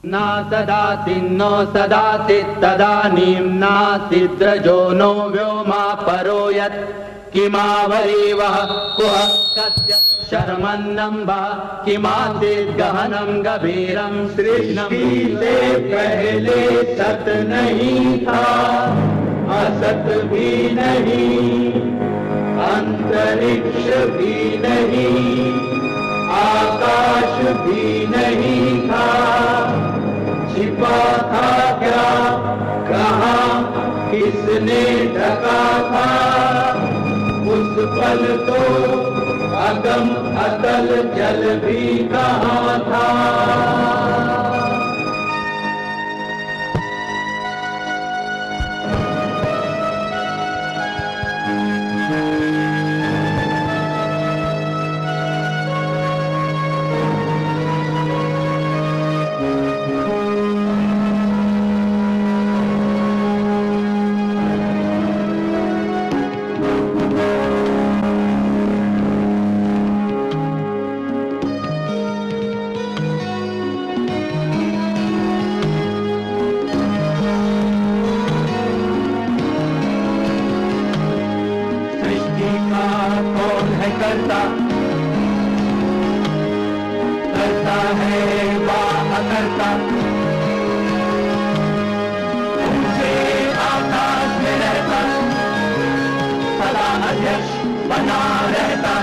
न सदासिन्नो सदासित् तदानीं नासिद्रजो नो व्योमा परो यत् किमावरीवः कुह कस्य शर्मन्नं वा किमासीत् गहनं गभीरं सृष्टि से पहले सत नहीं था, असत भी नहीं, अंतरिक्ष भी नहीं, आकाश भी नहीं था, छिपा था क्या, कहाँ, किसने ढका था, उस पल तो अगम अतल जल भी कहाँ था। करता है वाह करता, ऊंचे आकाश में रहता, सदा अध्यक्ष बना रहता,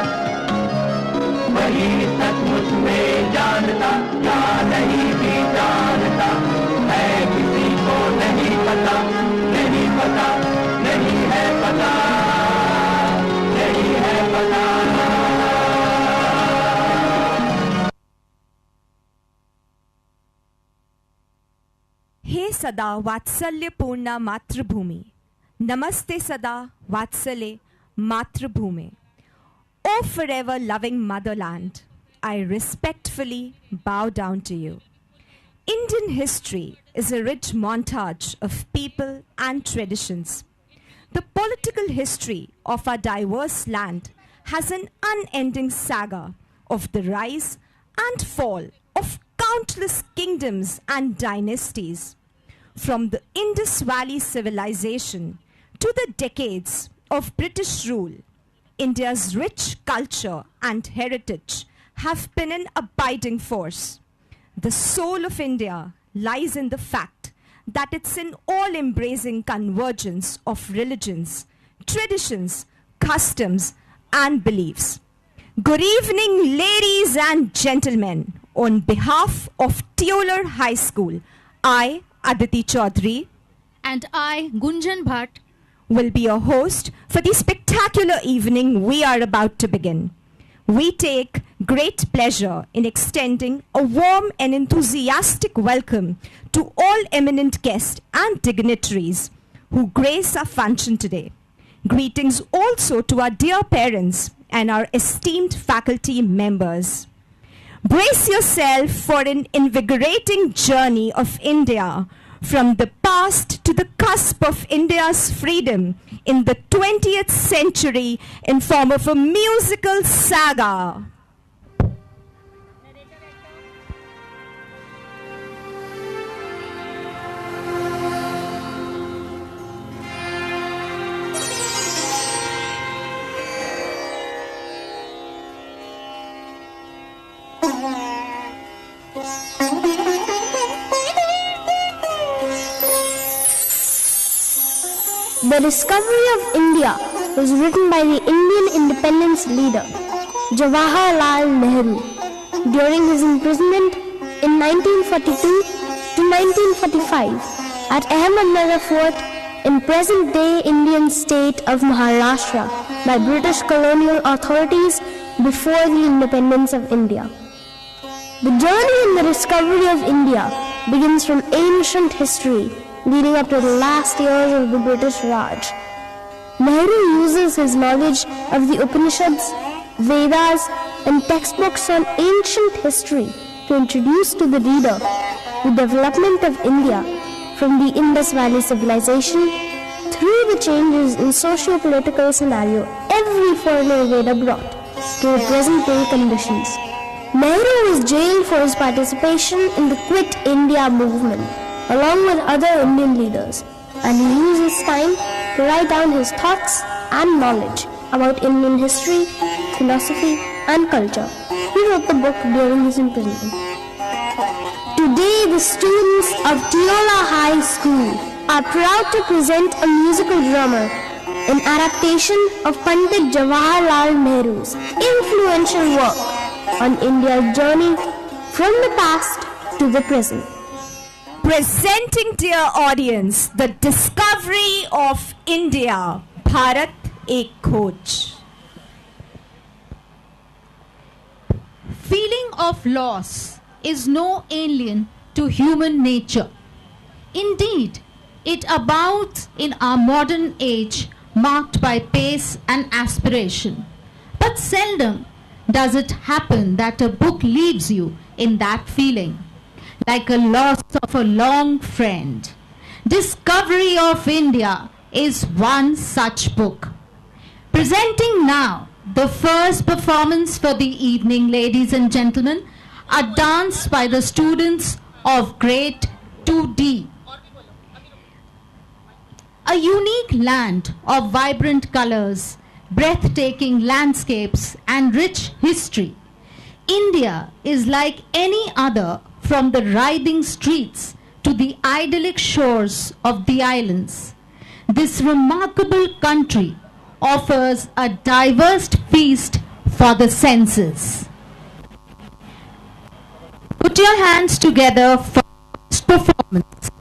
वही सचमुच में जानता या नहीं भी जानता है, किसी को नहीं पता, नहीं पता, नहीं है पता, नहीं है पता। हे सदा वात्सल्यपूर्णा मातृभूमि, नमस्ते सदा वात्सल्य मातृभूमि. O forever loving motherland, I respectfully bow down to you. Indian history is a rich montage of people and traditions. The political history of our diverse land has an unending saga of the rise and fall of countless kingdoms and dynasties. From the Indus Valley civilization to the decades of British rule, India's rich culture and heritage have been an abiding force. The soul of India lies in the fact that it's an all-embracing convergence of religions, traditions, customs, and beliefs. Good evening, ladies and gentlemen. On behalf of Teoler High School, I, Aditi Chaudhary, and I, Gunjan Bhatt, will be your host for the spectacular evening we are about to begin. We take great pleasure in extending a warm and enthusiastic welcome to all eminent guests and dignitaries who grace our function today. Greetings also to our dear parents and our esteemed faculty members. Brace yourself for an invigorating journey of India from the past to the cusp of India's freedom in the 20th century in form of a musical saga. The Discovery of India was written by the Indian independence leader, Jawaharlal Nehru, during his imprisonment in 1942 to 1945 at Ahmednagar Fort in present-day Indian state of Maharashtra by British colonial authorities before the independence of India. The journey in the discovery of India begins from ancient history leading up to the last years of the British Raj. Nehru uses his knowledge of the Upanishads, Vedas, and textbooks on ancient history to introduce to the reader the development of India from the Indus Valley civilization through the changes in socio-political scenario every foreign invader brought to the present-day conditions. Nehru was jailed for his participation in the Quit India movement, along with other Indian leaders, and he used his time to write down his thoughts and knowledge about Indian history, philosophy, and culture. He wrote the book during his imprisonment. Today, the students of Teoler High School are proud to present a musical drama in adaptation of Pandit Jawaharlal Nehru's influential work on India's journey from the past to the present. Presenting, dear audience, the discovery of India, Bharat Ek Khoj. Feeling of loss is no alien to human nature. Indeed, it abounds in our modern age, marked by pace and aspiration. But seldom does it happen that a book leaves you in that feeling, like a loss of a long friend. Discovery of India is one such book. Presenting now the first performance for the evening, ladies and gentlemen, a dance by the students of grade 2D. A unique land of vibrant colors, breathtaking landscapes, and rich history. India is like any other, from the writhing streets to the idyllic shores of the islands. This remarkable country offers a diverse feast for the senses. Put your hands together for this performance.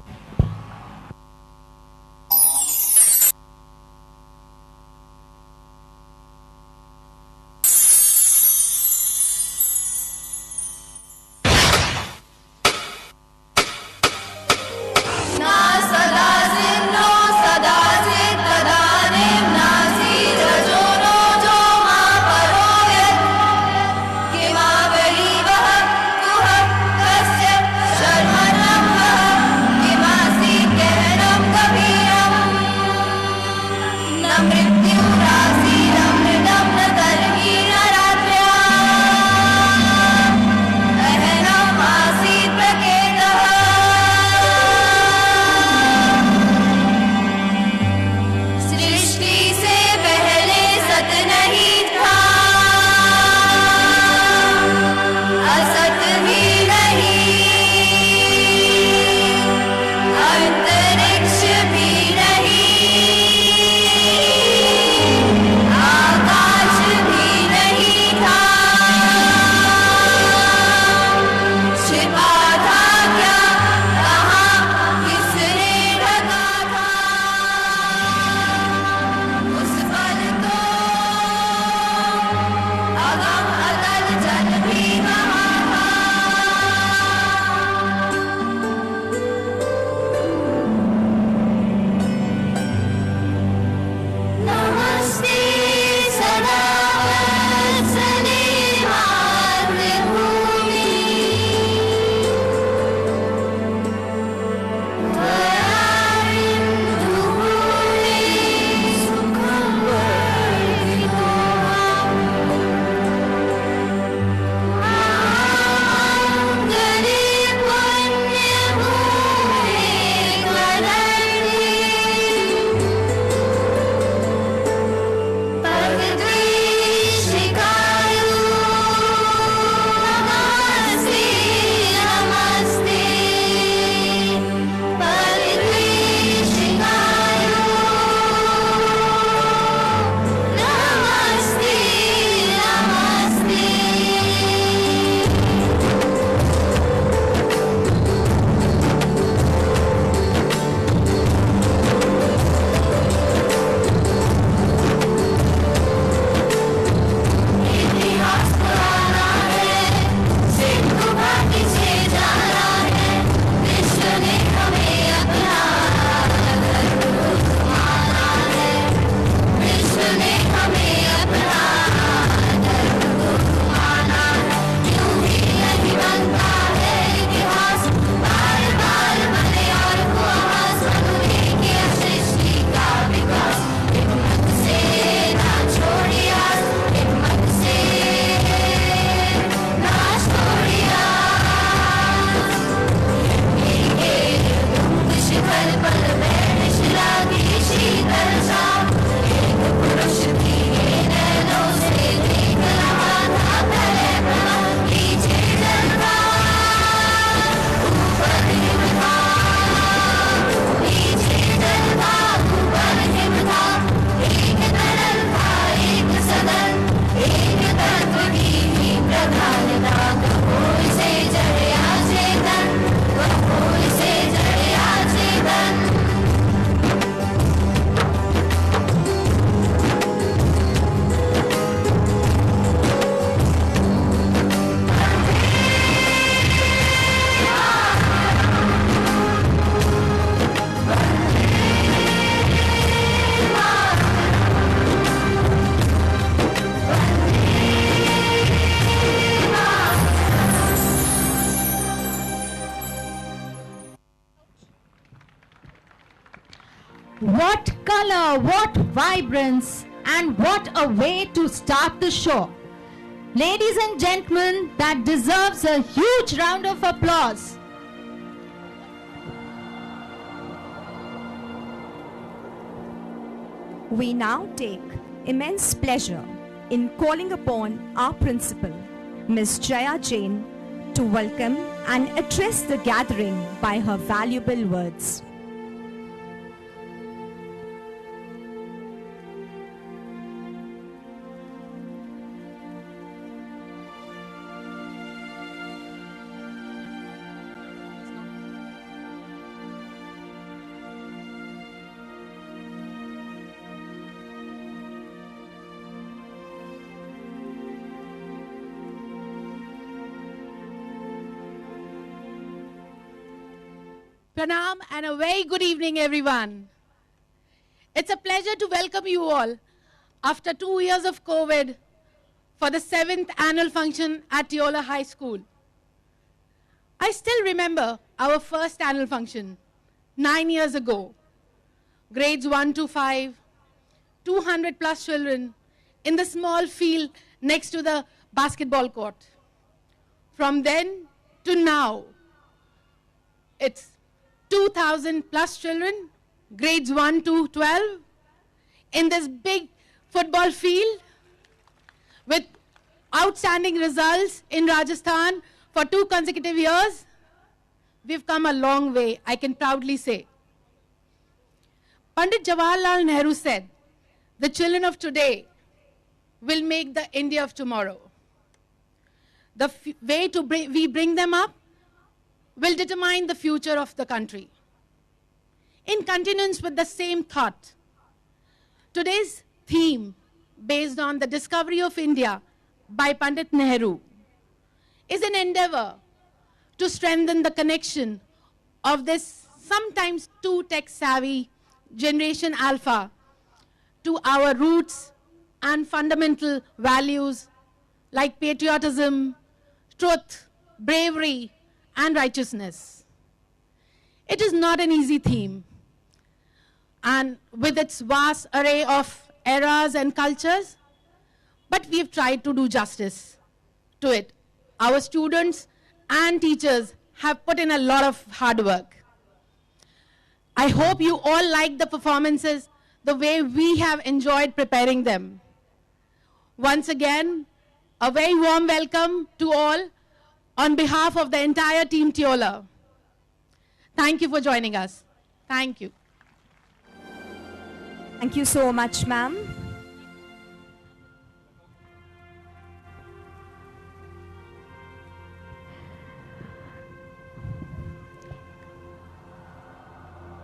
What color, what vibrance, and what a way to start the show. Ladies and gentlemen, that deserves a huge round of applause. We now take immense pleasure in calling upon our principal, Ms. Jaya Jain, to welcome and address the gathering by her valuable words. Pranam and a very good evening, everyone. It's a pleasure to welcome you all after 2 years of COVID for the 7th annual function at Teoler High School. I still remember our first annual function 9 years ago. Grades 1 to 5, 200 plus children in the small field next to the basketball court. From then to now, it's 2,000 plus children, grades 1 to 12, in this big football field with outstanding results in Rajasthan for 2 consecutive years. We've come a long way, I can proudly say. Pandit Jawaharlal Nehru said, the children of today will make the India of tomorrow. The way we bring them up will determine the future of the country. In continuance with the same thought, today's theme, based on the discovery of India by Pandit Nehru, is an endeavor to strengthen the connection of this sometimes too tech-savvy Generation Alpha to our roots and fundamental values like patriotism, truth, bravery, and righteousness. It is not an easy theme, and with its vast array of eras and cultures, but we've tried to do justice to it. Our students and teachers have put in a lot of hard work. I hope you all like the performances the way we have enjoyed preparing them. Once again, a very warm welcome to all on behalf of the entire team Teoler. Thank you for joining us. Thank you. Thank you so much, ma'am.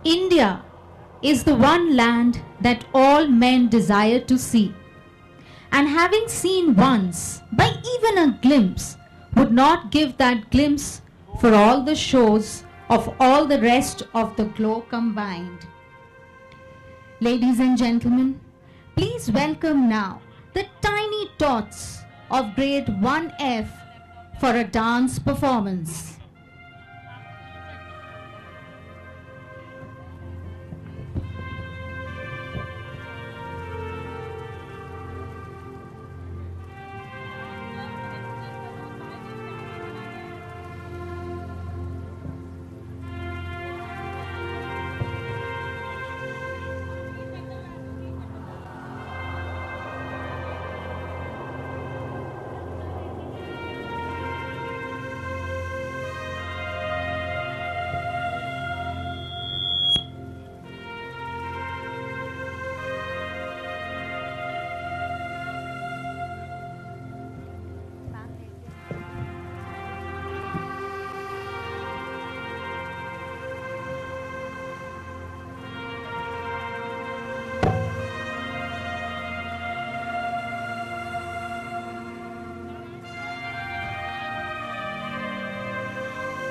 India is the one land that all men desire to see. And having seen once, by even a glimpse, would not give that glimpse for all the shows of all the rest of the globe combined. Ladies and gentlemen, please welcome now the tiny tots of grade 1F for a dance performance.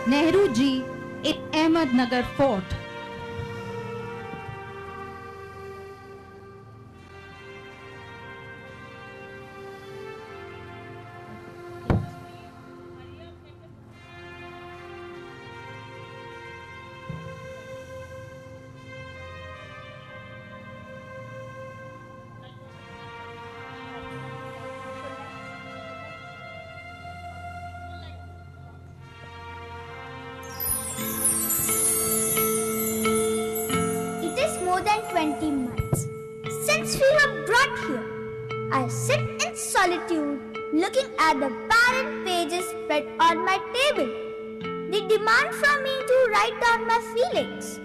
Nehru ji in Ahmednagar Fort. 20 months. Since we were brought here, I sit in solitude looking at the barren pages spread on my table. They demand from me to write down my feelings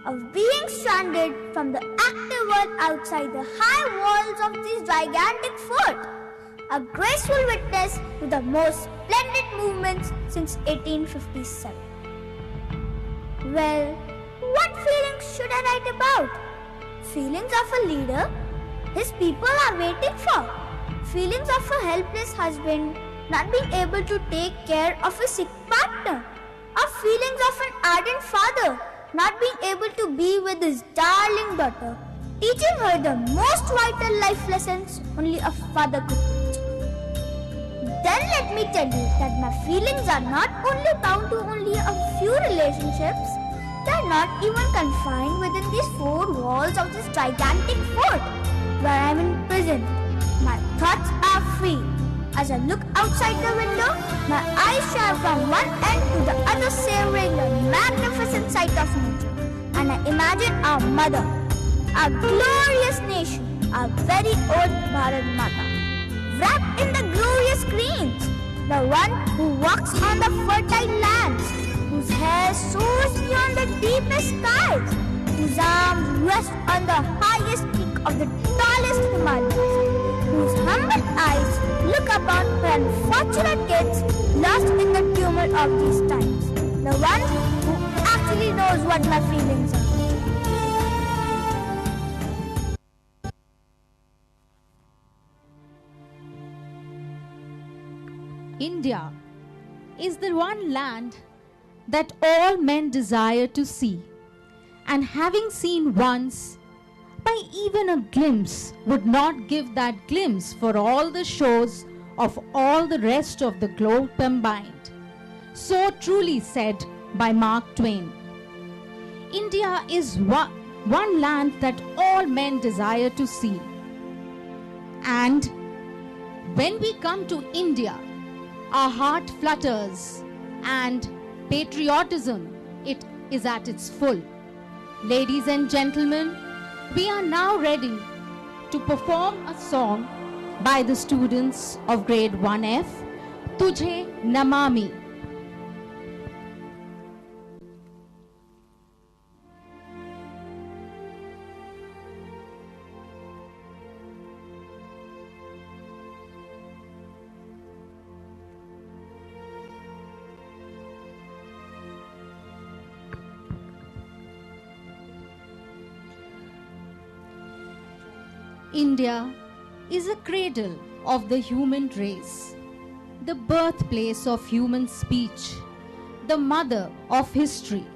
of being stranded from the active world outside the high walls of this gigantic fort, a graceful witness to the most splendid movements since 1857. Well, what feelings should I write about? Feelings of a leader his people are waiting for. Feelings of a helpless husband not being able to take care of a sick partner. Or feelings of an ardent father not being able to be with his darling daughter, teaching her the most vital life lessons only a father could teach. Then let me tell you that my feelings are not only bound to only a few relationships, they are not even confined within these four walls of this gigantic fort where I am imprisoned. My thoughts are free. As I look outside the window, my eyes travel from one end to the other, savoring the magnificent sight of nature. And I imagine our mother, our glorious nation, our very own Bharat Mata, wrapped in the glorious greens, the one who walks on the fertile lands, whose hair soars beyond the deepest skies, whose arms rest on the highest peak of the tallest Himalayas, whose humble eyes look upon her unfortunate kids lost in the tumult of these times, the one who actually knows what my feelings are. India is the one land that all men desire to see, and having seen once, by even a glimpse would not give that glimpse for all the shows of all the rest of the globe combined. So truly said by Mark Twain. India is one land that all men desire to see. And when we come to India, our heart flutters and patriotism, it is at its full. Ladies and gentlemen, we are now ready to perform a song by the students of grade 1F, Tujhe Namami. India is a cradle of the human race, the birthplace of human speech, the mother of history,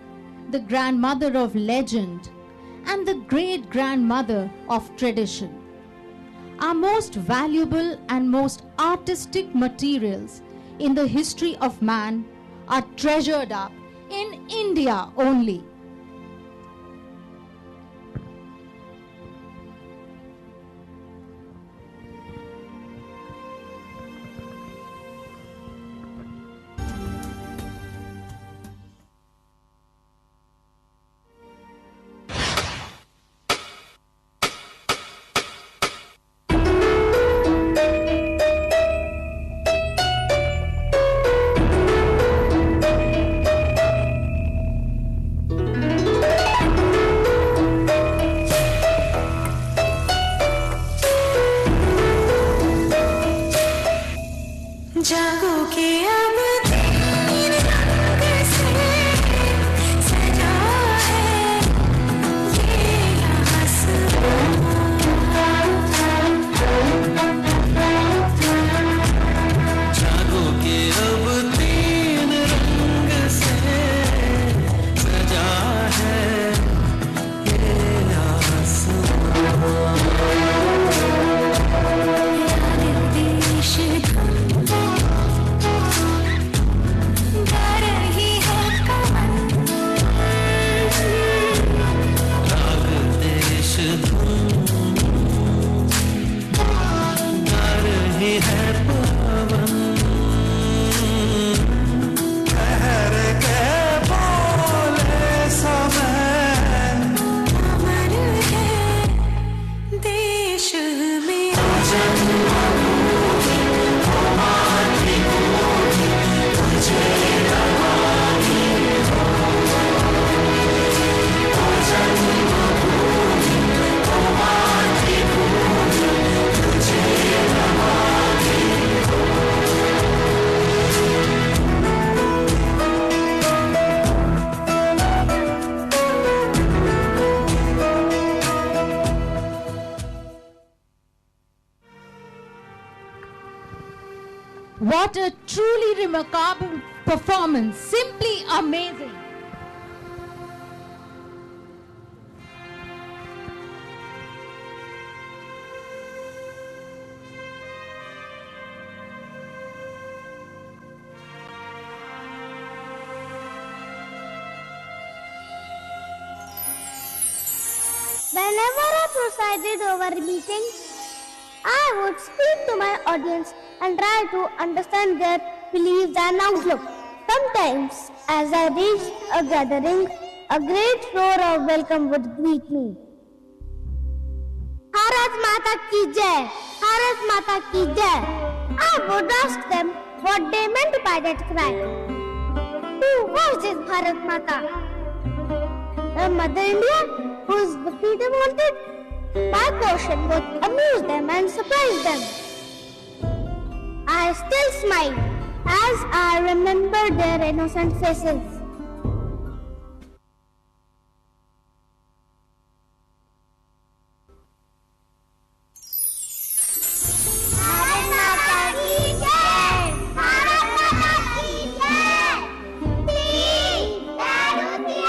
the grandmother of legend, and the great-grandmother of tradition. Our most valuable and most artistic materials in the history of man are treasured up in India only. What a truly remarkable performance. Simply amazing. Whenever I presided over meetings, I would speak to my audience and try to understand their beliefs and outlook. Sometimes, as I reached a gathering, a great roar of welcome would greet me. Bharat Mata ki jai! Bharat Mata ki jai! I would ask them what they meant by that cry. Who was this Bharat Mata? The Mother India, whose the freedom wanted? My question would amuse them and surprise them. I still smile as I remember their innocent faces. Bharat Mata ki jai! Bharat Mata ki jai! Nehru ji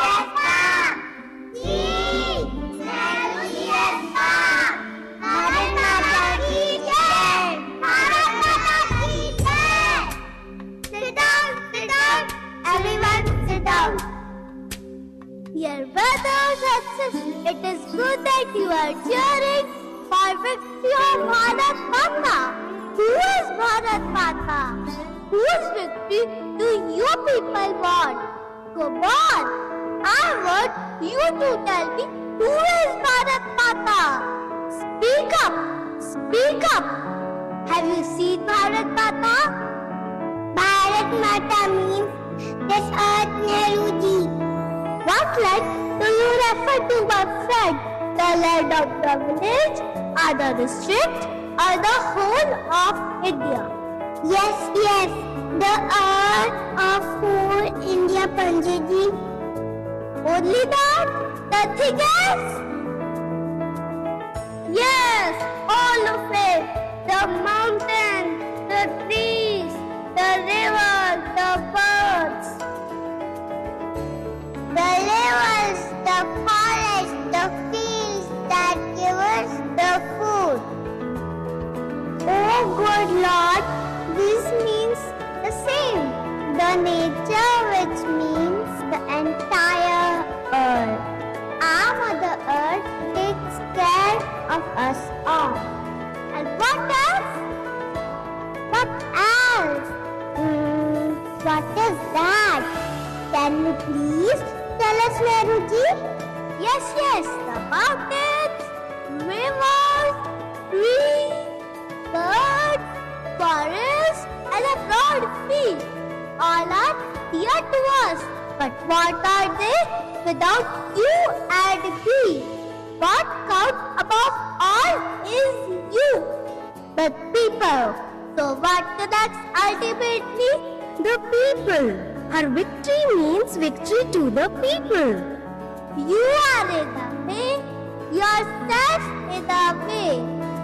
Bharat Mata ki jai! Bharat Mata ki jai! Sit down, everyone sit down. Dear brothers and sisters, it is good that you are cheering for victory of Bharat Mata. Who is Bharat Mata? Whose victory do you people want? Come on, I want you to tell me who is Bharat Mata. Speak up, speak up. Have you seen Bharat Mata? Bharat Mata means this earth Nehru ji. What land do you refer to, my friend? The land of the village, or the district, or the whole of India? Yes, the earth of whole India, Panjaji. Only that? Nothing else? Yes, all of it. The mountains, the trees, the rivers, the birds, the rivers, the forests, the fields that give us the food. Oh good Lord, this means the same. The nature, which means the entire earth. Our Mother Earth takes care of us all. And what else? What else? What is that? Can you please tell us, Nehru ji? Yes, the mountains, rivers, trees, birds, forests, and a broad field. All are dear to us. But what are they without you and me? What counts above all is you, the people. So what connects ultimately? The people. Her victory means victory to the people. You are in the way, yourself in the way.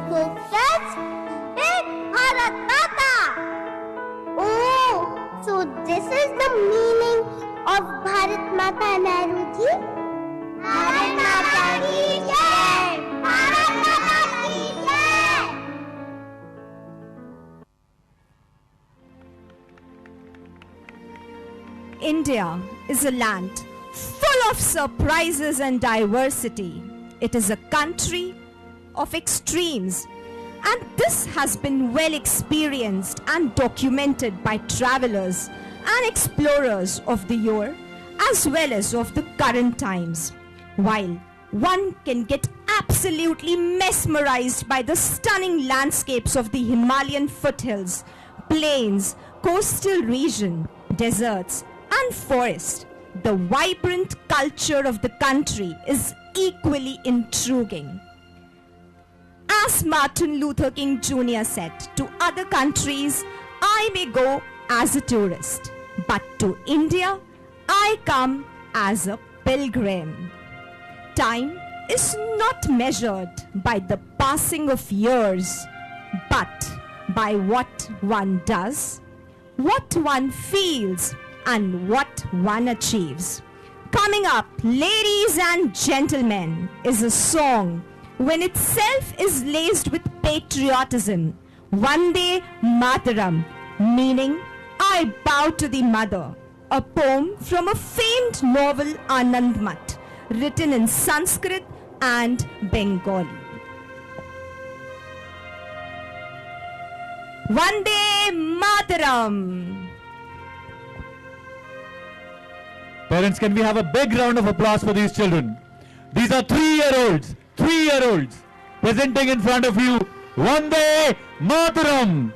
So friends, make Bharat Mata. Oh, so this is the meaning of Bharat Mata, Nehru ji? Bharat Mata ki jai! Bharat Mata ki jai! India is a land full of surprises and diversity. It is a country of extremes, and this has been well experienced and documented by travelers and explorers of the yore as well as of the current times. While one can get absolutely mesmerized by the stunning landscapes of the Himalayan foothills, plains, coastal region, deserts, and forest, the vibrant culture of the country is equally intriguing. As Martin Luther King Jr. said, to other countries, I may go as a tourist, but to India, I come as a pilgrim. Time is not measured by the passing of years, but by what one does what one feels and what one achieves. Coming up, ladies and gentlemen, is a song when itself is laced with patriotism. Vande Mataram, meaning I bow to the mother. A poem from a famed novel Anand Mat, written in Sanskrit and Bengali. Vande Mataram. Parents, can we have a big round of applause for these children? These are 3-year-olds, presenting in front of you Vande Mataram.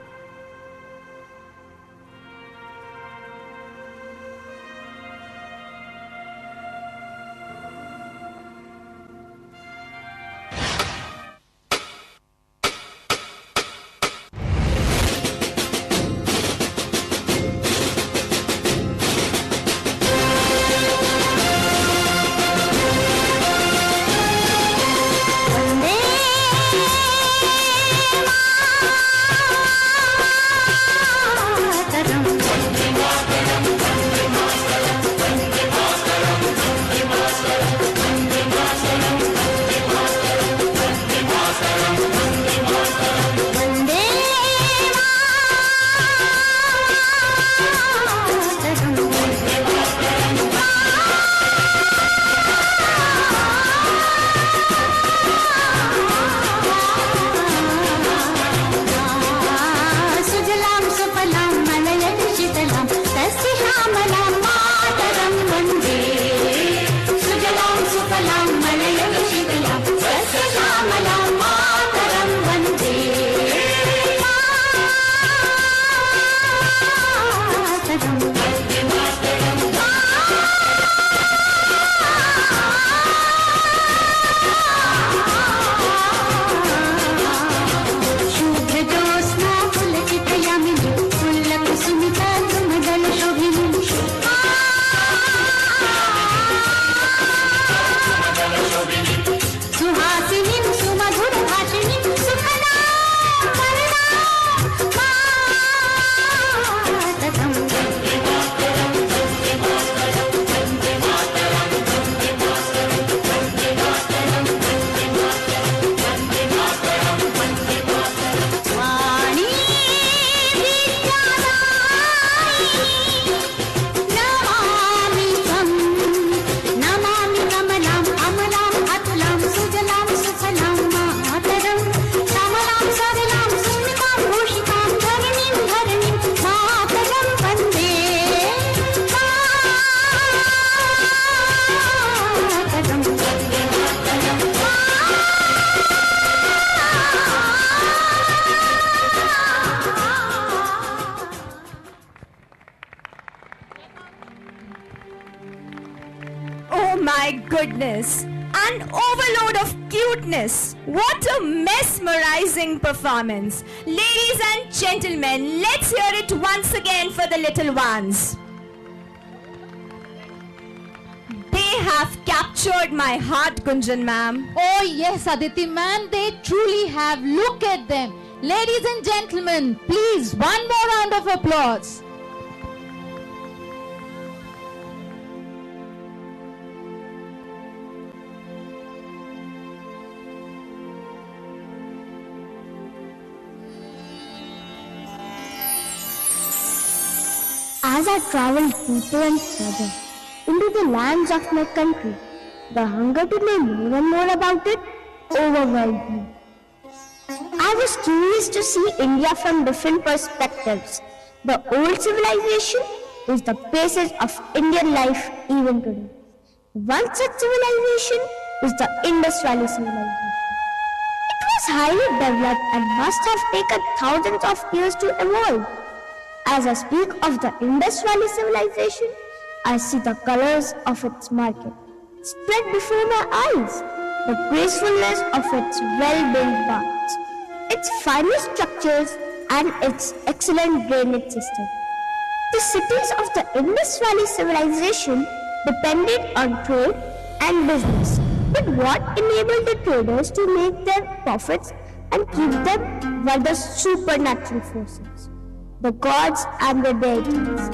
My goodness, an overload of cuteness. What a mesmerizing performance. Ladies and gentlemen, let's hear it once again for the little ones. They have captured my heart, Gunjan ma'am. Oh yes, Aditi ma'am, they truly have. Look at them. Ladies and gentlemen, please, one more round of applause. As I traveled deeper and further into the lands of my country, the hunger to know more and more about it overwhelmed me. I was curious to see India from different perspectives. The old civilization is the basis of Indian life even today. One such civilization is the Indus Valley civilization. It was highly developed and must have taken thousands of years to evolve. As I speak of the Indus Valley civilization, I see the colors of its market spread before my eyes, the gracefulness of its well-built baths, its finest structures and its excellent drainage system. The cities of the Indus Valley civilization depended on trade and business. But what enabled the traders to make their profits and keep them were the supernatural forces. the gods and the deities.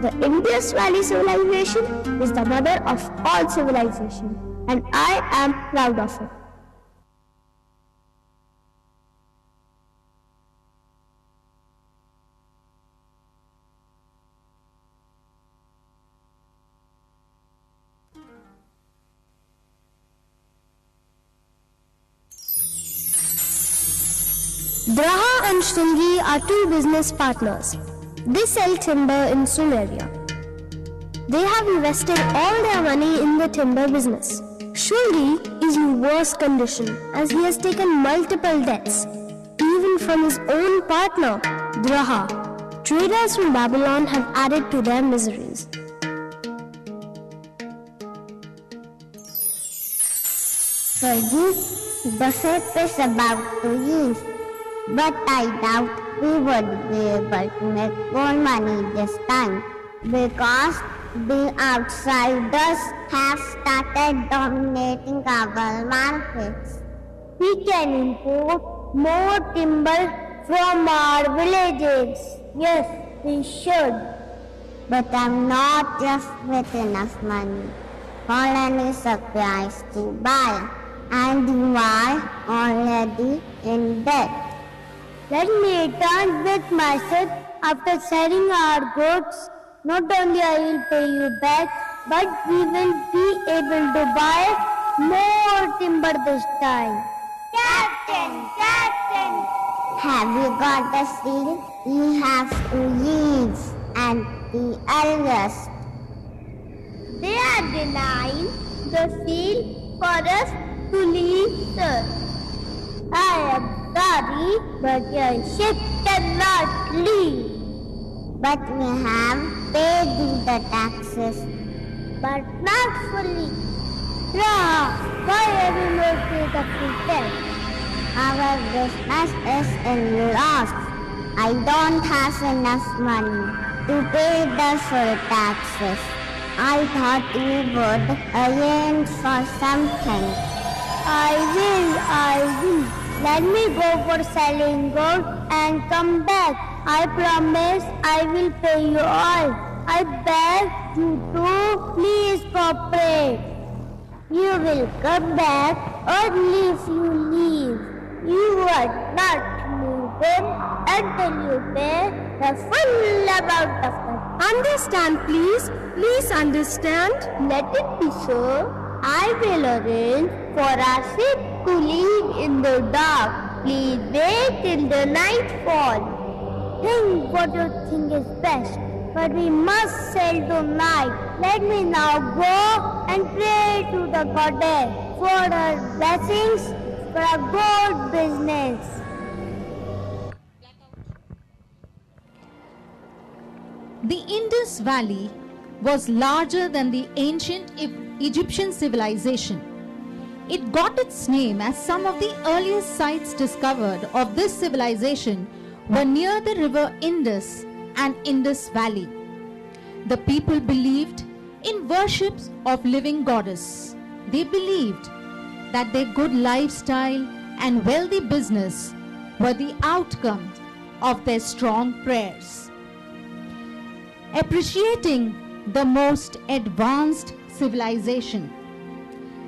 The Indus Valley civilization is the mother of all civilization, and I am proud of it. Draha and Shringi are two business partners. They sell timber in Sumeria. They have invested all their money in the timber business. Shringi is in worse condition as he has taken multiple debts, even from his own partner, Draha. Traders from Babylon have added to their miseries. The ship is about to leave, but I doubt we would be able to make more money this time because the outsiders have started dominating our markets. We can import more timber from our villages. Yes, we should. But I'm not just with enough money for any supplies to buy, and you are already in debt. Let me return with my ship after selling our goods. Not only I will pay you back, but we will be able to buy more timber this time. Captain! Have you got the seal? We have to leave, and the eldest. They are denying the seal for us to leave, sir. I am sorry, but your ship cannot leave. But we have paid you the taxes. But not fully. Draha, why have you not paid the full tax? Our business is in loss. I don't have enough money to pay the full taxes. I thought you would arrange for something. I will. Let me go for selling gold and come back. I promise I will pay you all. I beg you to please cooperate. You will come back only if you leave. You are not leaving until you pay the full amount of money. Understand, please. Please understand. Let it be so. I will arrange for our ship to leave in the dark. Please wait till the nightfall. Think what you think is best, but we must sail tonight. Let me now go and pray to the goddess for her blessings for a good business. The Indus Valley was larger than the ancient Egyptian civilization. It got its name as some of the earliest sites discovered of this civilization were near the river Indus and Indus Valley. The people believed in worships of living goddess. They believed that their good lifestyle and wealthy business were the outcome of their strong prayers. Appreciating the most advanced civilization.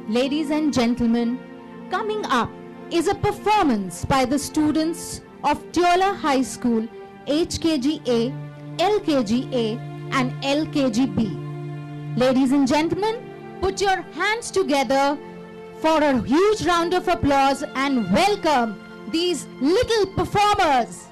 Ladies and gentlemen, coming up is a performance by the students of Teoler High School, HKGA, LKGA and LKGB. Ladies and gentlemen, put your hands together for a huge round of applause and welcome these little performers.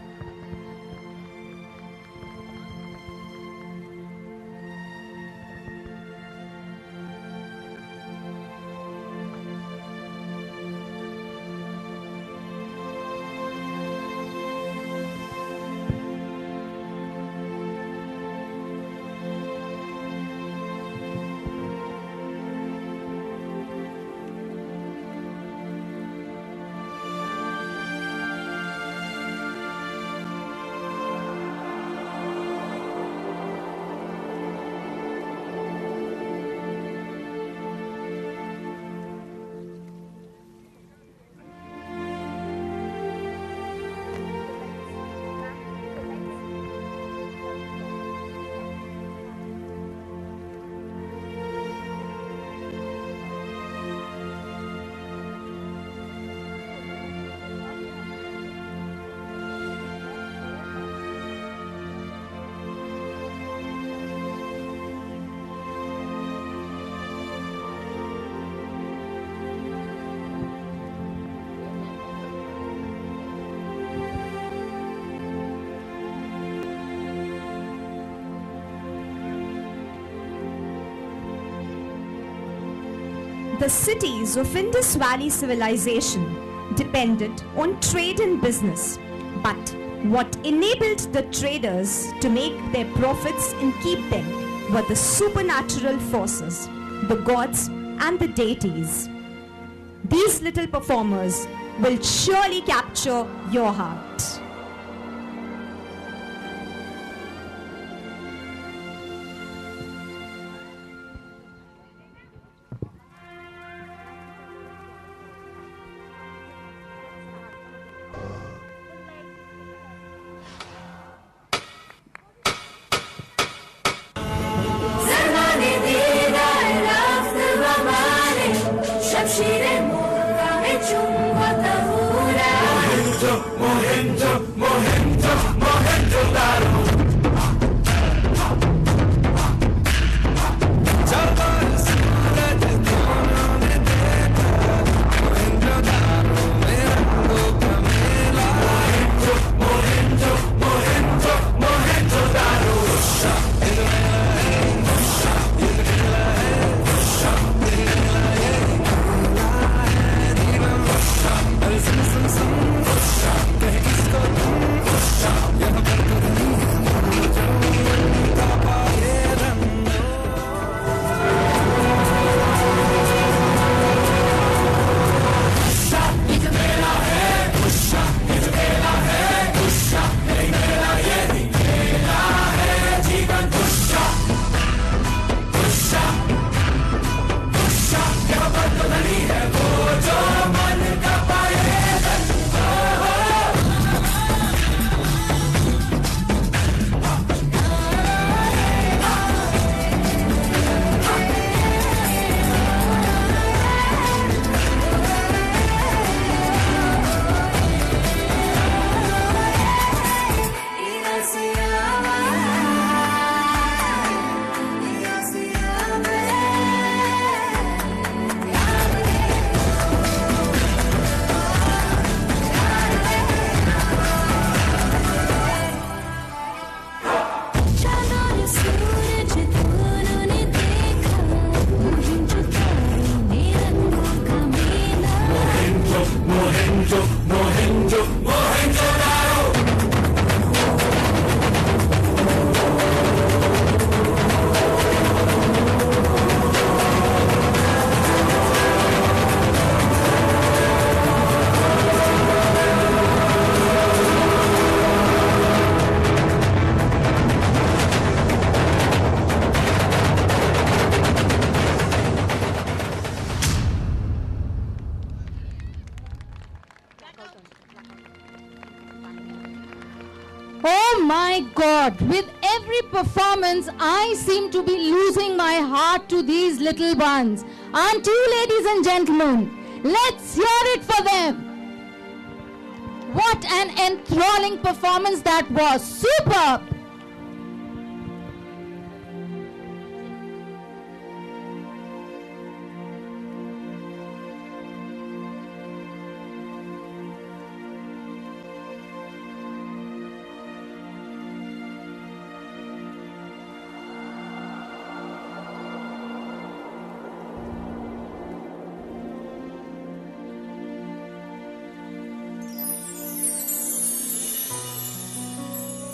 The cities of Indus Valley civilization depended on trade and business, but what enabled the traders to make their profits and keep them were the supernatural forces, the gods and the deities. These little performers will surely capture your heart. Oh my God, with every performance, I seem to be losing my heart to these little ones. Aren't you, ladies and gentlemen? Let's hear it for them. What an enthralling performance that was. Superb.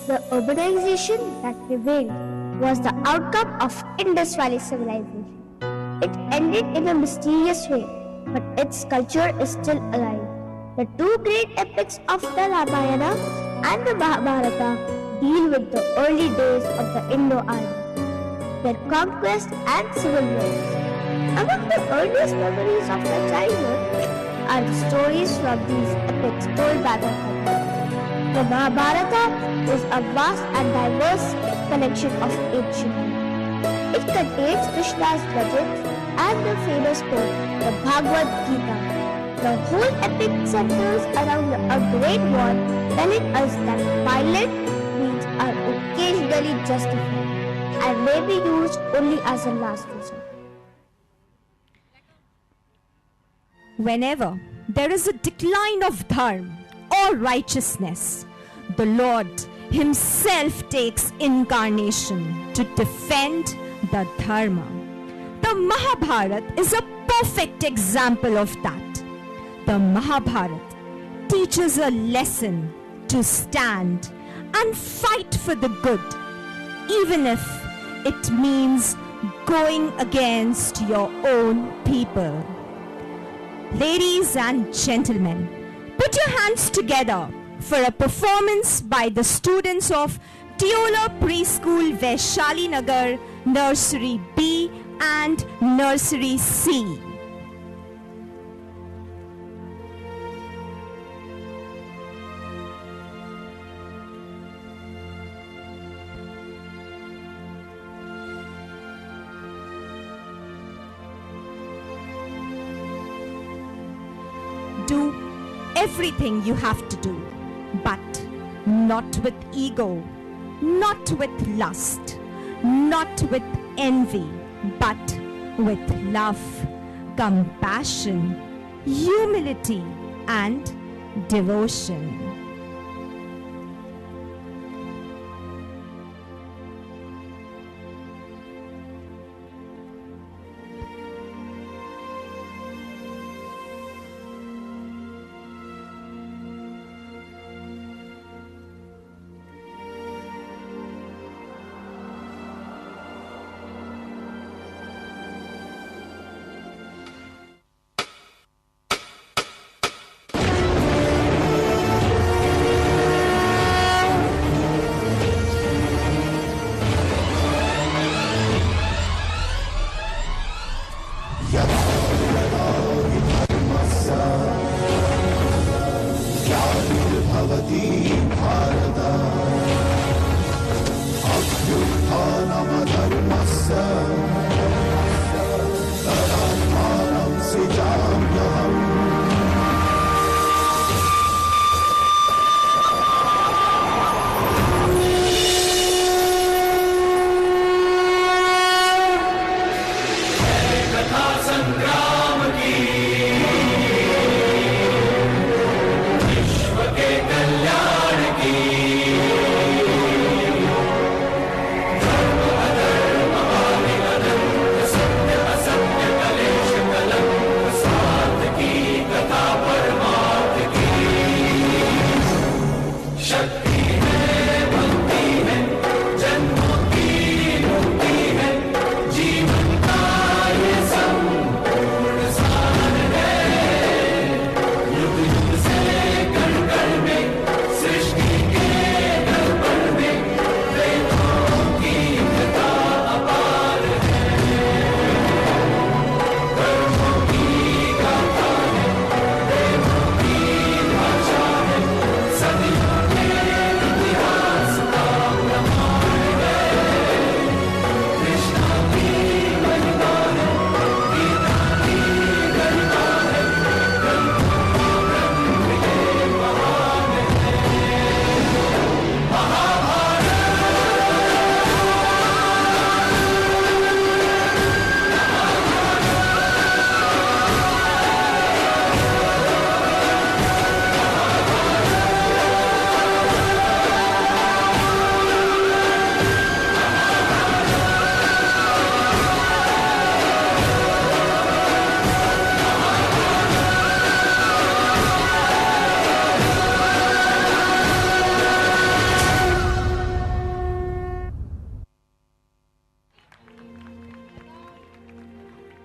The urbanization that prevailed was the outcome of Indus Valley civilization. It ended in a mysterious way, but its culture is still alive. The two great epics of the Ramayana and the Mahabharata deal with the early days of the Indo-Aryan, their conquest and civil wars. Among the earliest memories of my childhood are the stories from these epics told by my father. The Mahabharata is a vast and diverse collection of ancient myths. It contains Krishna's legends and the famous poem, the Bhagavad Gita. The whole epic centers around a great war telling us that violent means are occasionally justified and may be used only as a last resort. Whenever there is a decline of dharma or righteousness, the Lord Himself takes incarnation to defend the dharma. The Mahabharata is a perfect example of that. The Mahabharata teaches a lesson to stand and fight for the good, even if it means going against your own people. Ladies and gentlemen, put your hands together for a performance by the students of Teoler Preschool, Vaishali Nagar, Nursery B and Nursery C. Do everything you have to do, but not with ego, not with lust, not with envy, but with love, compassion, humility, and devotion.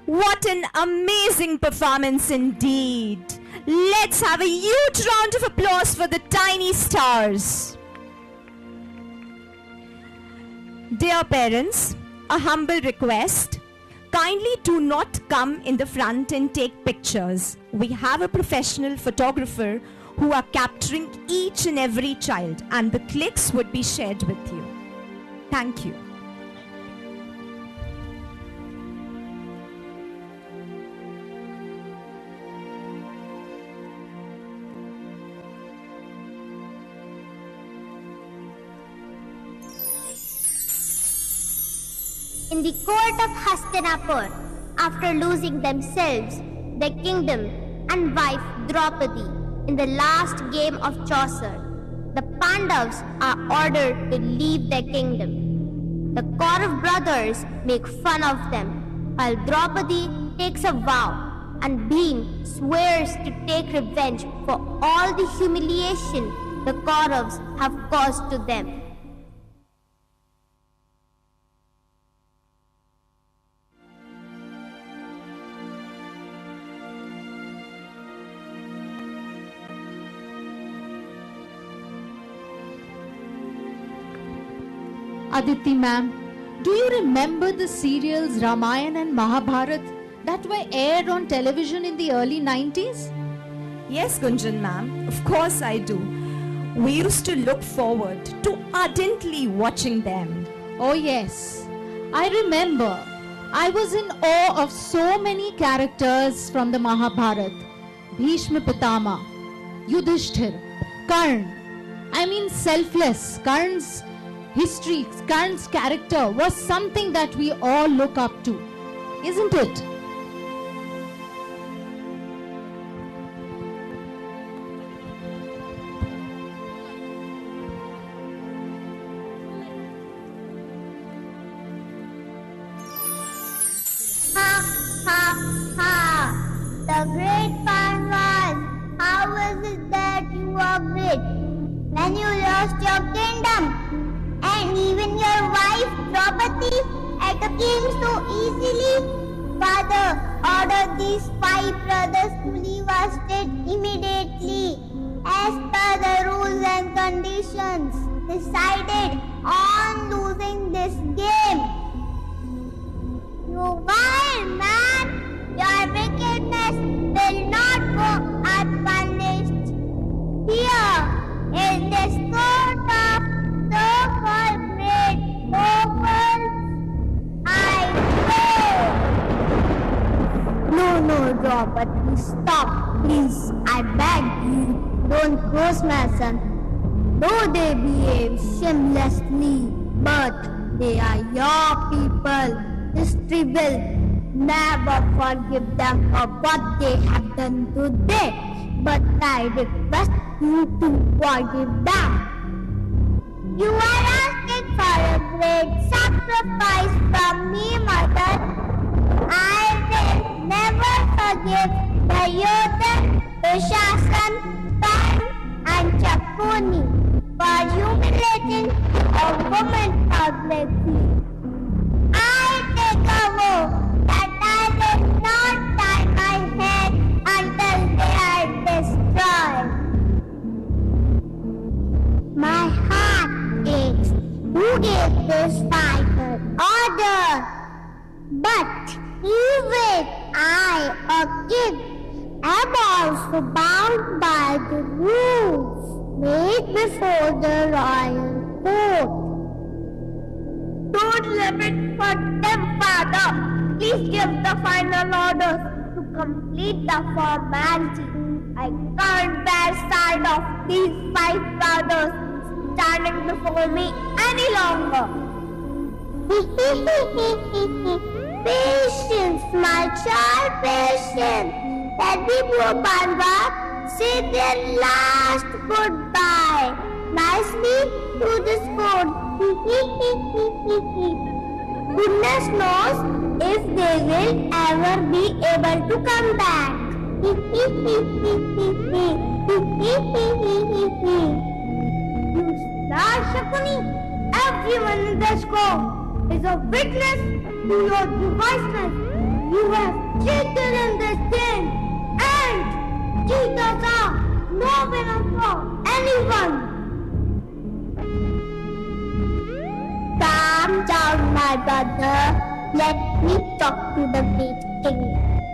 What an amazing performance indeed. Let's have a huge round of applause for the tiny stars. Dear parents, a humble request. Kindly do not come in the front and take pictures. We have a professional photographer who are capturing each and every child, and the clips would be shared with you. Thank you. In the court of Hastinapur, after losing themselves, their kingdom, and wife Draupadi in the last game of Chaucer, the Pandavas are ordered to leave their kingdom. The Kaurav brothers make fun of them, while Draupadi takes a vow, and Bhim swears to take revenge for all the humiliation the Kauravas have caused to them. Aditi ma'am, do you remember the serials Ramayana and Mahabharat that were aired on television in the early 90s? Yes, Gunjan ma'am, of course I do. We used to look forward to ardently watching them. Oh yes, I remember. I was in awe of so many characters from the Mahabharat. Bhishma Pitama, Yudhishthir, Karn. I mean selfless. Karn's history, Karn's character was something that we all look up to, isn't it? Ha ha ha! The great fun was, how was it that you were great when you lost your kingdom? And even your wife Draupadi escaped so easily. Father ordered these 5 brothers to leave our state immediately, as per the rules and conditions decided on losing this game. You wild man! Your wickedness will not go unpunished. Here, in this court of so-called great nobles, I pray. No, Draupadi, stop, please. I beg you, don't curse my son. Though they behave shamelessly, but they are your people. History will never forgive them for what they have done today. But I request you to forgive them. You are asking for a great sacrifice from me, mother. I will never forgive the Yodhan, Dushasan, Pan, and Chakuni for humiliating a woman publicly. I take a vow that I will not tie my head until they are destroyed. My heart aches. Who gave this fighter order? But even I, a king, am also bound by the rules made before the royal court. Don't leave it for them, father. Please give the final orders to complete the formality. I can't bear sight of these 5 brothers standing before me any longer. Patience, my child, patience. Let the poor Pandava say their last goodbye nicely to this court. Goodness knows if they will ever be able to come back. Shakuni, everyone in this court is a witness to your devices. You have cheated in this game, and cheaters are no winner for anyone. Calm down, my brother. Let me talk to the great king.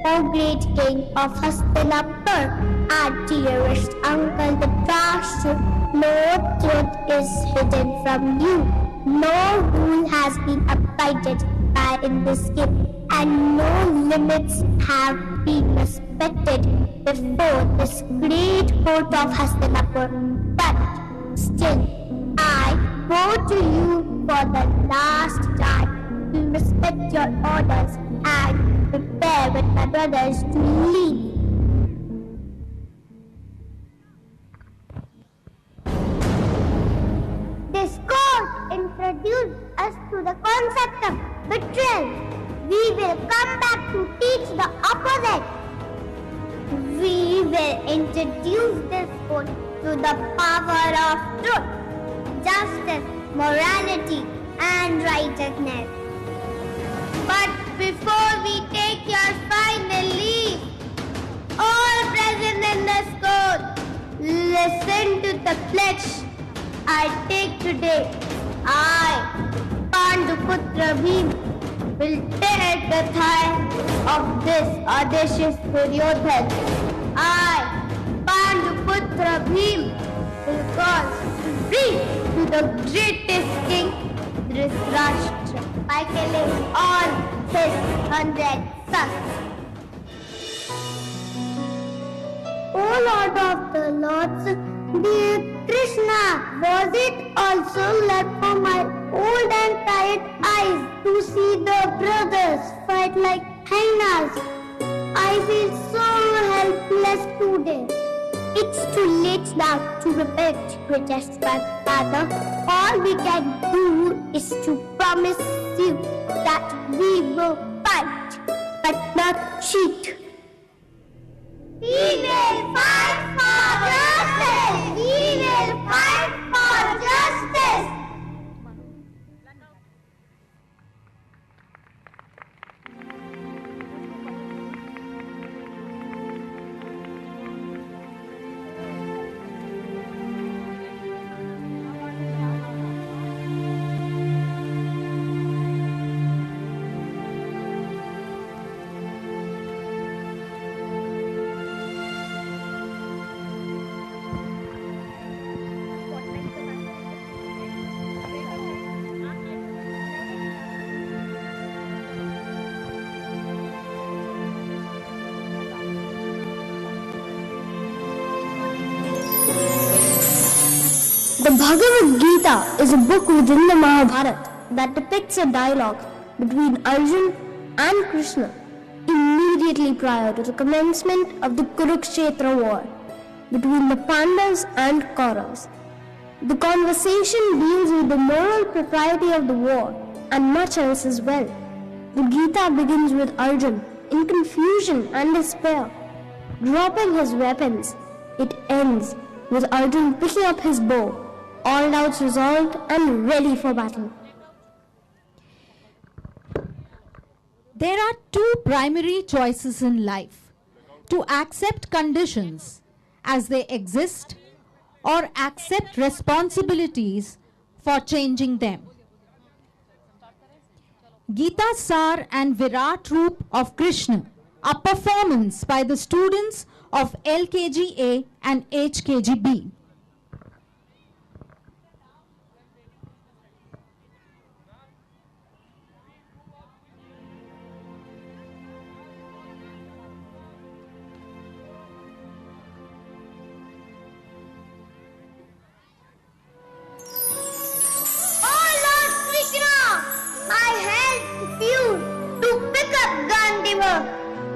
O great king of Hastinapur, our dearest uncle the Drakshas, no truth is hidden from you. No rule has been abided by in this game, and no limits have been respected before this great court of Hastinapur. But still, I go to you for the last time to respect your orders and prepare with my brothers to leave. This court introduced us to the concept of betrayal. We will come back to teach the will introduce this book to the power of truth, justice, morality, and righteousness. But before we take your final leave, all present in this court, listen to the pledge I take today. I, Panduputra Bhim, will tear the thigh of this audacious Duryodhan. I, Panduputra Bhim, will call free to the greatest king, Dhritarashtra, by killing all his 100 sons. O Lord of the Lords, dear Krishna, was it also left for my old and tired eyes to see the brothers fight like hyenas? I feel so helpless today. It's too late now to repent, greatest Father. All we can do is to promise you that we will fight, but not cheat. We will fight for justice! We will fight for justice! The Bhagavad Gita is a book within the Mahabharata that depicts a dialogue between Arjuna and Krishna immediately prior to the commencement of the Kurukshetra war between the Pandavas and Kauravas. The conversation deals with the moral propriety of the war and much else as well. The Gita begins with Arjuna in confusion and despair, dropping his weapons. It ends with Arjuna picking up his bow, all doubts resolved and ready for battle. There are two primary choices in life: to accept conditions as they exist or accept responsibilities for changing them. Gita Sar and Virat Roop of Krishna, a performance by the students of LKG-A and HKG-B.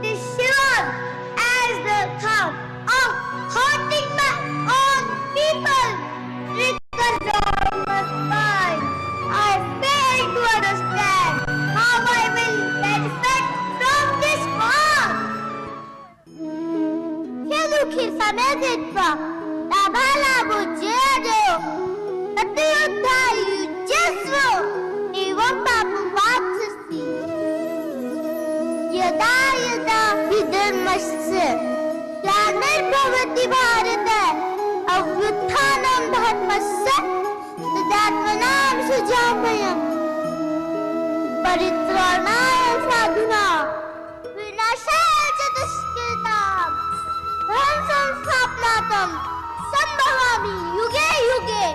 They shiver as the thought of hurting my own people trickles down my spine. I fail to understand how I will benefit from this war. Keduki saneditva tabala bujedo tatiyutta yujesvo evam papu vatsasti. Yada yada vidharmasya planirбhavati bharata avyutthanam dharmasya tadatmanam sujamayam paritranaya sadhuna vinashaya cha dushkritam dhamsam sthaplatam sambhavami yuge yuge.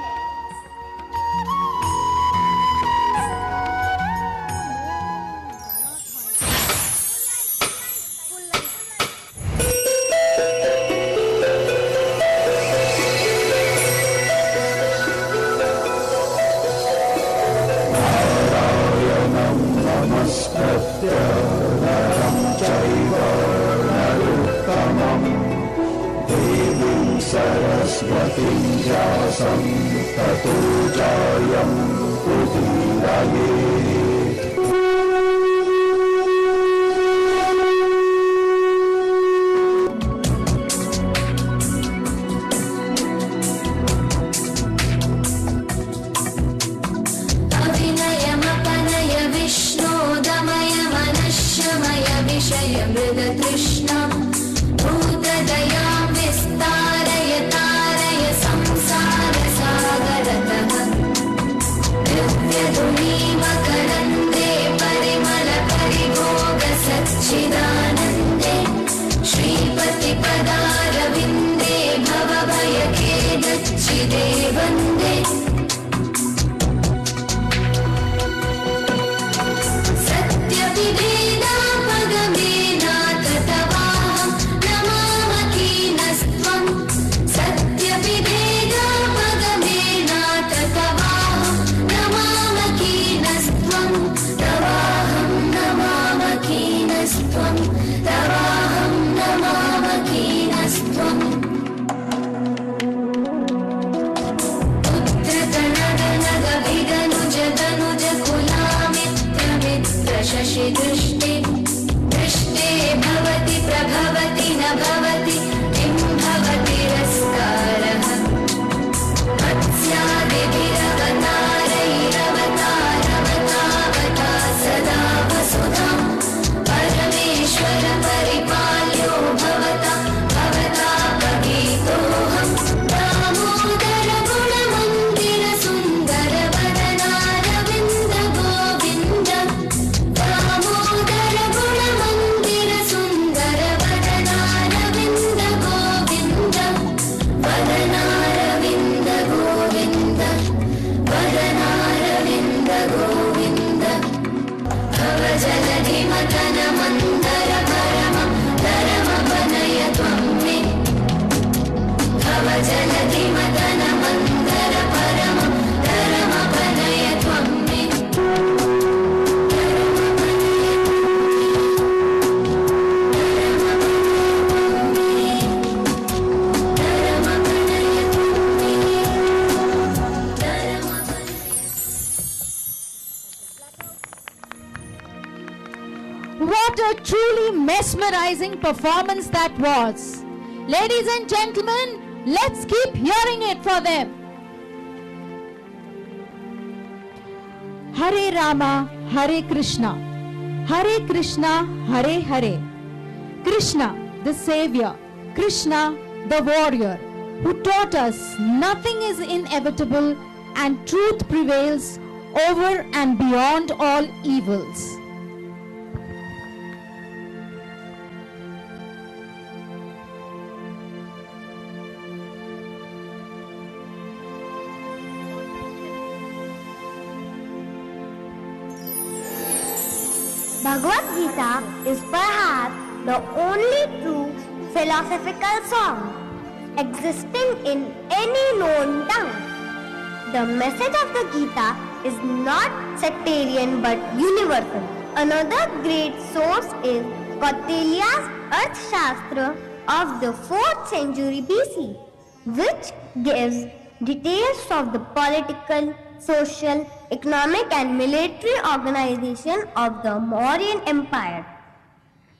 Saraswatim Vyasam Tato Jayam Udiraye. पदारविन्दे भवभयखेदच्चिदे वन्दे सत्यपिभेदापगमेनाथ तवाहं नमामकीनस्त्वं सत्यपिभेदापगमेनाथ तवाहं नमामकीनस्त्वं तवाहं नमामकीनस्त्वं तवाहं नमामकीनस्त्वम् शशि दृष्टि दृष्टे भवति प्रभवति न भवति किं भवतिरस्कारः मत्स्यादिभिरवतारैरवतारवतावता सदा वसुधां परमेश्वर परिपाल्यो भवता भवतापगीतोऽहं दामोदर गुणमन्दिर सुन्दर वदनारविन्द गोविन्द दामोदर गुणमन्दिर सुन्दर वदनारविन्द गोविन्द वदनारविन्द गोविन्द वदनारविन्द गोविन्द भव जलधिमथन मन्दर परम धरमवनय त्वं मे भव जलधिमथन मन्दर परम धरमवनय त्वं मे What a truly mesmerizing performance that was. Ladies and gentlemen, let's keep hearing it for them. Hare Rama, Hare Krishna, Hare Hare. Krishna, the Savior, Krishna, the warrior, who taught us nothing is inevitable and truth prevails over and beyond all evils. Bhagavad Gita is perhaps the only true philosophical song existing in any known tongue. The message of the Gita is not sectarian but universal. Another great source is Kautilya's Arthashastra of the 4th century BC, which gives details of the political, social, economic and military organization of the Mauryan Empire.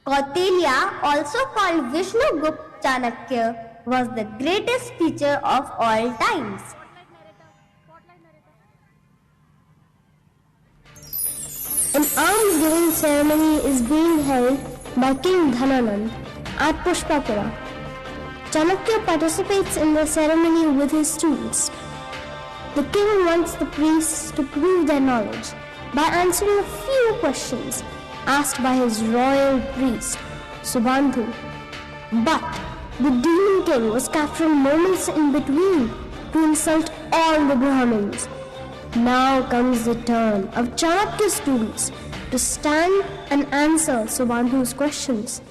Kautilya, also called Vishnugupta Chanakya, was the greatest teacher of all times. An alms-giving ceremony is being held by King Dhananand at Pushpapura. Chanakya participates in the ceremony with his students. The king wants the priests to prove their knowledge by answering a few questions asked by his royal priest, Subandhu. But the demon king was capturing moments in between to insult all the Brahmins. Now comes the turn of Chanakya's students to stand and answer Subandhu's questions.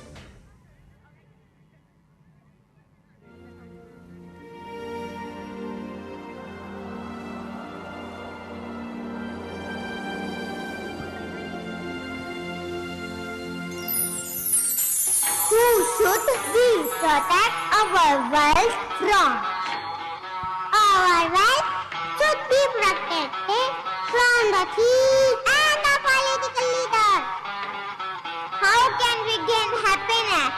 Who should we protect our wealth from? Our wealth should be protected from the thief and the political leader. How can we gain happiness?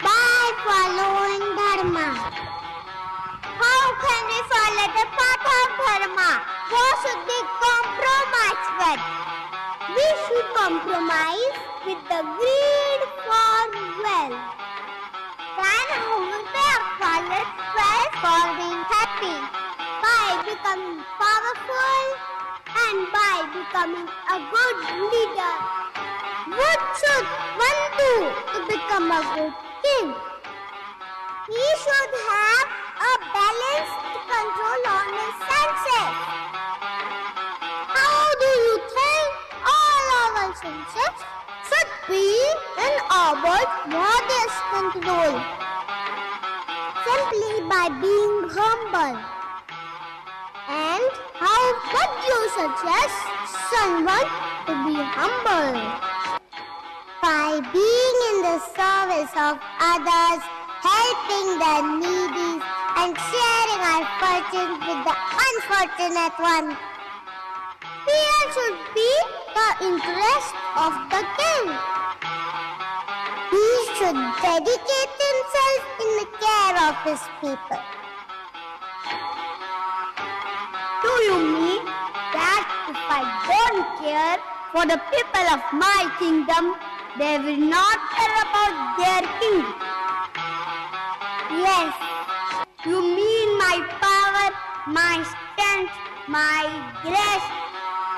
By following Dharma. How can we follow the path of Dharma? What should we compromise with? We should compromise with the greed for wealth. Can we acquire wealth for being happy? By becoming powerful and by becoming a good leader. What should one do to become a good king? should have a balanced control on his senses. How do you think all our senses should be in our modest control? Simply by being humble. And how would you suggest someone to be humble? By being in the service of others, helping the needy, and sharing our fortunes with the unfortunate one. Here should be the interest of the king. He should dedicate himself in the care of his people. Do you mean that if I don't care for the people of my kingdom, they will not care about their king? Yes, you mean my power, my strength, my grace,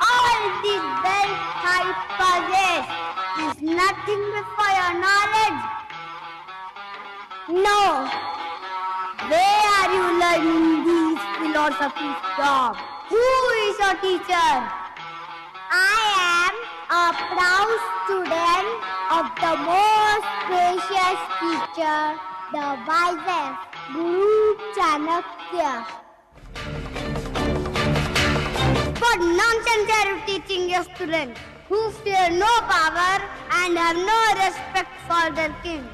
all these wealth I possess is nothing before your knowledge. No. Where are you learning these philosophies from? Who is your teacher? I am a proud student of the most gracious teacher, the wisest Guru Chanakya. What nonsense are you teaching your students who fear no power and have no respect for their king?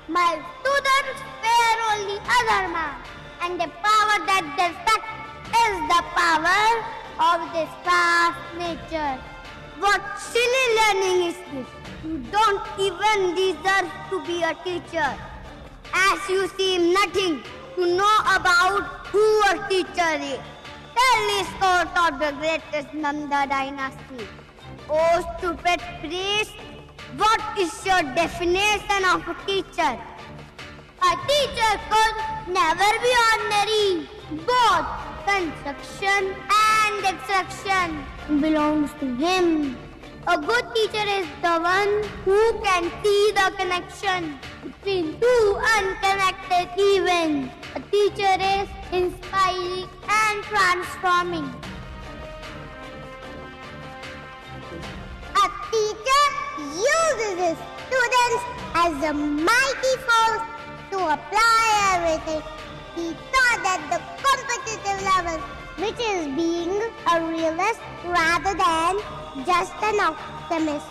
My students fear only other man, and the power that they respect is the power of this vast nature. What silly learning is this? You don't even deserve to be a teacher, as you seem nothing to know about who a teacher is. Tell this court of the greatest Nanda dynasty. Oh stupid priest, what is your definition of a teacher? A teacher could never be ordinary. Both construction and instruction belongs to him. A good teacher is the one who can see the connection between two unconnected events. A teacher is inspiring and transforming. A teacher uses his students as a mighty force to apply everything he taught at the competitive level, which is being a realist rather than just an optimist.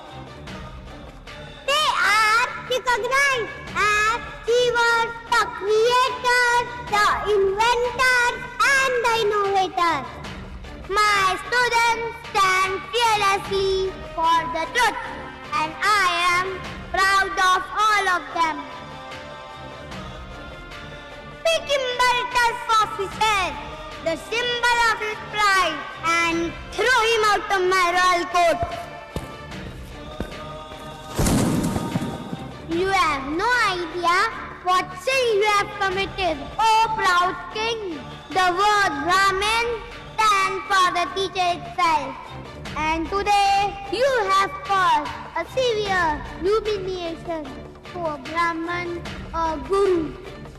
They are recognized as achievers, the creators, the inventors, and the innovators. My students stand fearlessly for the truth, and I am proud of all of them. Pick Humbertus off his head, the symbol of his pride, and throw him out of my royal court. You have no idea what sin you have committed, O proud king. The word Brahmin stands for the teacher itself. And today you have caused a severe humiliation to a Brahman or Guru.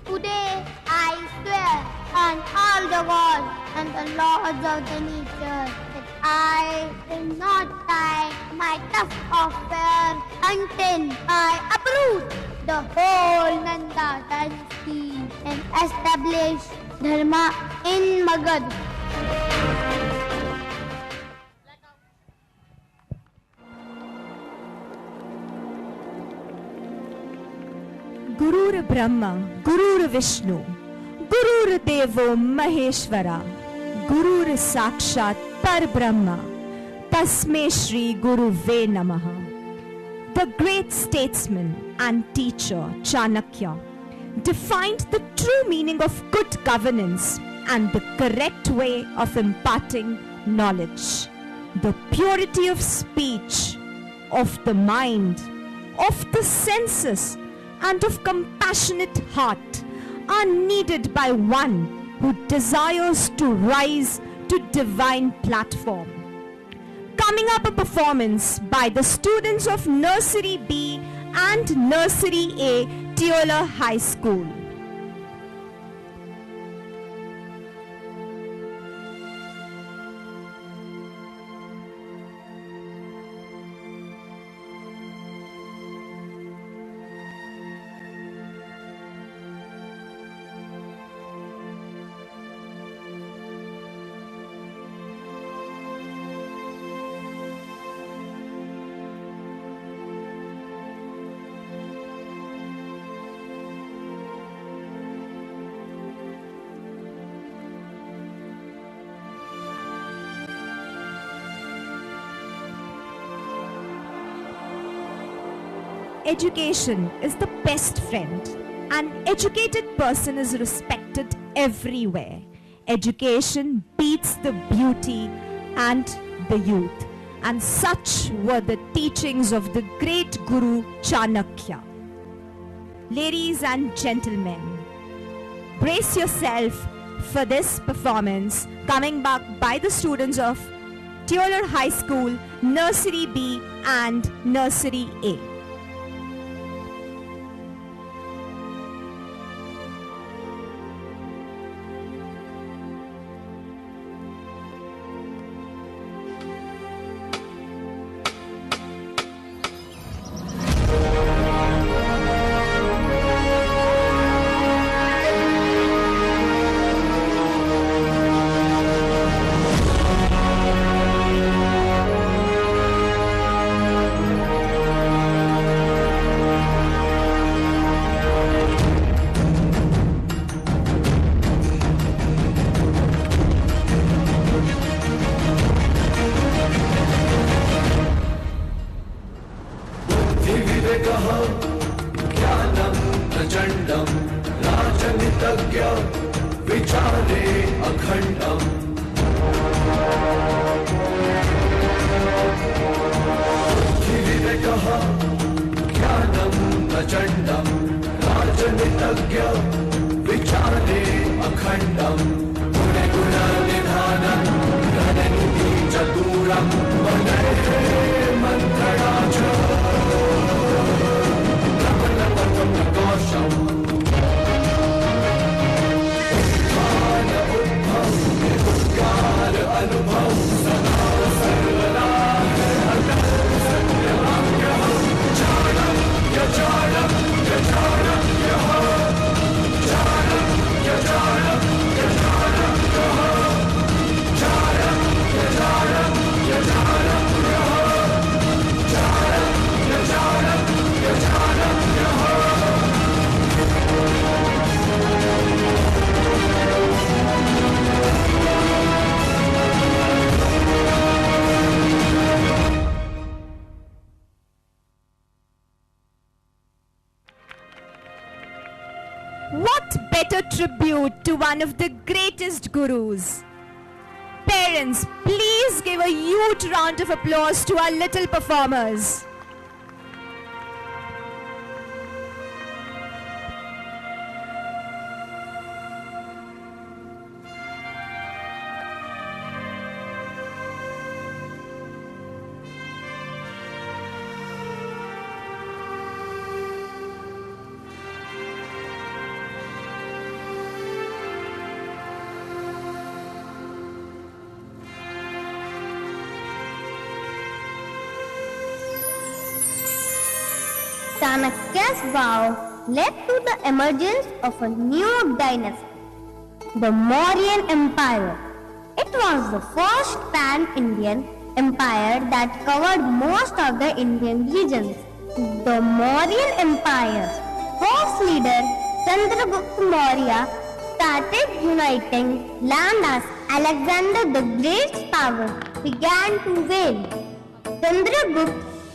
Today I swear on all the gods and the laws of the nature that I will not tie my tuft of hair until I uproot the whole Nanda dynasty and establish Dharma in Magad. Gurur Brahma, Gurur Vishnu, Gurur Devo Maheshwara, Gurur Sakshat Par Brahma, Tasme Shri Guru Ve Namaha. The great statesman and teacher Chanakya defined the true meaning of good governance and the correct way of imparting knowledge. The purity of speech, of the mind, of the senses, and of compassionate heart are needed by one who desires to rise to divine platform. Coming up a performance by the students of Nursery B and Nursery A, Teoler High School. education is the best friend. An educated person is respected everywhere. Education beats the beauty and the youth. And such were the teachings of the great Guru Chanakya. Ladies and gentlemen, brace yourself for this performance coming back by the students of Teoler High School, Nursery B and Nursery A. ज्ञानं प्रचण्डं राजनीतज्ञ विचारे अखण्डम् बुद्धिविवेकः ज्ञानं प्रचण्डं राजनीतज्ञ विचारे अखण्डम् गुणनिधानं गणनिधि चतुरं वनेः मन्त्रणा च What better tribute to one of the greatest gurus? Parents, please give a huge round of applause to our little performers. Chanakya's vow led to the emergence of a new dynasty, the Mauryan Empire. It was the first pan-Indian empire that covered most of the Indian regions. The Mauryan Empire's first leader, Chandragupta Maurya, started uniting land as Alexander the Great's power began to wane. Chandragupta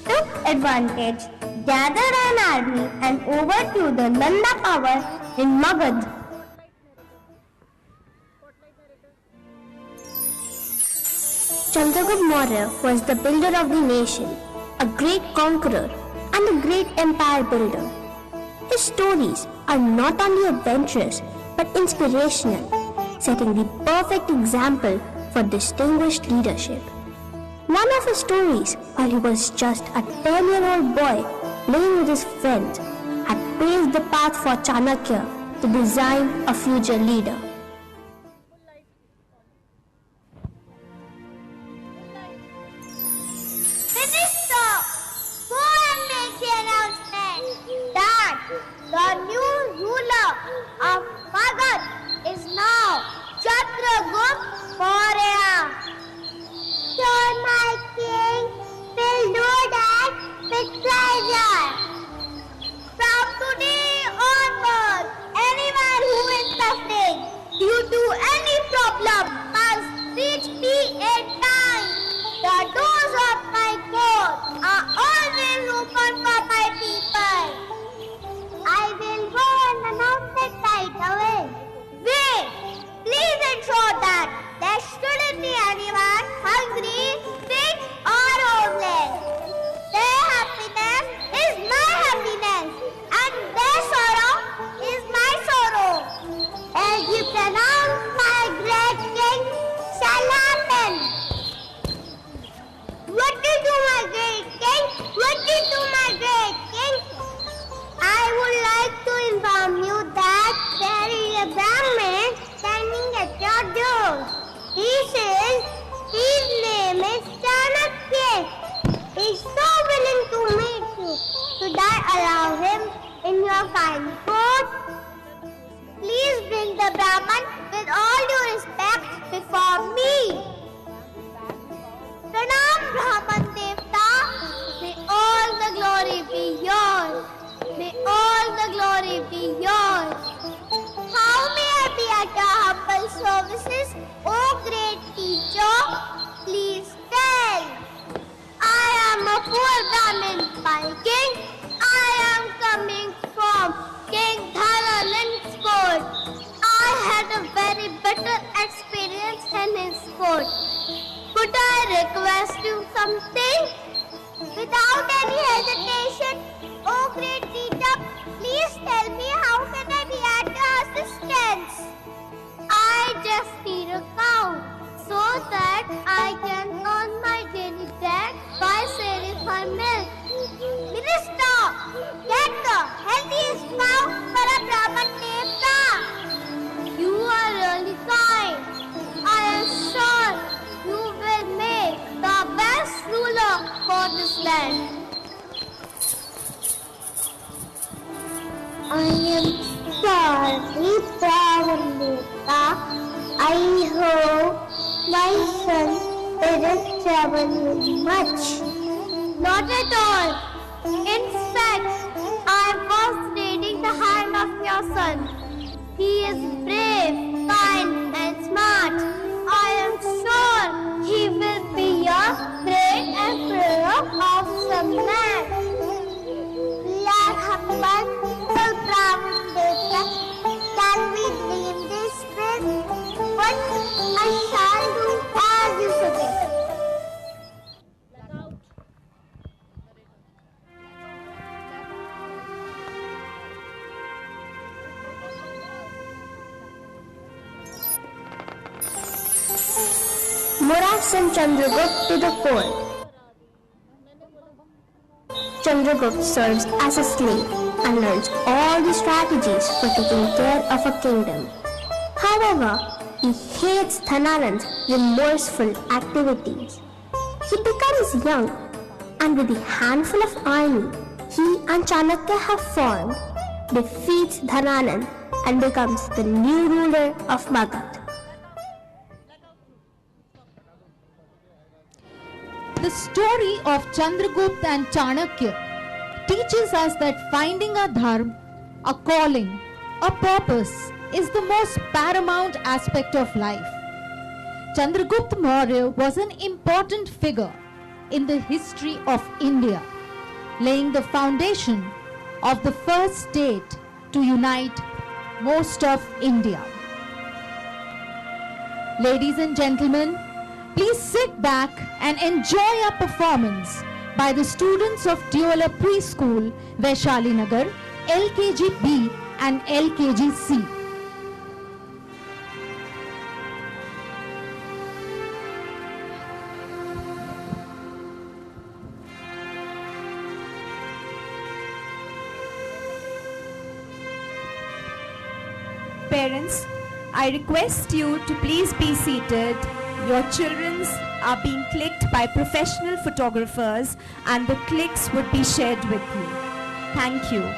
took advantage, gathered an army and overthrew the Nanda power in Magad. Chandragupta Maurya was the builder of the nation, a great conqueror and a great empire builder. His stories are not only adventurous but inspirational, setting the perfect example for distinguished leadership. One of his stories, while he was just a 10-year-old boy playing with his friends, had paved the path for Chanakya to design a future leader. Minister, go and make the announcement that the new ruler of Magad is now Chandragupta Maurya. Sir, my king will do that with pleasure. From today onward, anyone who is suffering due to any problem must reach me in time. The doors of my court are always open for my people. Should I allow him in your fine court? Please bring the Brahman with all due respect before me. Pranam Brahman Devta, may all the glory be yours. May all the glory be yours. How may I be at your humble services, O great teacher? Please tell. I am a poor Brahmin Viking. I am coming from King Dharanand's court. I had a very bitter experience in his court. Could I request you something? Without any hesitation, oh great teacher, please tell me how can I be at your assistance? I just need a cow so that I can earn my daily bread by selling her milk. Minister, get the healthiest cow for a Brahman Devta. You are really kind. I am sure you will make the best ruler for this land. I am sorry, Brahman Devta. I hope my son didn't trouble you much. Not at all. In fact, I was reading the hand of your son. He is brave, kind, and smart. I am sure he will be a great emperor of some land. Lord Hanuman, Brahman Devta, can we dream this with? But I shall do as you suggest. Murad sent Chandragupta to the court. Chandragupta serves as a slave and learns all the strategies for taking care of a kingdom. However, he hates Dhananand's remorseful activities. He becomes young, and with the handful of army he and Chanakya have formed, defeats Dhananand and becomes the new ruler of Magad. The story of Chandragupta and Chanakya teaches us that finding a dharma, a calling, a purpose is the most paramount aspect of life. Chandragupta Maurya was an important figure in the history of India, laying the foundation of the first state to unite most of India. Ladies and gentlemen, please sit back and enjoy our performance by the students of Teoler Preschool, Vaishali Nagar, LKG B and LKG C. Parents, I request you to please be seated. Your children are being clicked by professional photographers and the clicks would be shared with you. Thank you.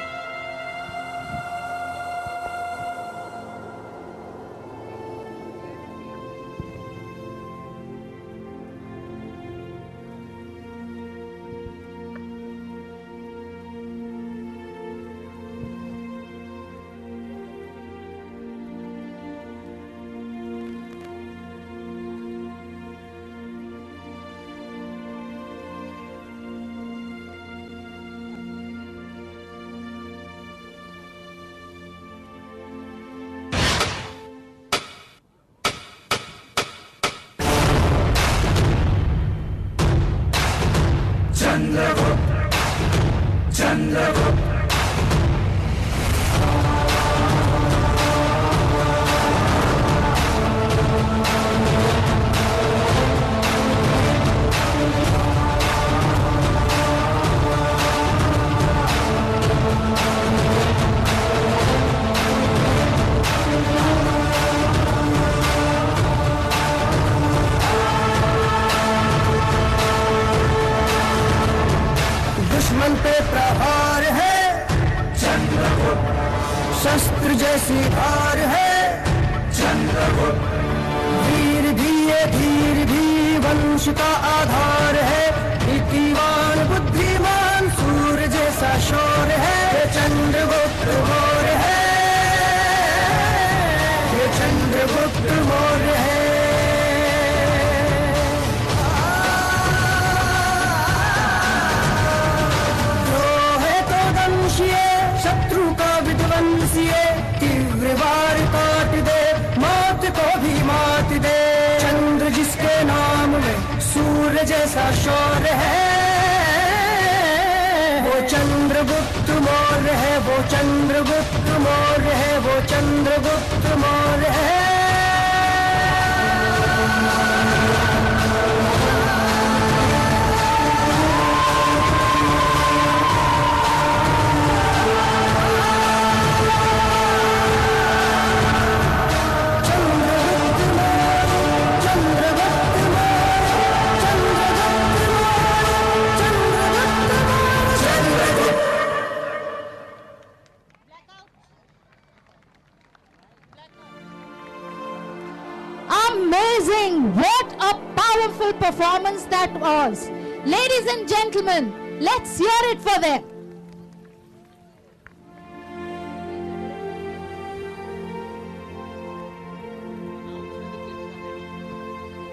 धीर भी वंश का आधार है, नीतिवान बुद्धिमान सूर्य जैसा शौर्य है, ये चंद्रगुप्त मौर्य है, ये चंद्रगुप्त मौर्य है। शत्रु का विध्वंसीय तीव्र वार काट दे, मौत को भी मात दे। चंद्र जिसके नाम में सूर्य जैसा शौर्य है, वो चंद्रगुप्त मौर्य है, वो चंद्रगुप्त मौर्य है, वो चंद्रगुप्त मौर्य है। Amazing! What a powerful performance that was. Ladies and gentlemen, let's hear it for them.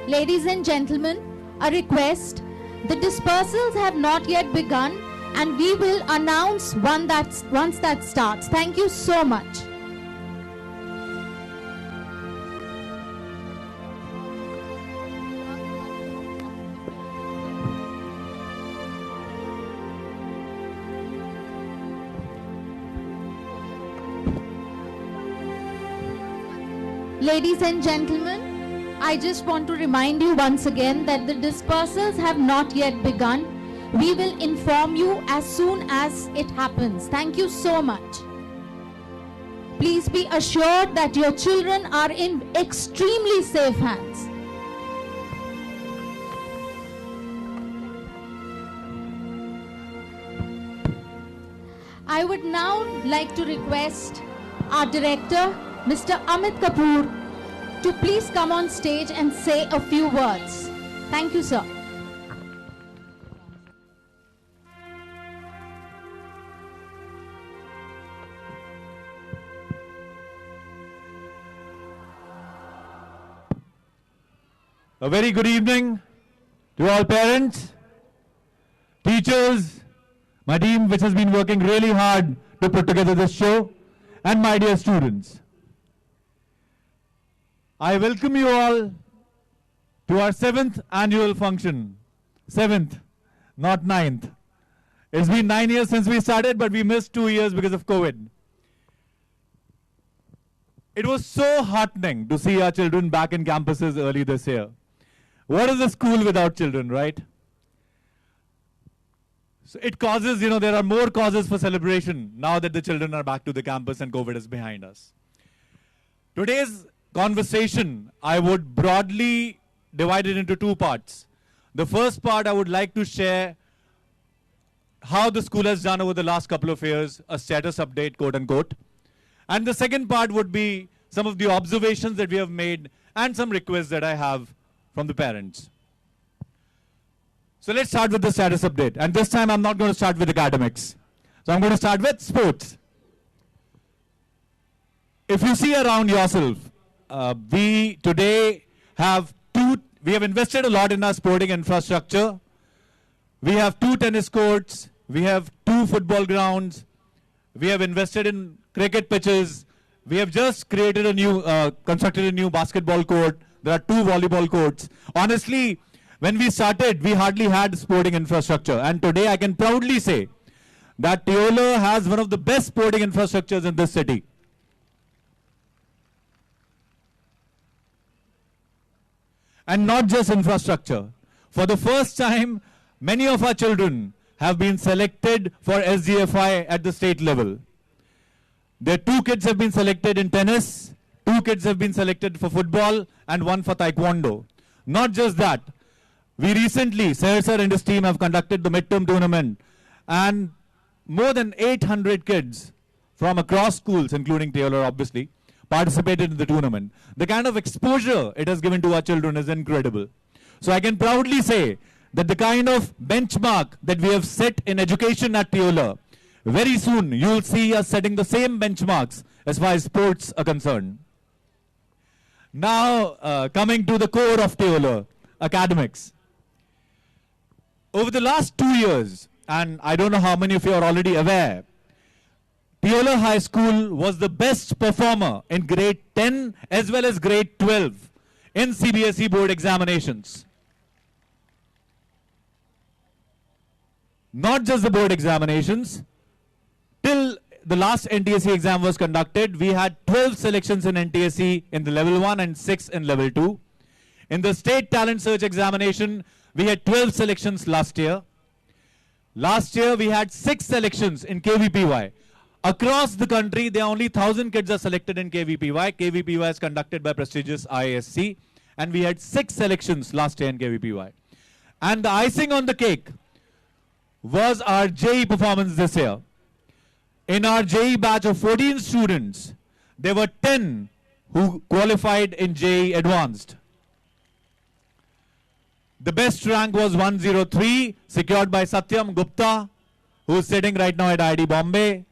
Ladies and gentlemen, a request. The dispersals have not yet begun and we will announce once that starts. Thank you so much. Ladies and gentlemen, I just want to remind you once again that the dispersals have not yet begun. We will inform you as soon as it happens. Thank you so much. Please be assured that your children are in extremely safe hands. I would now like to request our director, Mr. Amit Kapoor, to please come on stage and say a few words. Thank you, sir. A very good evening to all parents, teachers, my team which has been working really hard to put together this show, and my dear students. I welcome you all to our 7th annual function. 7th, not 9th. It's been 9 years since we started, but we missed 2 years because of COVID. It was so heartening to see our children back in campuses early this year. What is a school without children, right? So it causes, there are more causes for celebration now that the children are back to the campus and COVID is behind us. Today's conversation, I would broadly divide it into 2 parts. The first part, I would like to share how the school has done over the last couple of years, a status update, quote unquote. And the second part would be some of the observations that we have made and some requests that I have from the parents. So let's start with the status update. And this time I'm not going to start with academics. So I'm going to start with sports. If you see around yourself, we today have we have invested a lot in our sporting infrastructure. We have 2 tennis courts. We have 2 football grounds. We have invested in cricket pitches. We have just created constructed a new basketball court. There are 2 volleyball courts. Honestly, when we started, we hardly had sporting infrastructure. And today I can proudly say that Teoler has one of the best sporting infrastructures in this city. And not just infrastructure. For the first time, many of our children have been selected for SGFI at the state level. Their 2 kids have been selected in tennis, 2 kids have been selected for football, and 1 for taekwondo. Not just that, we recently, Sir and his team have conducted the midterm tournament, and more than 800 kids from across schools, including Teoler obviously, participated in the tournament. The kind of exposure it has given to our children is incredible. So I can proudly say that the kind of benchmark that we have set in education at Teoler, very soon you will see us setting the same benchmarks as far as sports are concerned. Now, coming to the core of Teoler, academics. Over the last 2 years, and I don't know how many of you are already aware, Teoler High School was the best performer in grade 10 as well as grade 12 in CBSE board examinations. Not just the board examinations, till the last NTSE exam was conducted, we had 12 selections in NTSE in the level 1 and 6 in level 2. In the state talent search examination, we had 12 selections last year. Last year, we had 6 selections in KVPY. Across the country, there are only 1,000 kids are selected in KVPY. KVPY is conducted by prestigious IISc. And we had 6 selections last year in KVPY. And the icing on the cake was our JEE performance this year. In our JEE batch of 14 students, there were 10 who qualified in JEE Advanced. The best rank was 103, secured by Satyam Gupta, who is sitting right now at IIT Bombay.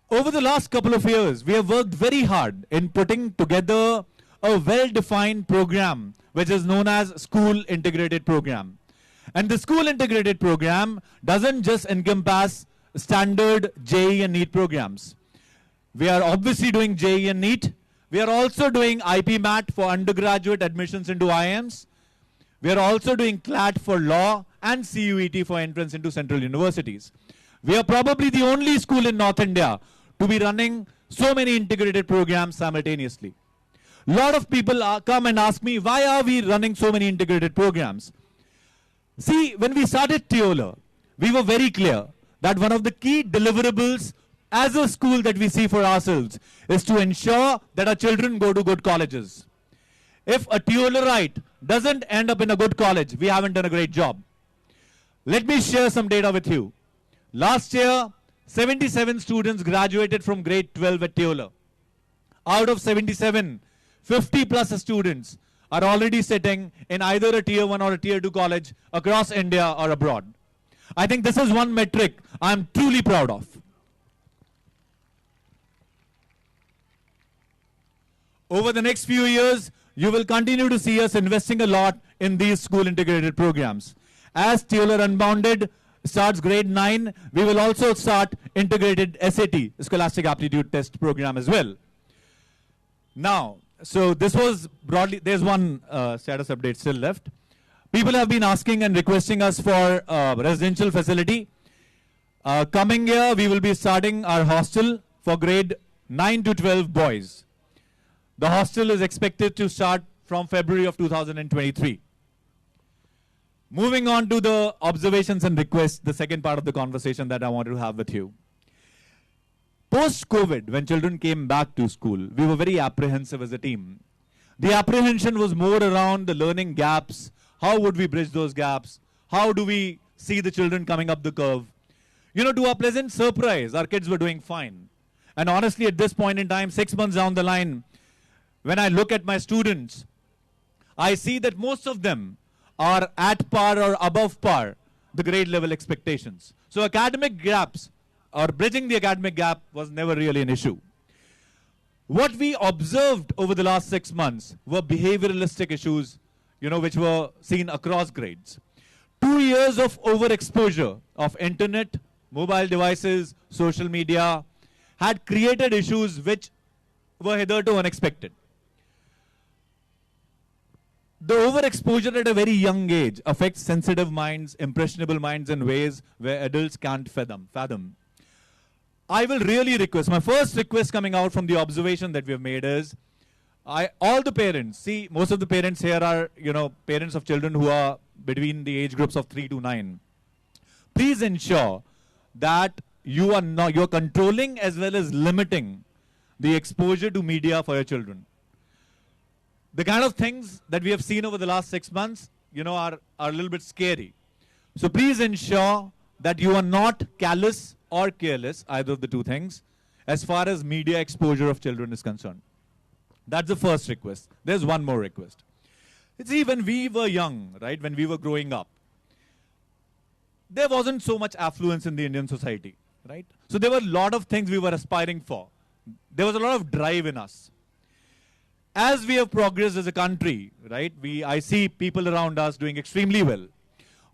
Over the last couple of years, we have worked very hard in putting together a well-defined program, which is known as School Integrated Program. And the School Integrated Program doesn't just encompass standard JEE and NEET programs. We are obviously doing JEE and NEET. We are also doing IP-MAT for undergraduate admissions into IIMs. We are also doing CLAT for law and CUET for entrance into central universities. We are probably the only school in North India to be running so many integrated programs simultaneously. A lot of people come and ask me, why are we running so many integrated programs? See, when we started Teoler, we were very clear that one of the key deliverables as a school that we see for ourselves is to ensure that our children go to good colleges. If a Teolerite doesn't end up in a good college, we haven't done a great job. Let me share some data with you. Last year, 77 students graduated from grade 12 at Teoler. Out of 77, 50 plus students are already sitting in either a tier 1 or a tier 2 college across India or abroad. I think this is one metric I'm truly proud of. Over the next few years, you will continue to see us investing a lot in these school integrated programs. As Teoler Unbounded starts grade 9, we will also start integrated SAT, Scholastic Aptitude Test program as well. Now, so this was broadly, there's one status update still left. People have been asking and requesting us for residential facility. Coming year, we will be starting our hostel for grade 9 to 12 boys. The hostel is expected to start from February of 2023. Moving on to the observations and requests, the second part of the conversation that I wanted to have with you. Post-COVID, when children came back to school, we were very apprehensive as a team. The apprehension was more around the learning gaps. How would we bridge those gaps? How do we see the children coming up the curve? You know, to our pleasant surprise, our kids were doing fine. And honestly, at this point in time, 6 months down the line, when I look at my students, I see that most of them are at par or above par the grade level expectations. So academic gaps or bridging the academic gap was never really an issue. What we observed over the last 6 months were behavioralistic issues, you know, which were seen across grades. 2 years of overexposure of internet, mobile devices, social media had created issues which were hitherto unexpected. The overexposure at a very young age affects sensitive minds, impressionable minds in ways where adults can't fathom. I will really request, my first request coming out from the observation that we have made is, all the parents, see, most of the parents here are, you know, parents of children who are between the age groups of 3 to 9. Please ensure that you're controlling as well as limiting the exposure to media for your children. The kind of things that we have seen over the last 6 months, you know, are a little bit scary. So please ensure that you are not callous or careless, either of the two things, as far as media exposure of children is concerned. That's the first request. There's one more request. See, when we were young, right, when we were growing up, there wasn't so much affluence in the Indian society, right? So there were a lot of things we were aspiring for. There was a lot of drive in us. As we have progressed as a country, right, I see people around us doing extremely well.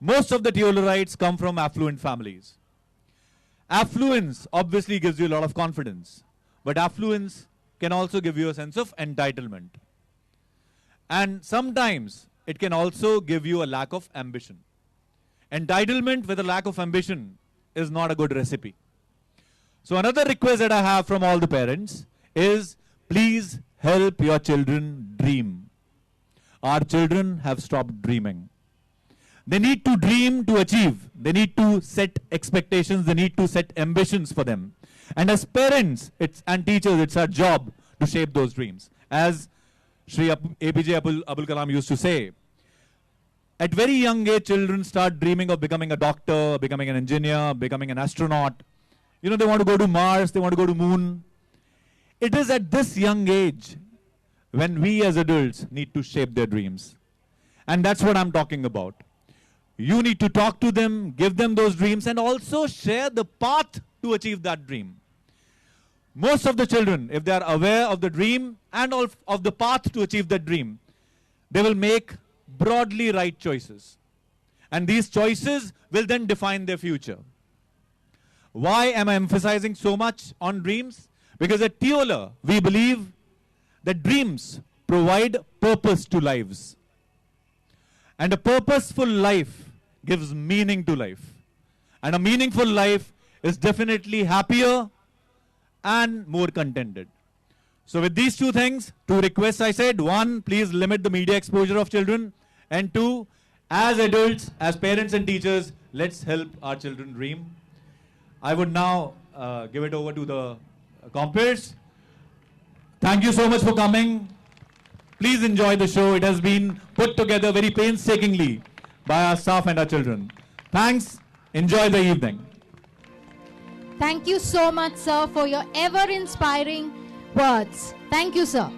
Most of the Teolerites come from affluent families. Affluence obviously gives you a lot of confidence, but affluence can also give you a sense of entitlement. And sometimes it can also give you a lack of ambition. Entitlement with a lack of ambition is not a good recipe. So another request that I have from all the parents is, please help your children dream. Our children have stopped dreaming. They need to dream to achieve. They need to set expectations. They need to set ambitions for them. And as parents and teachers, it's our job to shape those dreams. As Sri APJ Abul Kalam used to say, at very young age, children start dreaming of becoming a doctor, becoming an engineer, becoming an astronaut. You know, they want to go to Mars, they want to go to moon. It is at this young age when we as adults need to shape their dreams. And that's what I'm talking about. You need to talk to them, give them those dreams, and also share the path to achieve that dream. Most of the children, if they are aware of the dream and of the path to achieve that dream, they will make broadly right choices. And these choices will then define their future. Why am I emphasizing so much on dreams? Because at Teoler, we believe that dreams provide purpose to lives. And a purposeful life gives meaning to life. And a meaningful life is definitely happier and more contented. So with these two things, two requests I said. One, please limit the media exposure of children. And two, as adults, as parents and teachers, let's help our children dream. I would now give it over to the compeers. Thank you so much for coming. Please enjoy the show. It has been put together very painstakingly by our staff and our children. Thanks. Enjoy the evening. Thank you so much, sir, for your ever-inspiring words. Thank you, sir.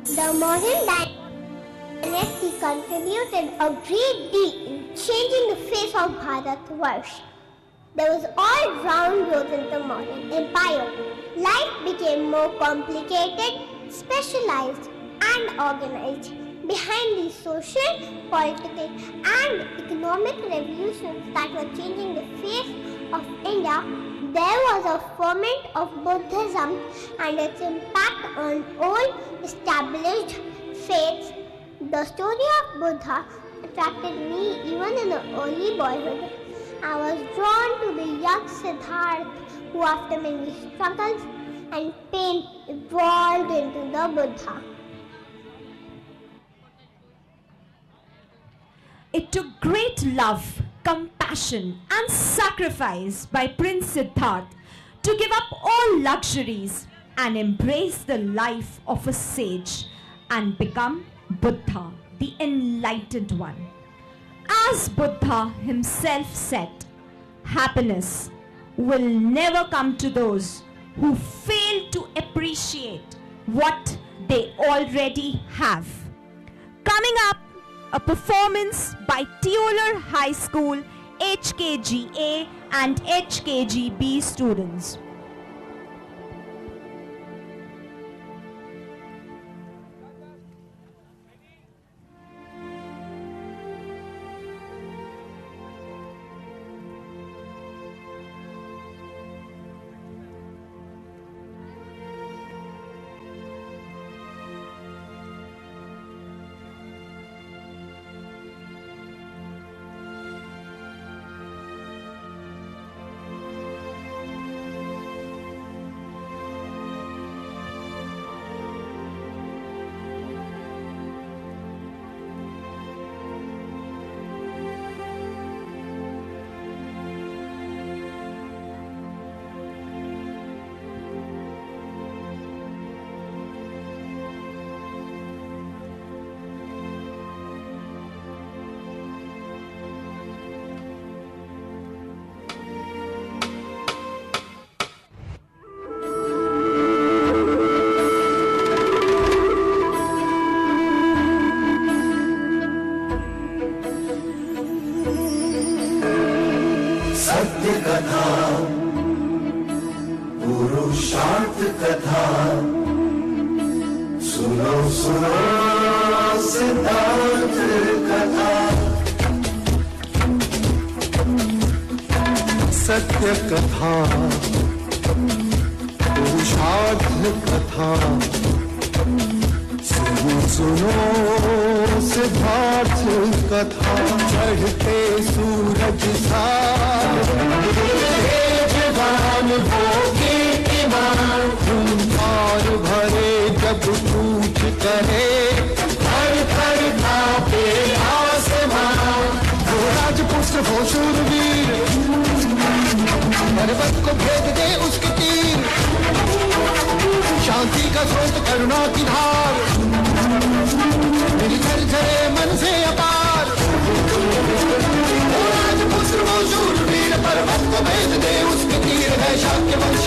The modern dynasty contributed a great deal in changing the face of Bharatvarsh. There was all-round growth in the modern empire. Life became more complicated, specialized, and organized. Behind these social, political, and economic revolutions that were changing the face of India, there was a ferment of Buddhism and its impact on old established faiths. The story of Buddha attracted me even in early boyhood. I was drawn to the young Siddhartha, who after many struggles and pain evolved into the Buddha. It took great love, compassion, and sacrifice by Prince Siddhartha to give up all luxuries and embrace the life of a sage and become Buddha, the enlightened one. As Buddha himself said, happiness will never come to those who fail to appreciate what they already have. Coming up, a performance by Teoler High School HKGA and HKGB students. कथा, पुरुषार्थ कथा, सुनो सुनो सिद्धार्थ कथा। सत्य कथा, पुरुषार्थ कथा, सुनो सुनो सिद्धार्थ कथा। चढ़ते सूरज सा तेजवान हो कीर्तिमान, खूंखार भरे जब कूच करे, थर थर कांपे आसमान। वो राजपुत्र हो शूरवीर, पर्वत को भेद दे उसके तीर, शांति का स्रोत करुणा की धार, मेरी झरझरे मन से अपार। वो राजपुत्र वो शूरवीर, पर्वत को भेद दे उसके तीर, है शाक्य वंश।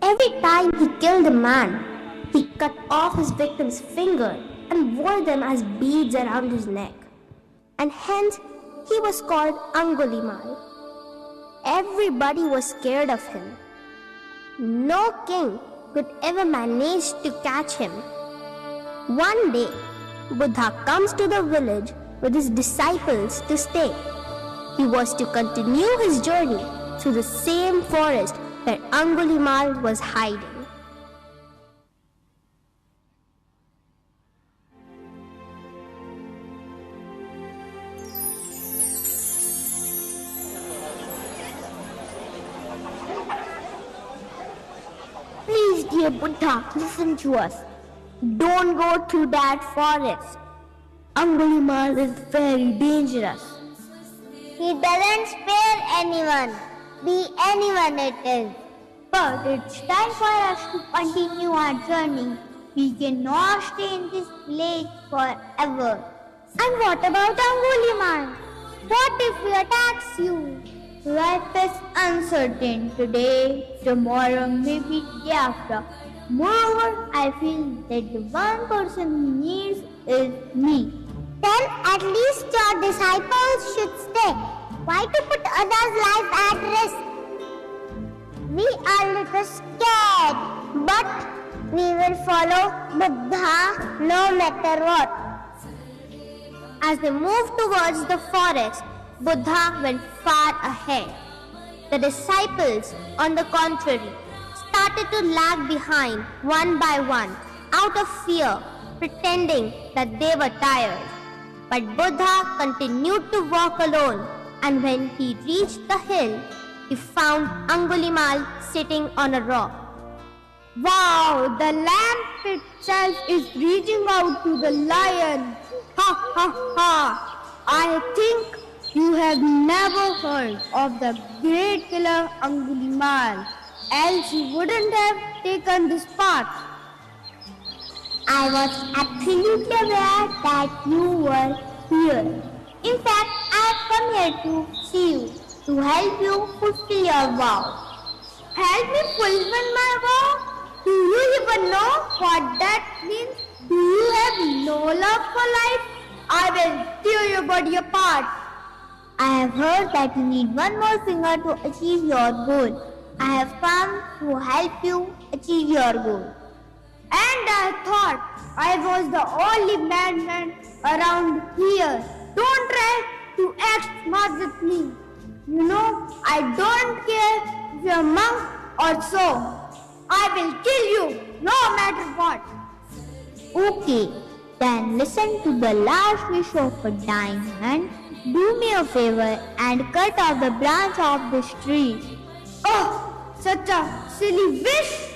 Every time he killed a man, he cut off his victim's finger and wore them as beads around his neck. And hence he was called Angulimal. Everybody was scared of him. No king could ever manage to catch him. One day, Buddha comes to the village with his disciples to stay. He was to continue his journey through the same forest where Angulimal was hiding. Please, dear Buddha, listen to us. Don't go through that forest. Angulimal is very dangerous. He doesn't spare anyone, be anyone it is. But it's time for us to continue our journey. We cannot stay in this place forever. And what about Angulimal? What if he attacks you? Life is uncertain today, tomorrow, maybe day after. Moreover, I feel that the one person he needs is me. Then at least your disciples should stay. Why to put others' lives at risk? We are a little scared, but we will follow Buddha no matter what. As they moved towards the forest, Buddha went far ahead. The disciples, on the contrary, started to lag behind one by one out of fear, pretending that they were tired. But Buddha continued to walk alone, and when he reached the hill, he found Angulimal sitting on a rock. Wow, the lamp itself is reaching out to the lion. Ha ha ha! I think you have never heard of the great killer Angulimal, else you wouldn't have taken this path. I was absolutely aware that you were here. In fact, I have come here to see you, to help you fulfill your vow. Help me fulfill my vow? Do you even know what that means? Do you have no love for life? I will tear your body apart. I have heard that you need one more finger to achieve your goal. I have come to help you achieve your goal. And I thought I was the only madman around here. Don't try to act smart with me. You know, I don't care if you're a monk or so. I will kill you no matter what. Okay, then listen to the last wish of a dying man. Do me a favor and cut off the branch of this tree. Oh, such a silly wish.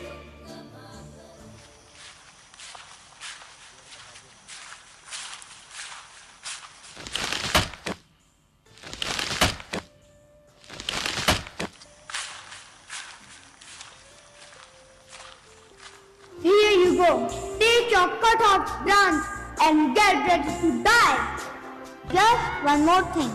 Here you go. Take your cut off branch and get ready to die. Just one more thing.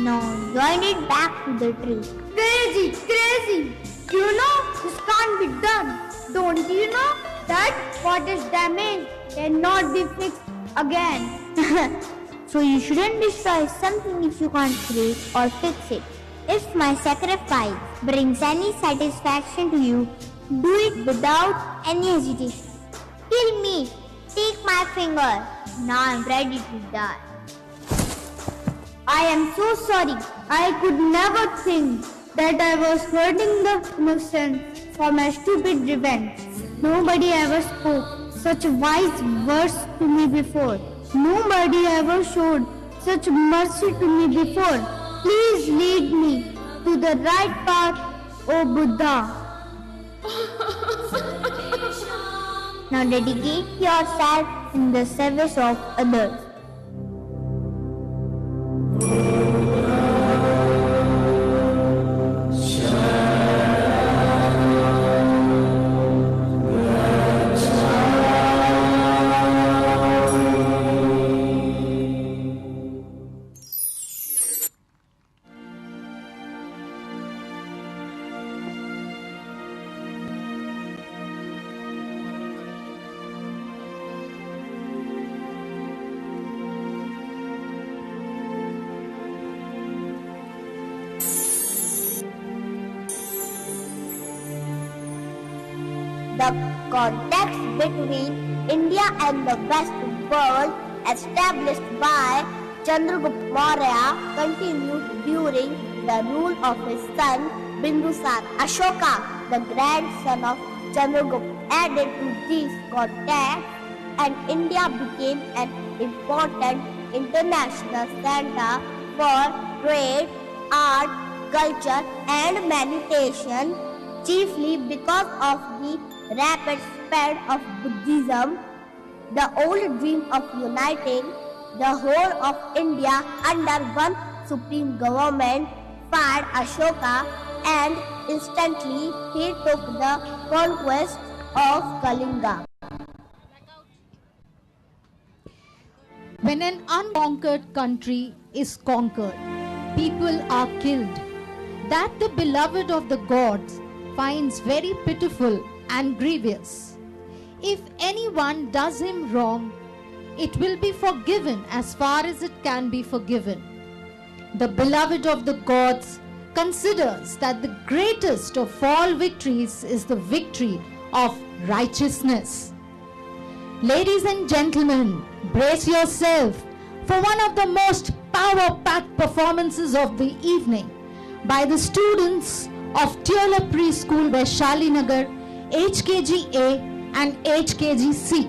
Now join it back to the tree. Crazy. You know this can't be done. Don't you know that what is damaged cannot be fixed again? So you shouldn't destroy something if you can't break or fix it. If my sacrifice brings any satisfaction to you, do it without any hesitation. Kill me. Take my finger. Now I'm ready to die. I am so sorry. I could never think that I was hurting the innocent for my stupid revenge. Nobody ever spoke such wise words to me before. Nobody ever showed such mercy to me before. Please lead me to the right path, O Buddha. Now dedicate yourself in the service of others. The contacts between India and the West world established by Chandragupta Maurya continued during the rule of his son Bindusar. Ashoka, the grandson of Chandragupta, added to these contacts, and India became an important international center for trade, art, culture and meditation, chiefly because of the rapid spread of Buddhism. The old dream of uniting the whole of India under one supreme government fired Ashoka, and instantly he took the conquest of Kalinga. When an unconquered country is conquered, people are killed. That the beloved of the gods finds very pitiful and grievous. If anyone does him wrong, it will be forgiven as far as it can be forgiven. The beloved of the gods considers that the greatest of all victories is the victory of righteousness. Ladies and gentlemen, brace yourself for one of the most power-packed performances of the evening by the students of Teoler Preschool, Vaishali Nagar, HKG-A and HKG-C.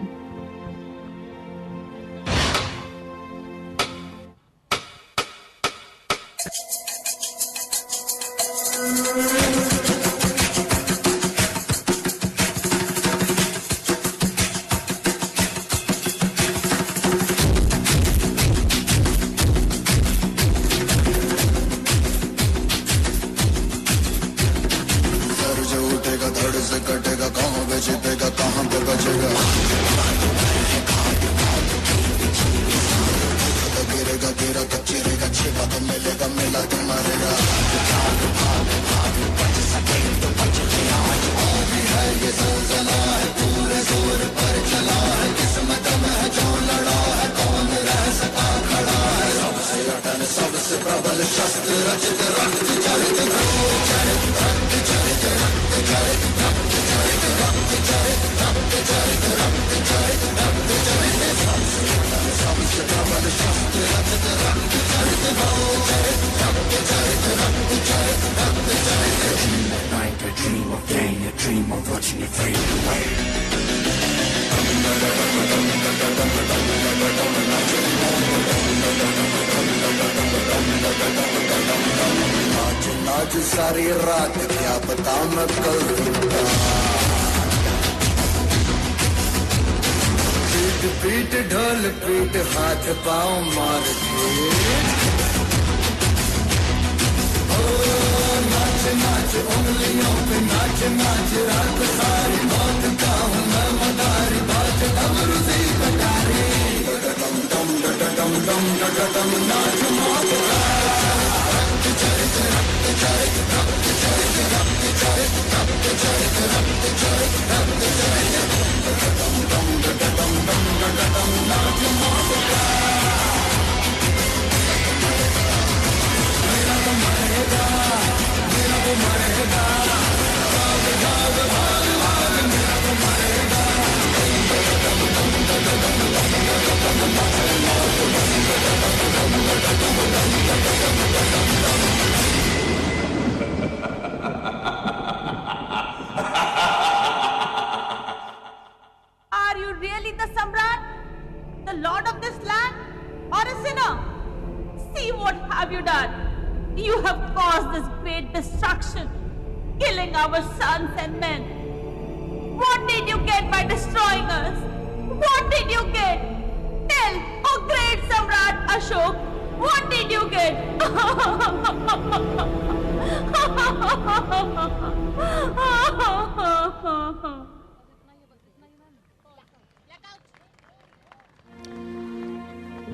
आज सारी रात क्या पता मैं कल पीट पीट ढोल पीट हाथ पाँव मार के नाच नाच उंगलियों पे नाच नाच रात सारी मौत का हूँ मैं मदारी बात डमरू सी कटारी डम डम डम डम डम नाच मौत का Are you really the Samrat, the lord of this land, or a sinner? See what have you done? You have caused this great destruction, killing our sons and men. What did you get by destroying us? What did you get? Tell, oh great Samrat Ashok, what did you get?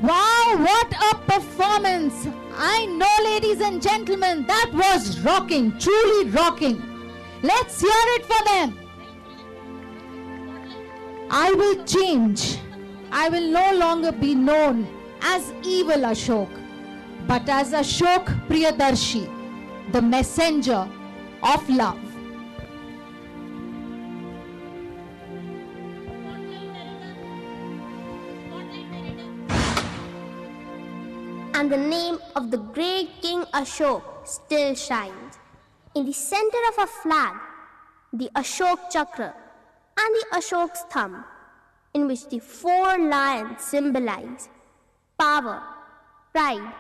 Wow, what a performance! I know, ladies and gentlemen, that was rocking, truly rocking. Let's hear it for them. I will change. I will no longer be known as evil Ashok, but as Ashok Priyadarshi, the messenger of love. and the name of the great King Ashok still shines. In the center of a flag, the Ashok Chakra and the Ashok's thumb, in which the 4 lions symbolize power, pride,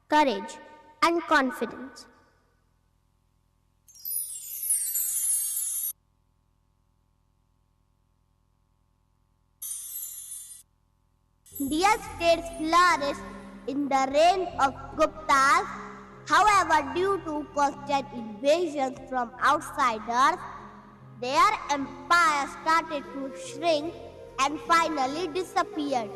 courage, and confidence. Their states flourished in the reign of Guptas. However, due to constant invasions from outsiders, their empire started to shrink and finally disappeared.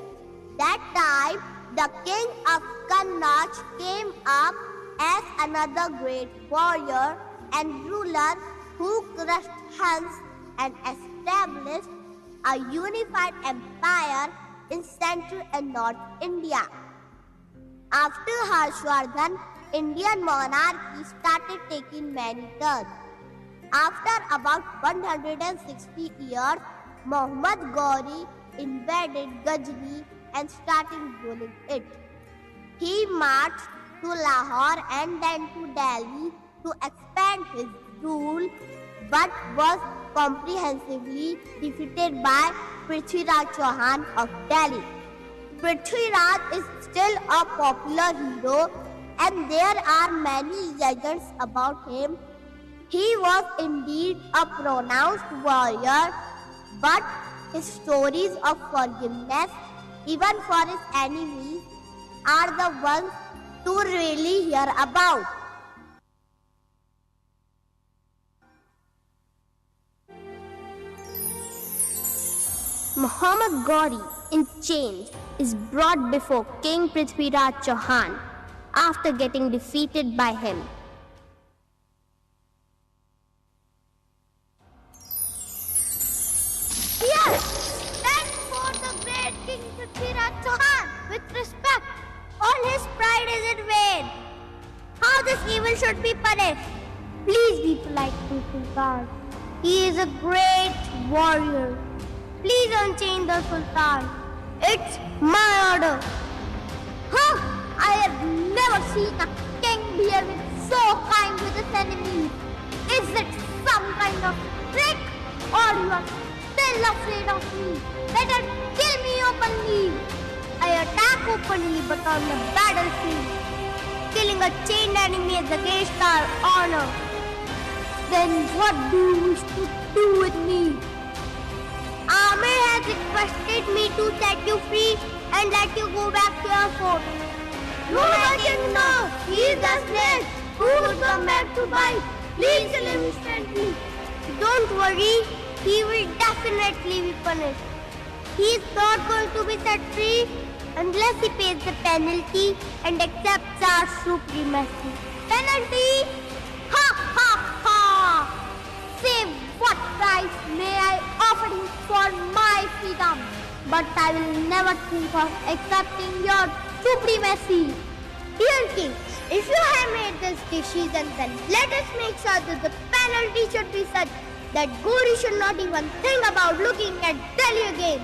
That time, the king of Kannauj came up as another great warrior and ruler who crushed Huns and established a unified empire in Central and North India. After Harshvardhan, Indian monarchy started taking many turns. After about 160 years, Muhammad Ghori invaded Ghazni and started ruling it. He marched to Lahore and then to Delhi to expand his rule, but was comprehensively defeated by Prithviraj Chauhan of Delhi. Prithviraj is still a popular hero and there are many legends about him. He was indeed a pronounced warrior, but his stories of forgiveness, even for his enemies, are the ones to really hear about. Muhammad Ghori in chains is brought before King Prithviraj Chauhan after getting defeated by him. Here, stand for the great King Prithviraj Chauhan with respect. All his pride is in vain. How this evil should be punished? Please be polite to Sultan. He is a great warrior. Please unchain the Sultan. It's my order. Huh? I have never seen a king here with so kind with his enemies. Is it some kind of trick? Or you are still afraid of me? Better kill me openly. I attack openly but on the battlefield. Killing a chained enemy is against our honor. Then what do you wish to do with me? Amir has requested me to set you free and let you go back to your fort. No, I didn't know. He is the snake who would come back to bite. Please kill him instantly. Don't worry, he will definitely be punished. He is not going to be set free unless he pays the penalty and accepts our supremacy. Penalty? Ha ha ha! Say what price may I offer him for my freedom, but I will never think of accepting your supremacy. Dear King, if you have made this decision, then let us make sure that the penalty should be such that Ghori should not even think about looking at Delhi again.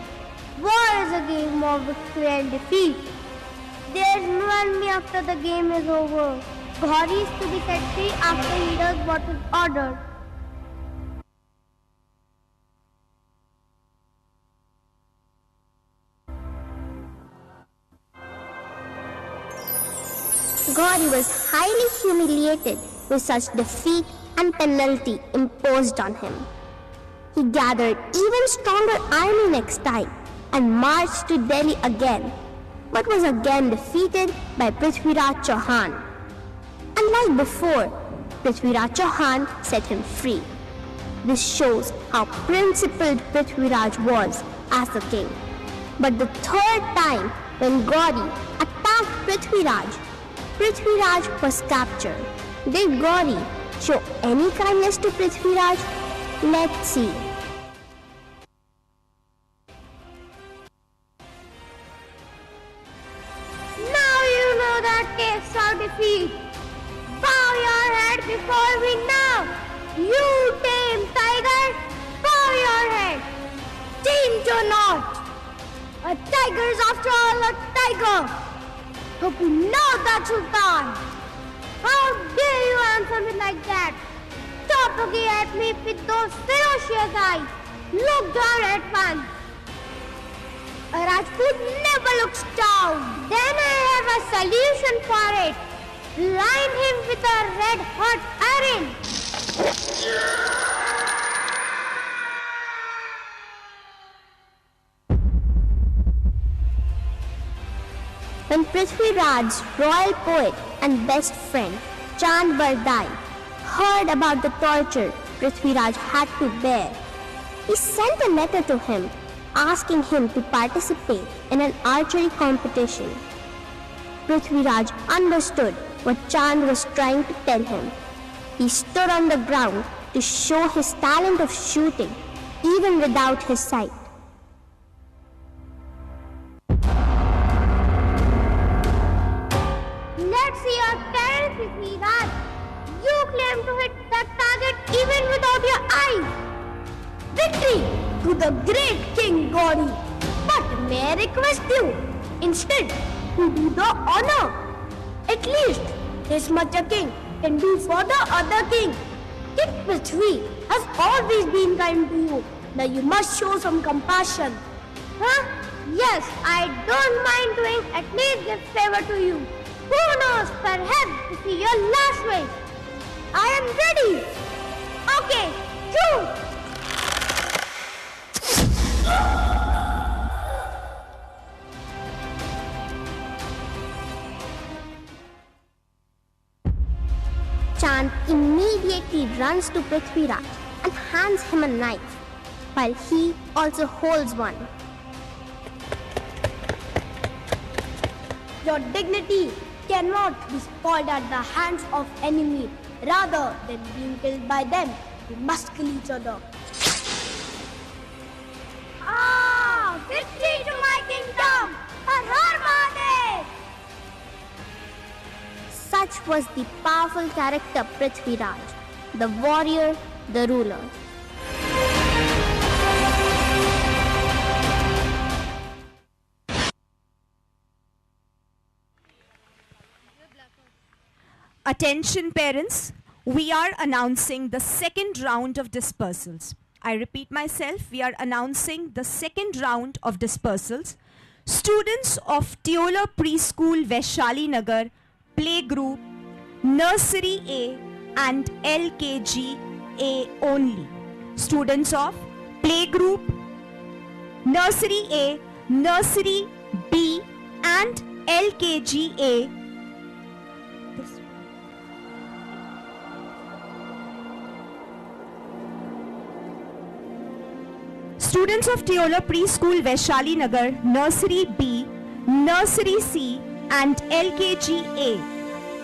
War is a game of victory and defeat. There is no enemy after the game is over. Ghori is to be set free after he does what is ordered. Ghori was highly humiliated with such defeat and penalty imposed on him. He gathered even stronger army next time and marched to Delhi again, but was again defeated by Prithviraj Chauhan. Unlike before, Prithviraj Chauhan set him free. This shows how principled Prithviraj was as a king. But the third time when Ghori attacked Prithviraj, Prithviraj was captured. Did Ghori show any kindness to Prithviraj? Let's see. Now you know that tastes of defeat. Bow your head before me now. You tame tiger, bow your head. Tame or not. A tiger is after all a tiger. Hope you know that, Sultan. How dare you answer me like that? Stop looking at me with those ferocious eyes. Look down at once. A Rajput never looks down. Then I have a solution for it. Blind him with a red-hot iron. When Prithviraj, royal poet and best friend, Chand Bardai, heard about the torture Prithviraj had to bear, he sent a letter to him asking him to participate in an archery competition. Prithviraj understood what Chand was trying to tell him. He stood on the ground to show his talent of shooting even without his sight. Let's see your talent, Prithviraj. You claim to hit that target even without your eyes. Victory to the great King Gauri. But may I request you, instead, to do the honor. At least, this much a king can do for the other king. King Prithvi has always been kind to you. Now you must show some compassion. Huh? Yes, I don't mind doing at least this favor to you. Who knows, perhaps this is your last wish. I am ready. Okay, shoot. Chand immediately runs to Prithviraj and hands him a knife, while he also holds one. Your dignity cannot be spoiled at the hands of enemy. Rather than being killed by them, we must kill each other. Ah! Victory to my kingdom! Har Har Mahadev! Such was the powerful character Prithviraj, the warrior, the ruler. Attention parents, we are announcing the second round of dispersals. I repeat myself, we are announcing the second round of dispersals. Students of Teoler Preschool Vaishali Nagar, Playgroup, Nursery A and LKG A only. Students of Playgroup, Nursery A, Nursery B and LKG A. Students of Teoler Preschool Vaishali Nagar, Nursery B, Nursery C and LKG A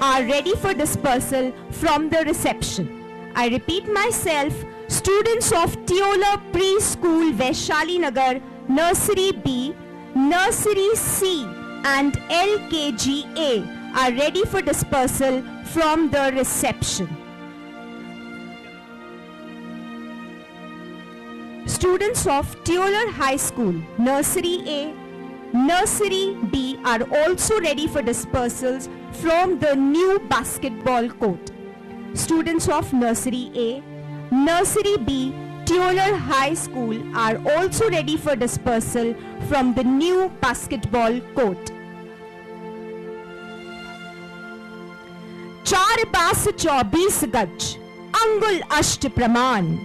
are ready for dispersal from the reception. I repeat myself, students of Teoler Preschool Vaishali Nagar, Nursery B, Nursery C and LKG A are ready for dispersal from the reception. Students of Teoler High School, Nursery A, Nursery B are also ready for dispersals from the new basketball court. Students of Nursery A, Nursery B, Teoler High School are also ready for dispersal from the new basketball court. 4 पास 24 गज, अंगुल अष्ट प्रमाण,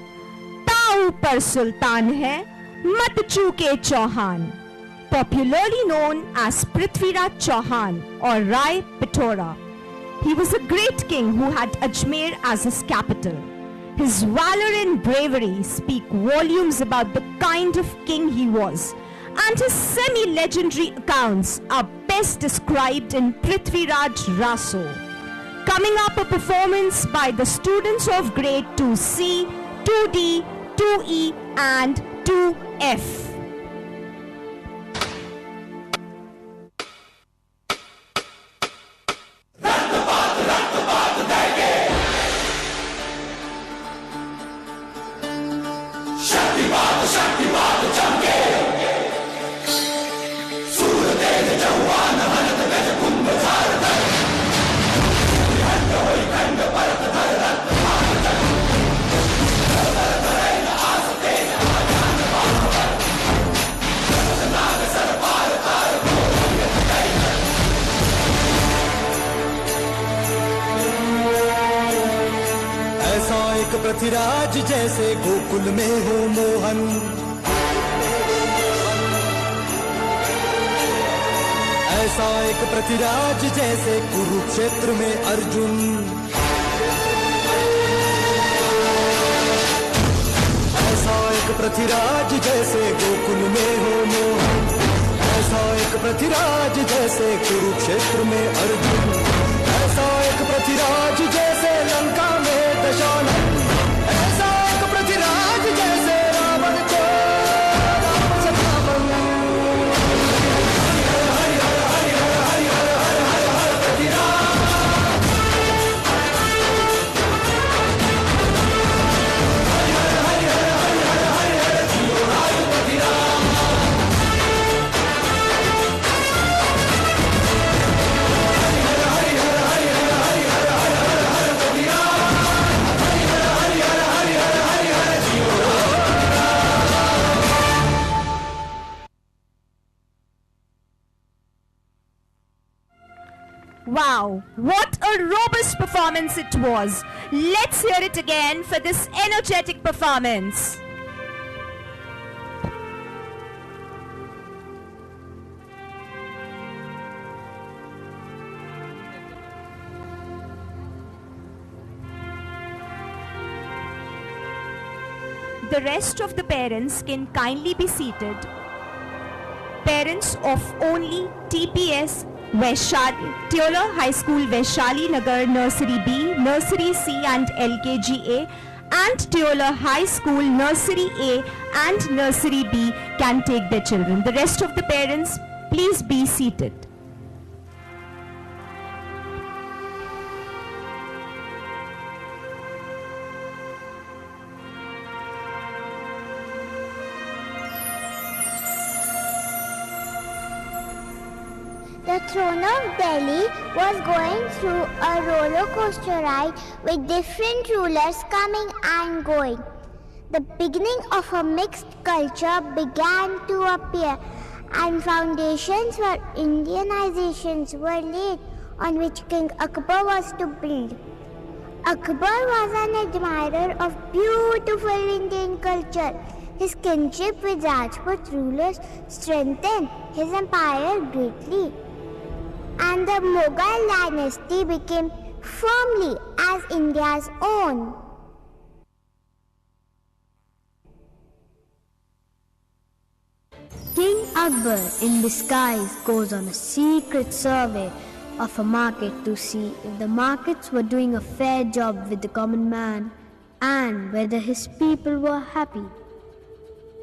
ताऊ पर सुल्तान है, मत चूके Chauhan. Popularly known as Prithviraj Chauhan or Rai Pitora. He was a great king who had Ajmer as his capital. His valor and bravery speak volumes about the kind of king he was, and his semi-legendary accounts are best described in Prithviraj Raso. Coming up, a performance by the students of grade 2C, 2D, 2E and 2F. सूर तेज चौहान हनत गज कुंभ पृथ्वीराज जैसे गोकुल में हो मोहन। ऐसा एक पृथ्वीराज जैसे कुरुक्षेत्र में अर्जुन। ऐसा एक पृथ्वीराज जैसे गोकुल में हो मोहन। ऐसा एक पृथ्वीराज जैसे कुरुक्षेत्र में अर्जुन। ऐसा एक पृथ्वीराज जैसे लंका में दशानन। ऐसा एक पृथ्वीराज जैसे रावण को Ram सखावन। Wow, what a robust performance it was. Let's hear it again for this energetic performance. The rest of the parents can kindly be seated. Parents of only TPS Vaishali, Teoler High School Vaishali Nagar Nursery B, Nursery C and LKG A, and Teoler High School Nursery A and Nursery B can take their children. The rest of the parents, please be seated. The throne of Delhi was going through a roller coaster ride with different rulers coming and going. The beginning of a mixed culture began to appear, and foundations for Indianizations were laid on which King Akbar was to build. Akbar was an admirer of beautiful Indian culture. His kinship with Rajput rulers strengthened his empire greatly, and the Mughal dynasty became firmly as India's own. King Akbar in disguise goes on a secret survey of a market to see if the markets were doing a fair job with the common man and whether his people were happy.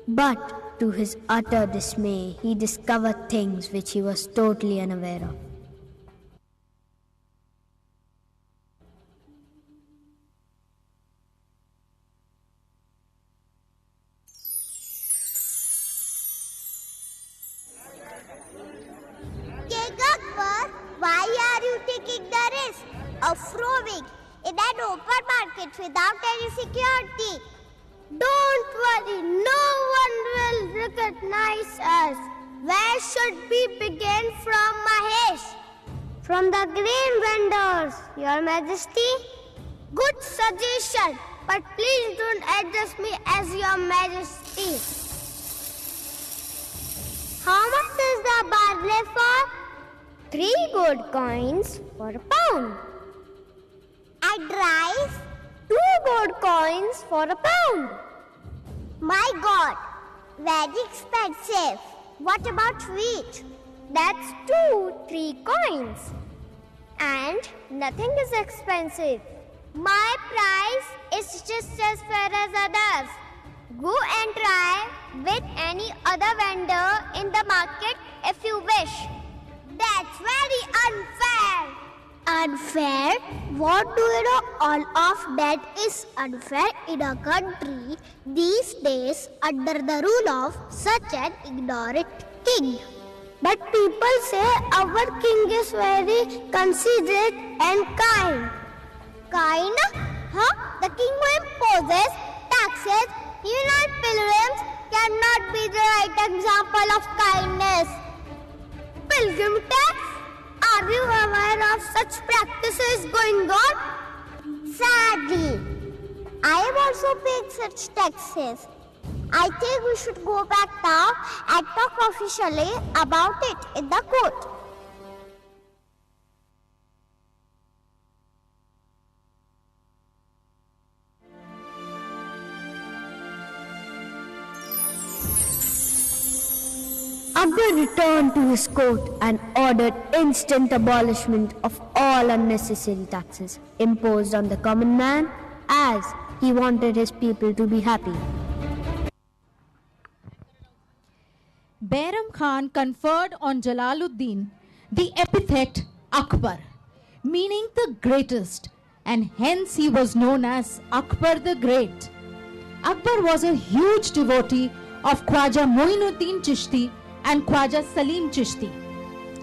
But to his utter dismay, he discovered things which he was totally unaware of. King Akbar, why are you taking the risk of roaming in an open market without any security? Don't worry, no one will recognize us. Where should we begin from, Mahesh? From the grain vendors, Your Majesty. Good suggestion, but please don't address me as Your Majesty. How much is the barley for? 3 gold coins for a pound. And rice? 2 gold coins for a pound. My God, very expensive. What about wheat? That's 2-3 coins. And nothing is expensive. My price is just as fair as others. Go and try with any other vendor in the market if you wish. That's very unfair. Unfair? What do you know all of that is unfair in a country these days under the rule of such an ignorant king? But people say our king is very considerate and kind. Kind? Huh? The king who imposes taxes, even on pilgrims, cannot be the right example of kindness. Pilgrim tax? Are you aware of such practices going on? Sadly, I have also paid such taxes. I think we should go back now and talk officially about it in the court. Akbar returned to his court and ordered instant abolishment of all unnecessary taxes imposed on the common man, as he wanted his people to be happy. Bairam Khan conferred on Jalaluddin the epithet Akbar, meaning the greatest, and hence he was known as Akbar the Great. Akbar was a huge devotee of Khwaja Moinuddin Chishti and Khwaja Salim Chishti.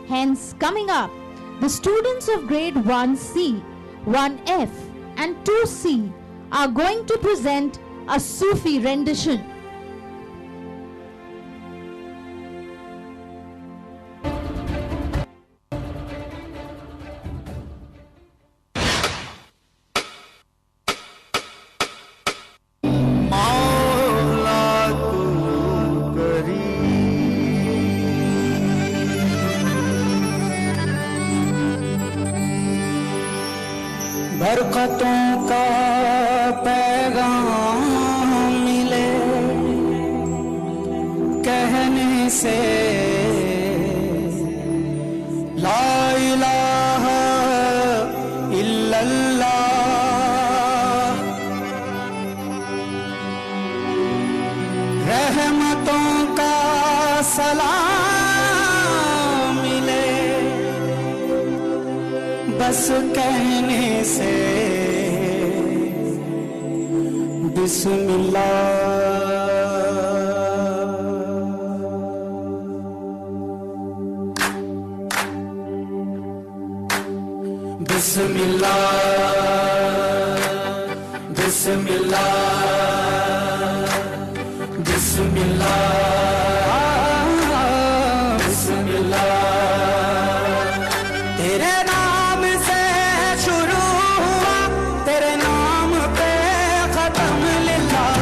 Hence, coming up, the students of grade 1C, 1F and 2C are going to present a Sufi rendition. बरकतों का पैगाम मिले कहने से ला इलाहा इल्लल्लाह रहमतों का सलाम मिले बस कहने से बिस्मिल्लाह बिस्मिल्लाह बिस्मिल्लाह बिस्मिल्लाह बिस्मिल्लाह तेरे नाम से शुरू हुआ तेरे नाम पे खत्म लिल्लाह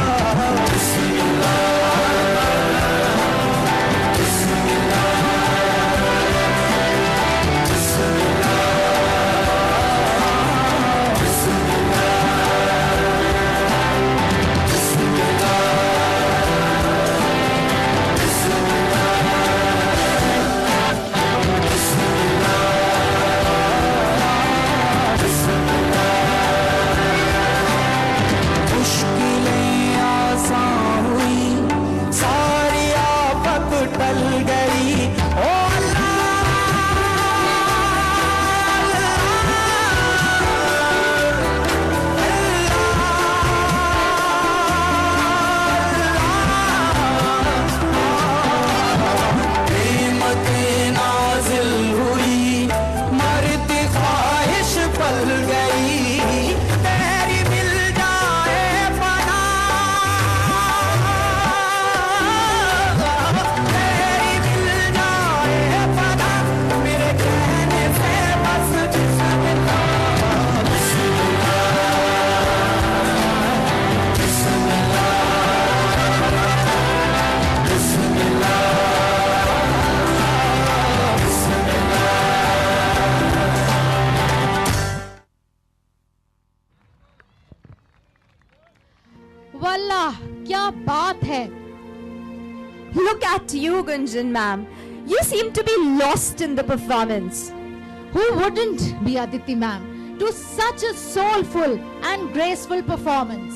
Wallah, क्या बात है! Look at you, Gunjan ma'am. You seem to be lost in the performance. Who wouldn't be, Aditi ma'am, to such a soulful and graceful performance?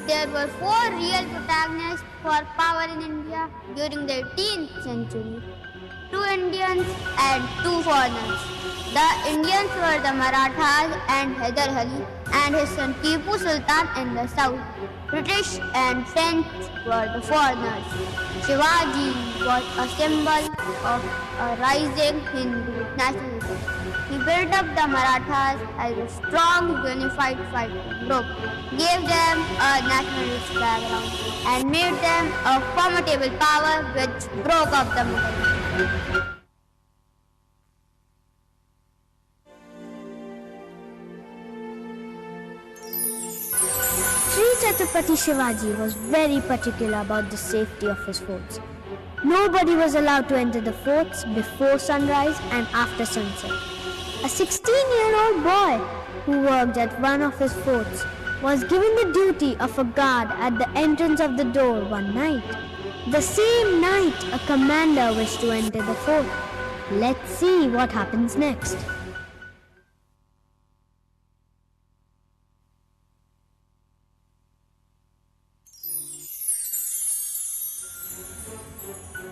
There were four real protagonists for power in India during the 18th century. two Indians and two foreigners. The Indians were the Marathas and Hyder Ali and his son Tipu Sultan in the south. British and French were the foreigners. Shivaji was a symbol of a rising Hindu nationalism. He built up the Marathas as a strong, unified fighting group, gave them a nationalist background, and made them a formidable power which broke up the Mughals. Sri Chhatrapati Shivaji was very particular about the safety of his forts. Nobody was allowed to enter the forts before sunrise and after sunset. A 16-year-old boy who worked at one of his forts was given the duty of a guard at the entrance of the door one night. The same night, a commander wished to enter the fort. Let's see what happens next.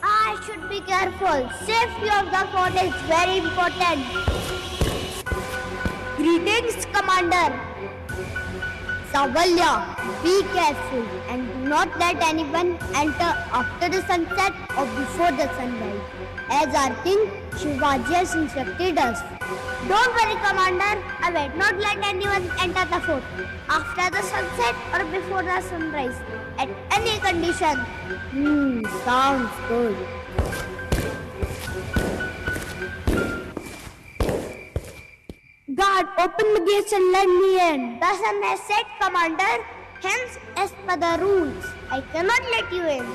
I should be careful. Safety of the fort is very important. Greetings, Commander. Savalya, be careful and do not let anyone enter after the sunset or before the sunrise, as our king Shivaji has instructed us. Don't worry, Commander. I will not let anyone enter the fort after the sunset or before the sunrise, at any condition. Sounds good. Guard, open the gates and let me in. The sun has set, Commander. Hence, as per the rules, I cannot let you in.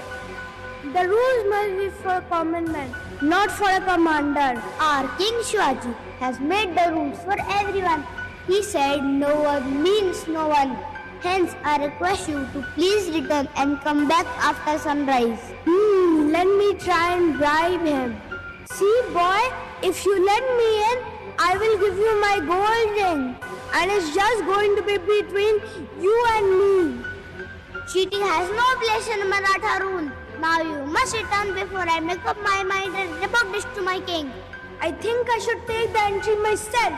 The rules must be for common men, not for a commander. Our King Shivaji has made the rules for everyone. He said no one means no one. Hence, I request you to please return and come back after sunrise. Let me try and bribe him. See, boy, if you let me in, I will give you my gold ring. And it's just going to be between you and me. Cheating has no place in Maratha rule. Now you must return before I make up my mind and report this to my king. I think I should take the entry myself.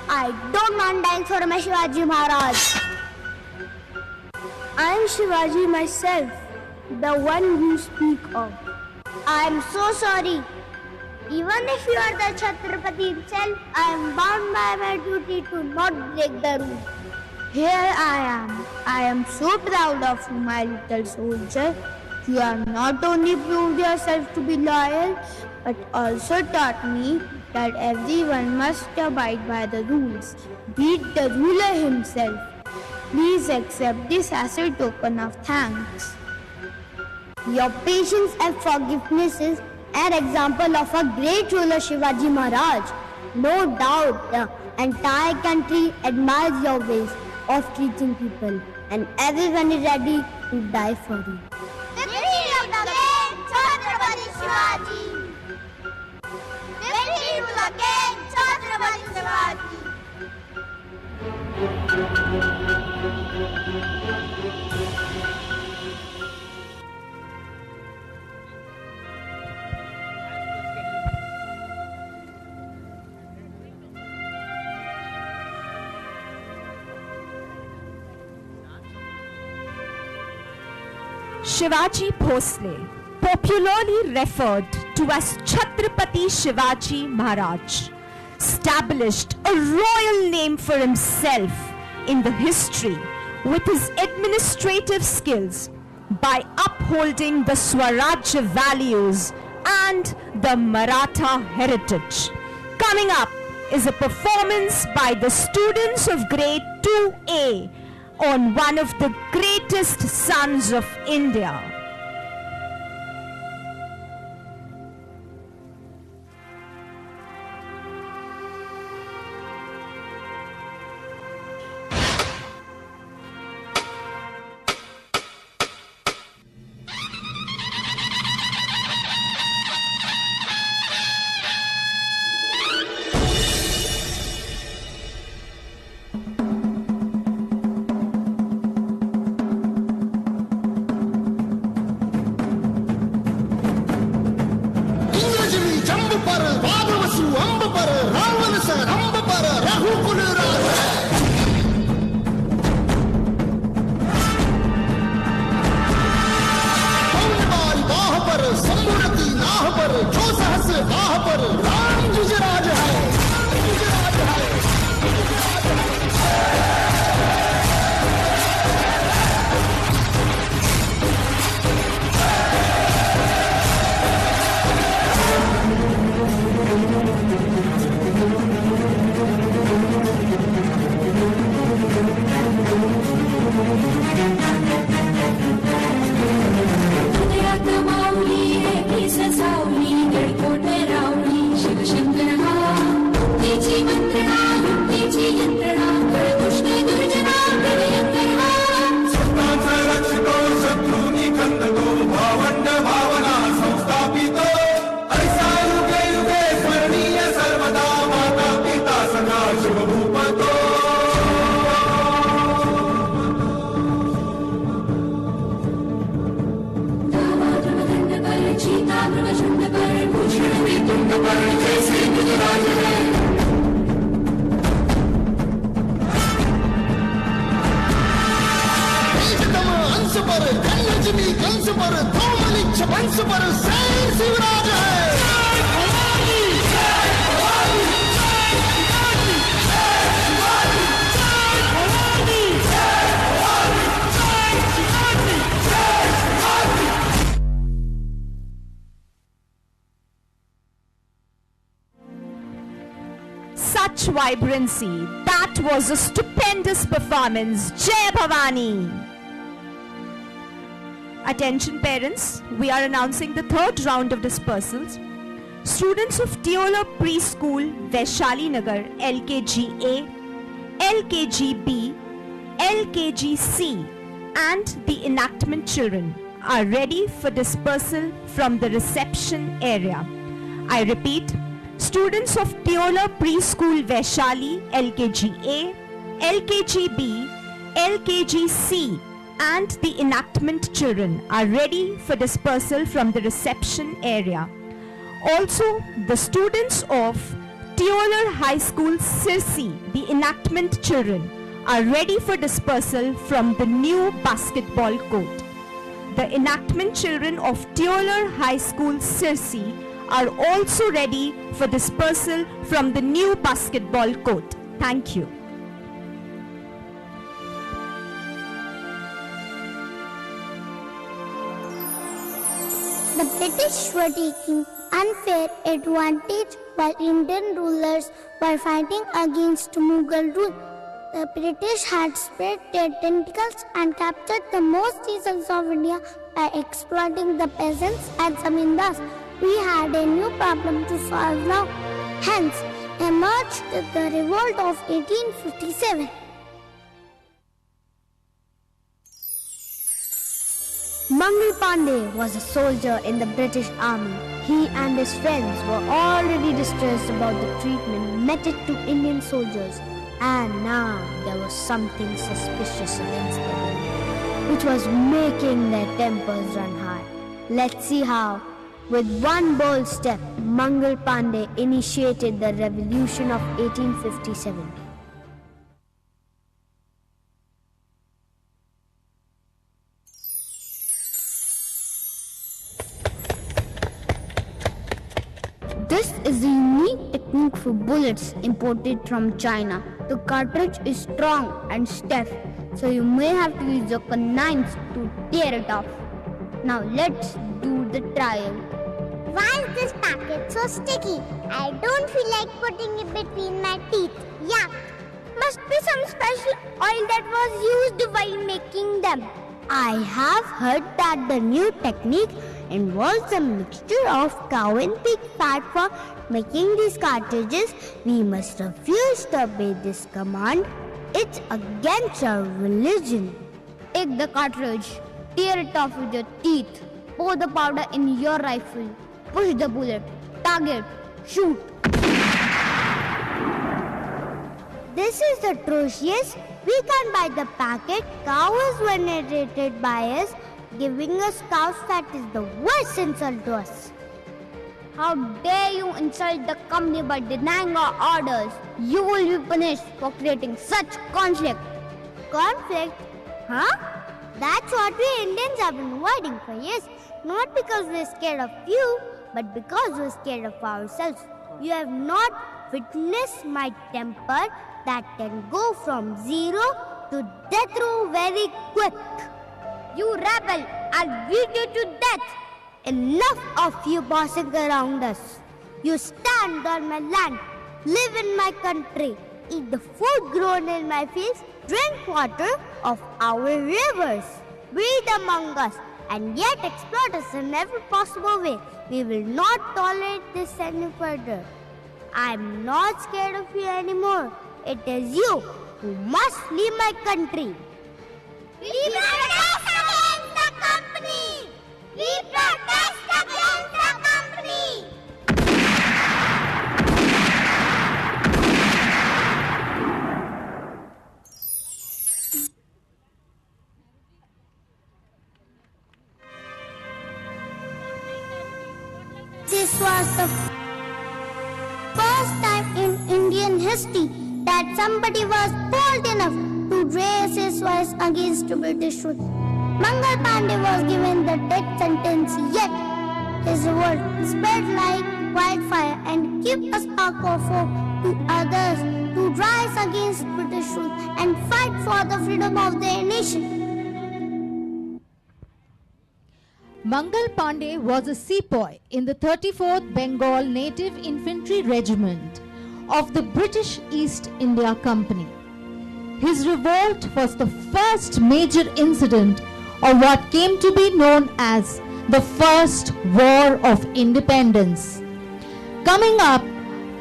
I don't want dying for my Shivaji Maharaj. I am Shivaji myself, the one you speak of. I am so sorry. Even if you are the Chhatrapati himself, I am bound by my duty to not break the rule. Here I am. I am so proud of you, my little soldier. You have not only proved yourself to be loyal, but also taught me that everyone must abide by the rules, be it the ruler himself. Please accept this as a token of thanks. Your patience and forgiveness is an example of a great ruler, Shivaji Maharaj. No doubt, the entire country admires your ways of treating people, and everyone is ready to die for you. Victory of the King, Chhatrapati Shivaji! Victory to the King, Chhatrapati Shivaji! Shivaji Bhosle, popularly referred to as Chhatrapati Shivaji Maharaj, established a royal name for himself in the history with his administrative skills by upholding the Swarajya values and the Maratha heritage. Coming up is a performance by the students of grade 2A on one of the greatest sons of India. इस राह पर राम गुजराज है, गुजराज है, गुजराज है। Such vibrancy. That was a stupendous performance. Jai Bhavani. Attention parents, we are announcing the third round of dispersals. Students of Teoler Preschool, Vaishali Nagar, LKG A, LKG B, LKG C and the enactment children are ready for dispersal from the reception area. I repeat, students of Teoler Preschool, Vaishali, LKG A, LKG B, LKG C and the enactment children are ready for dispersal from the reception area. Also, the students of Teoler High School, Sirsi, the enactment children are ready for dispersal from the new basketball court. The enactment children of Teoler High School, Sirsi are also ready for dispersal from the new basketball court. Thank you. The British were taking unfair advantage while Indian rulers were fighting against Mughal rule. The British had spread their tentacles and captured the most regions of India by exploiting the peasants and zamindars. We had a new problem to solve now. Hence emerged the revolt of 1857. Mangal Pandey was a soldier in the British Army. He and his friends were already distressed about the treatment meted to Indian soldiers, and now there was something suspicious against them, which was making their tempers run high. Let's see how. With one bold step, Mangal Pandey initiated the revolution of 1857. This is a unique technique for bullets imported from China. The cartridge is strong and stiff, so you may have to use your knives to tear it off. Now let's do the trial. Why is this packet so sticky? I don't feel like putting it between my teeth. Yuck! Must be some special oil that was used while making them. I have heard that the new technique involves a mixture of cow and pig fat for making these cartridges. We must refuse to obey this command. It's against our religion. Take the cartridge, tear it off with your teeth, pour the powder in your rifle, push the bullet, target, shoot. This is atrocious. We can't buy the packet. Cow is venerated by us. Giving us cow's fat is the worst insult to us. How dare you insult the company by denying our orders? You will be punished for creating such conflict. Conflict? Huh? That's what we Indians have been avoiding for years. Not because we're scared of you, But because we're scared of ourselves, you have not witnessed my temper that can go from 0 to death row very quick. You rebel, I'll beat you to death. Enough of you bossing around us. You stand on my land, live in my country, eat the food grown in my fields, drink water of our rivers, breathe among us, and yet exploit us in every possible way. We will not tolerate this any further. I'm not scared of you anymore. It is you who must leave my country. We protest against the company! We protest against the company! This was the first time in Indian history that somebody was bold enough to raise his voice against British rule. Mangal Pandey was given the death sentence, yet his word spread like wildfire and gave a spark of hope to others to rise against British rule and fight for the freedom of their nation. Mangal Pandey was a sepoy in the 34th Bengal Native Infantry Regiment of the British East India Company. His revolt was the first major incident of what came to be known as the First War of Independence. Coming up,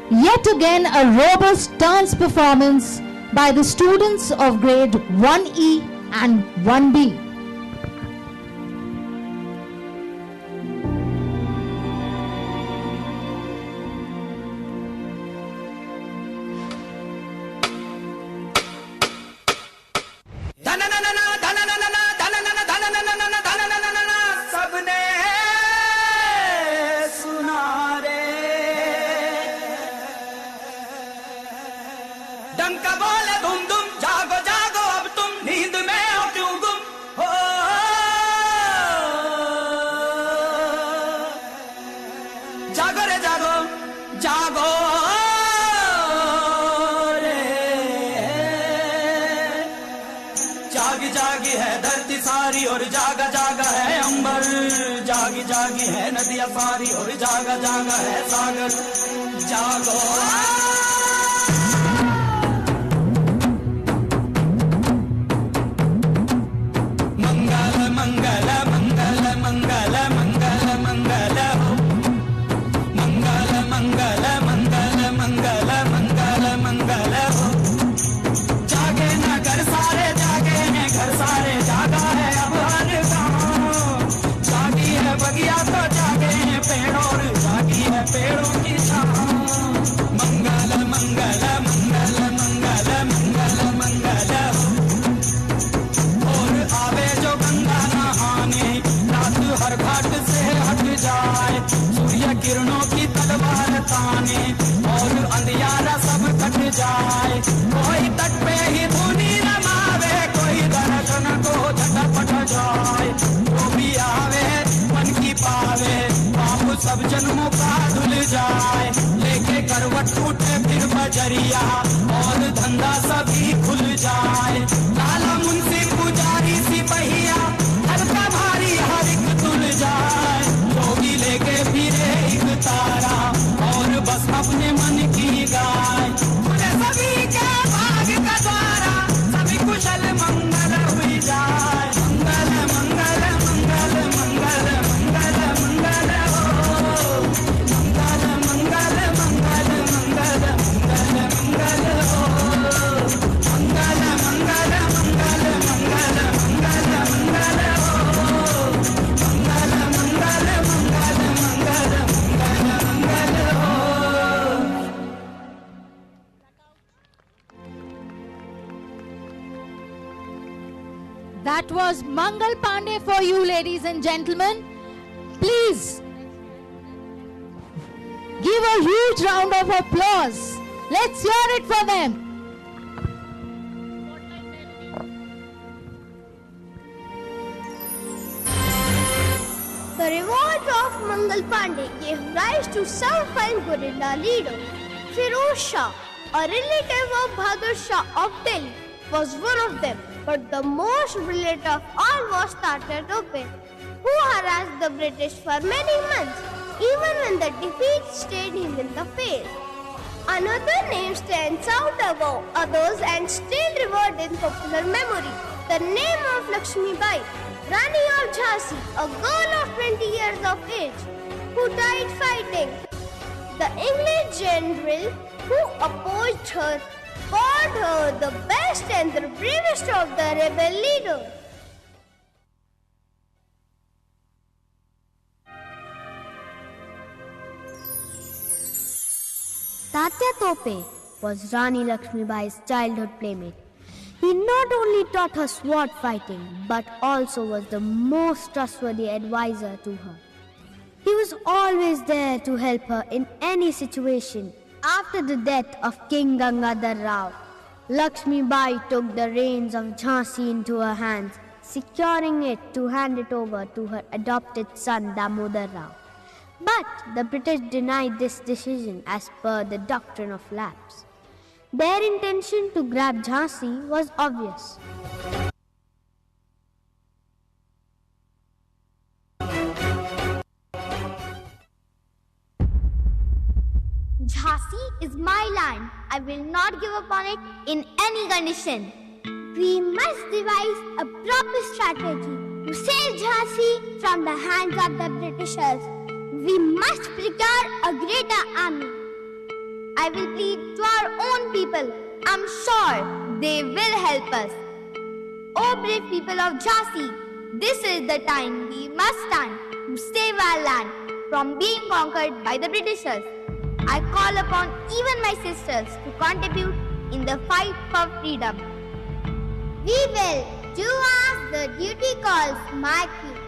yet again a robust dance performance by the students of grade 1E and 1B. डंका बोले धुम धुम जागो जागो अब तुम नींद में हो क्यों गुम हो जागो रे जागो जागो रे जागी जागी है धरती सारी और जागा जागा है अंबर जागी जागी है नदियां सारी और जागा जागा है सागर जागो किरणों की तलवार ताने और अंधियारा सब कट जाए कोई तट पे ही धुनी रमावे कोई दर्शन को झटपट जाए वो भी आवे मन की पावे पाप सब जन्मों का धुल जाए लेके करवट उठे फिर बजरिया और धंधा सभी खुल जाए लाला मुंशी पुजारी सिपहिया हल्का भारी हर एक तुल जाए जोगी लेके फिरे तारा और बस अपने मन की गाय खुले सभी के भाग का द्वारा सभी कुशल मंगल हुई जाए मंगल मंगल मंगल मंगल मंगल मंगल हो मंगल मंगल मंगल मंगल मंगल मंगल हो मंगल मंगल मंगल मंगल मंगल मंगल हो मंगल मंगल मंगल मंगल That was Mangal Pandey for you, ladies and gentlemen. Please give a huge round of applause. Let's hear it for them. The revolt of Mangal Pandey gave rise to some fine guerrilla leader. Firoz Shah, a relative of Bahadur Shah of Delhi, was one of them. But the most brilliant of all was Tata Tope, who harassed the British for many months, even when the defeat stared him in the face. Another name stands out above others and still revered in popular memory. The name of Lakshmi Bai, Rani of Jhansi, a girl of 20 years of age, who died fighting. The English general who opposed her called her the best and the bravest of the rebel leaders. Tatya Tope was Rani Lakshmibai's childhood playmate. He not only taught her sword fighting, but also was the most trustworthy advisor to her. He was always there to help her in any situation. After the death of King Gangadhar Rao, Lakshmi Bai took the reins of Jhansi into her hands, securing it to hand it over to her adopted son Damodar Rao. But the British denied this decision as per the doctrine of lapse. Their intention to grab Jhansi was obvious. Jhansi is my land. I will not give up on it in any condition. We must devise a proper strategy to save Jhansi from the hands of the Britishers. We must prepare a greater army. I will plead to our own people. I'm sure they will help us. O brave people of Jhansi, this is the time we must stand to save our land from being conquered by the Britishers. I call upon even my sisters to contribute in the fight for freedom. We will do as the duty calls, my queen.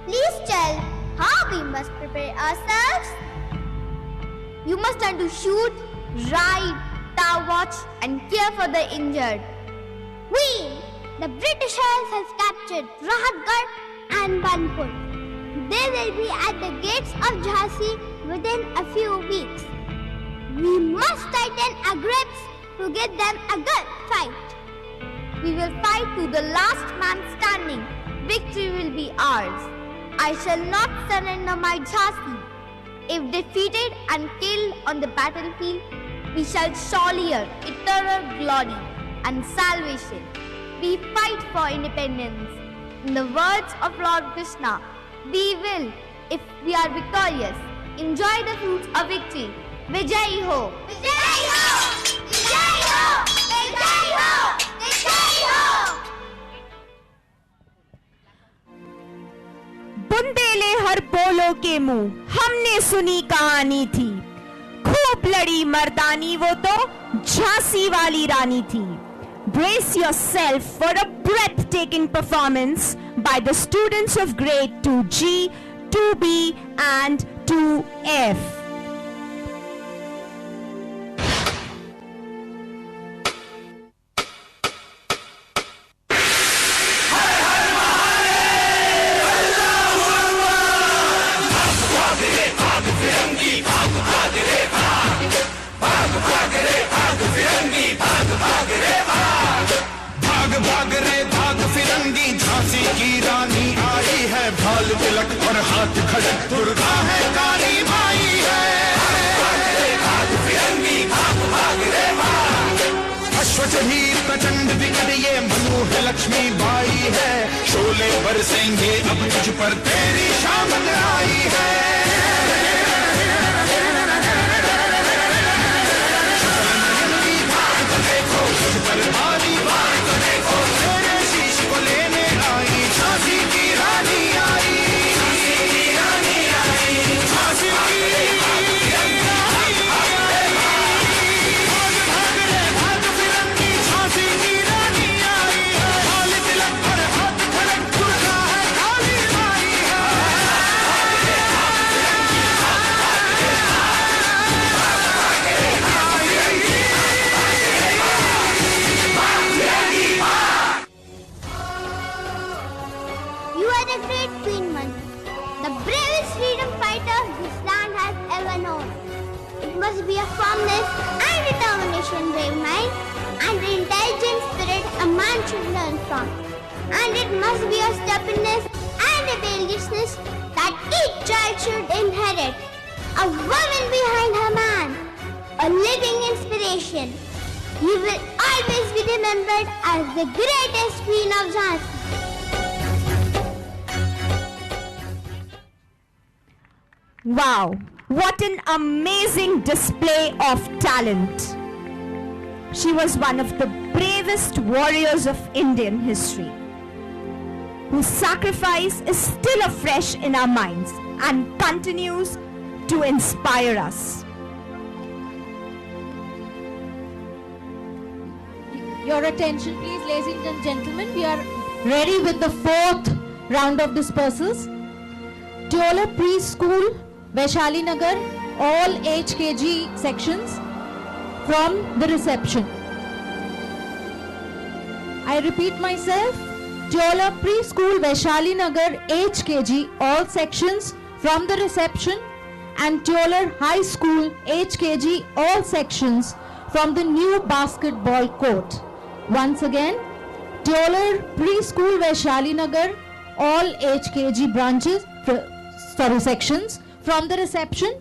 Please tell how we must prepare ourselves. You must learn to shoot, ride, tower watch, and care for the injured. Queen, the Britishers have captured Rahatgarh and Banpur. They will be at the gates of Jhansi within a few weeks. We must tighten our grips to get them a good fight. We will fight to the last man standing. Victory will be ours. I shall not surrender my Jhansi. If defeated and killed on the battlefield, we shall surely earn eternal glory and salvation. We fight for independence. In the words of Lord Krishna, we will, if we are victorious, enjoy the fruits of victory. Vijay ho! Vijay ho! Vijay ho! Vijay ho! Vijay ho! Bundele हर बोलो के मुंह हमने सुनी कहानी थी, खूब लड़ी मर्दानी वो तो झांसी वाली रानी थी. Brace yourself for a breathtaking performance by the students of grade 2G, 2B and 2F. तिलक और हाथ खड़क दुर्गा है काली माई है. अश्वचहीर प्रचंड विकट ये मनु है लक्ष्मी बाई है. शोले बरसेंगे अब तुझ पर तेरी शामत आई है. देखो तुझ पर भारी बाई तो देखो तेरे शीश को लेने आई झांसी की रानी आई. must be a firmness and determination brave mind, and the intelligent spirit a man should learn from. And it must be a stubbornness and rebelliousness that each child should inherit. A woman behind her man, a living inspiration. You will always be remembered as the greatest queen of Jhansi. Wow, what an amazing display of talent. She was one of the bravest warriors of Indian history, whose sacrifice is still afresh in our minds and continues to inspire us. Your attention please, ladies and gentlemen. We are ready with the fourth round of dispersals. Teoler Preschool, Vaishali Nagar, all HKG sections from the reception. I repeat myself. Teoler Preschool, Vaishali Nagar, HKG, all sections from the reception, and Teoler High School, HKG, all sections from the new basketball court. Once again, Teoler Preschool, Vaishali Nagar, all HKG branches, sections from the reception,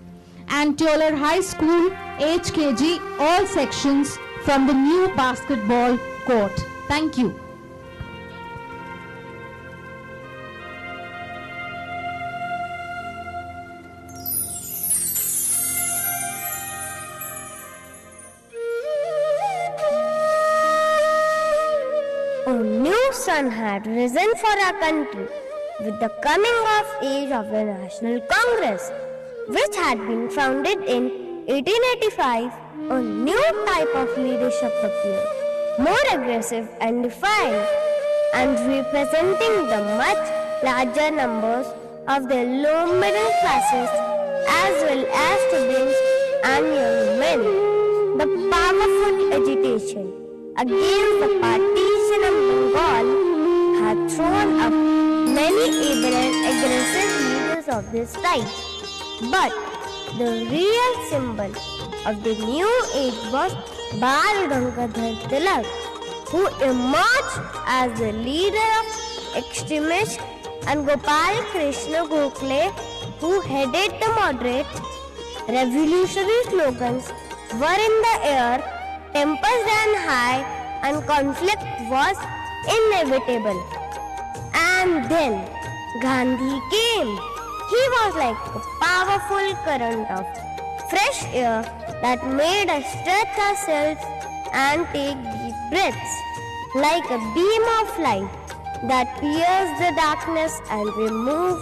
and Teoler High School, HKG, all sections from the new basketball court. Thank you. A new sun had risen for our country with the coming of age of the National Congress, which had been founded in 1885. A new type of leadership appeared, more aggressive and defiant, and representing the much larger numbers of the low middle classes as well as students and young men. The powerful agitation against the partition of Bengal had thrown up many able and aggressive leaders of this time. But the real symbol of the new age was Bal Gangadhar Tilak, who emerged as the leader of extremists, and Gopal Krishna Gokhale, who headed the moderate. Revolutionary slogans were in the air, tempers ran high, and conflict was inevitable. And then Gandhi came. He was like a powerful current of fresh air that made us stretch ourselves and take deep breaths, like a beam of light that pierced the darkness and removed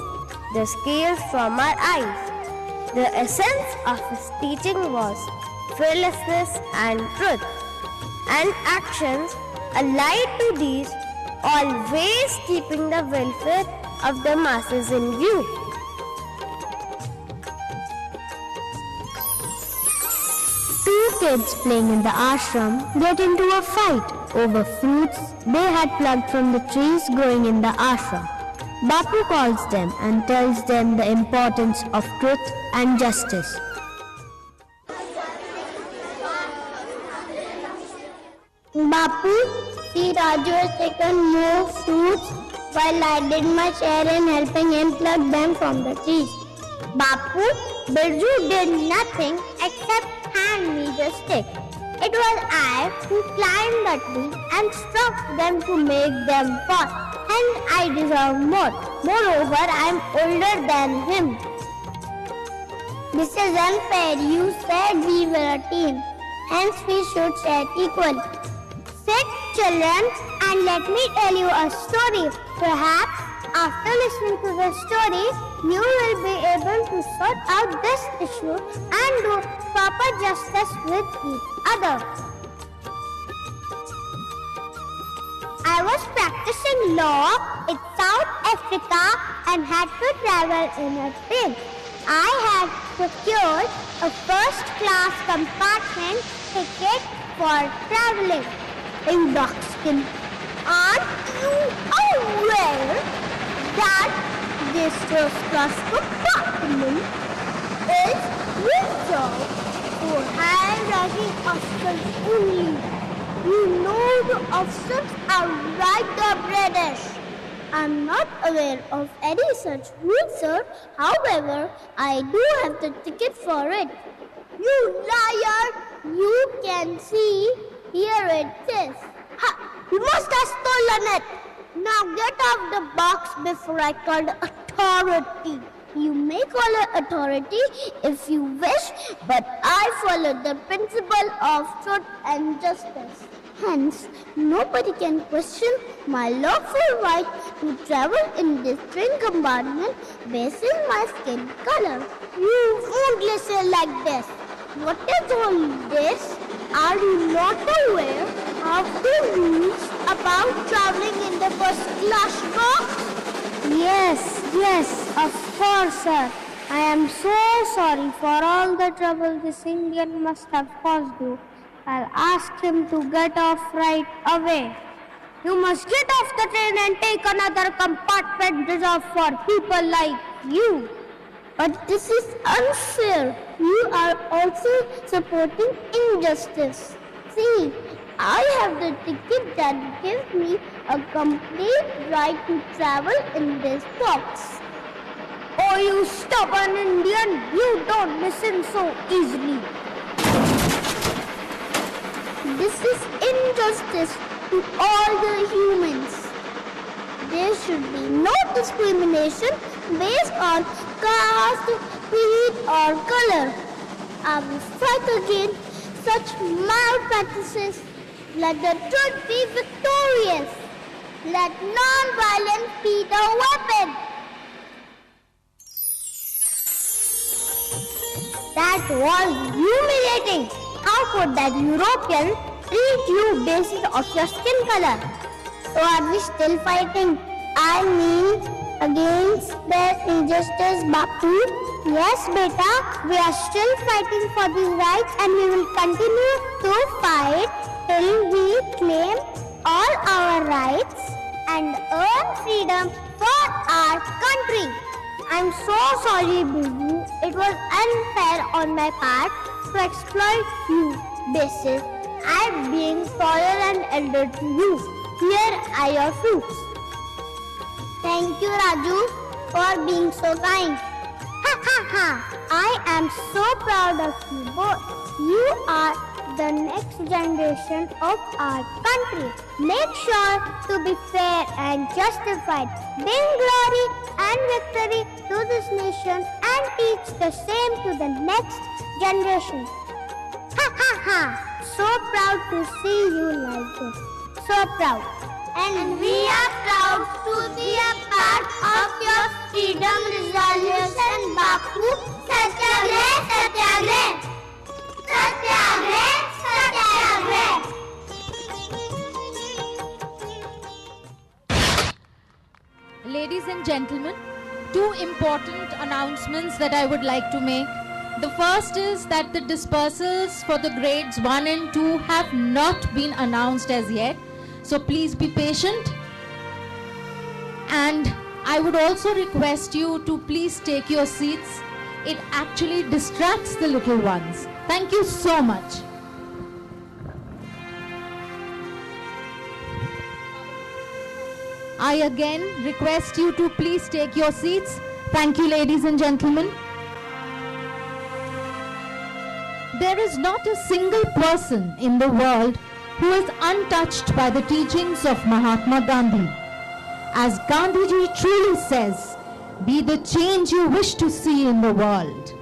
the scales from our eyes. The essence of his teaching was fearlessness and truth, and actions allied to these, always keeping the welfare of the masses in view. Two kids playing in the ashram get into a fight over fruits they had plucked from the trees growing in the ashram. Bapu calls them and tells them the importance of truth and justice. Bapu, see, Raju has taken more fruits while I did my share in helping him pluck them from the trees. Bapu, Birju did nothing except hand me the stick. It was I who climbed the tree and struck them to make them fall, and I deserve more. Moreover, I am older than him. This is unfair. You said we were a team, hence we should share equally. Sit, children, and let me tell you a story. Perhaps after listening to the story, you will be able to sort out this issue and do proper justice with each other. I was practicing law in South Africa and had to travel in a train. I had procured a first-class compartment ticket for traveling in Buxton. Aren't you aware that this first-class compartment is reserved for attacking Afghans only. You know the Afghans are right, the British. I'm not aware of any such rule, sir. However, I do have the ticket for it. You liar! You can see. Here it is. Ha! You must have stolen it. Now get off the box before I call the authority. You may call it authority if you wish, but I follow the principle of truth and justice. Hence, nobody can question my lawful right to travel in this train compartment based on my skin color. You won't listen like this. What is all this? Are you not aware of the rules about traveling in the first class box? Yes, of course, sir. I am so sorry for all the trouble this Indian must have caused you. I'll ask him to get off right away. You must get off the train and take another compartment reserved for people like you. But this is unfair. You are also supporting injustice. See, I have the ticket that gives me a complete right to travel in this box. Oh, you stubborn Indian, you don't listen so easily. This is injustice to all the humans. There should be no discrimination based on caste, creed or color. I will fight against such malpractices. Let the truth be victorious. Let non-violence be the weapon. That was humiliating. How could that European treat you based on your skin color? So are we still fighting? I mean, against the injustice, Bapu? Yes, beta, we are still fighting for these rights and we will continue to fight till we claim all our rights and earn freedom for our country. I'm so sorry, Bubu. It was unfair on my part to exploit you, basis. I'm being taller and elder to you. Here are your fruits. Thank you, Raju, for being so kind. Ha ha ha! I am so proud of you both. You are the next generation of our country. Make sure to be fair and justified. Bring glory and victory to this nation and teach the same to the next generation. Ha ha ha! So proud to see you like this. So proud. And we are proud to be a part of your freedom resolution, Bapu. Satyagrah, Satyagrah. Satyagrah, Satyagrah. Ladies and gentlemen, two important announcements that I would like to make. The first is that the dispersals for the grades 1 and 2 have not been announced as yet. So please be patient. And I would also request you to please take your seats. It actually distracts the little ones. Thank you so much. I again request you to please take your seats. Thank you, ladies and gentlemen. There is not a single person in the world who is untouched by the teachings of Mahatma Gandhi. As Gandhiji truly says, be the change you wish to see in the world.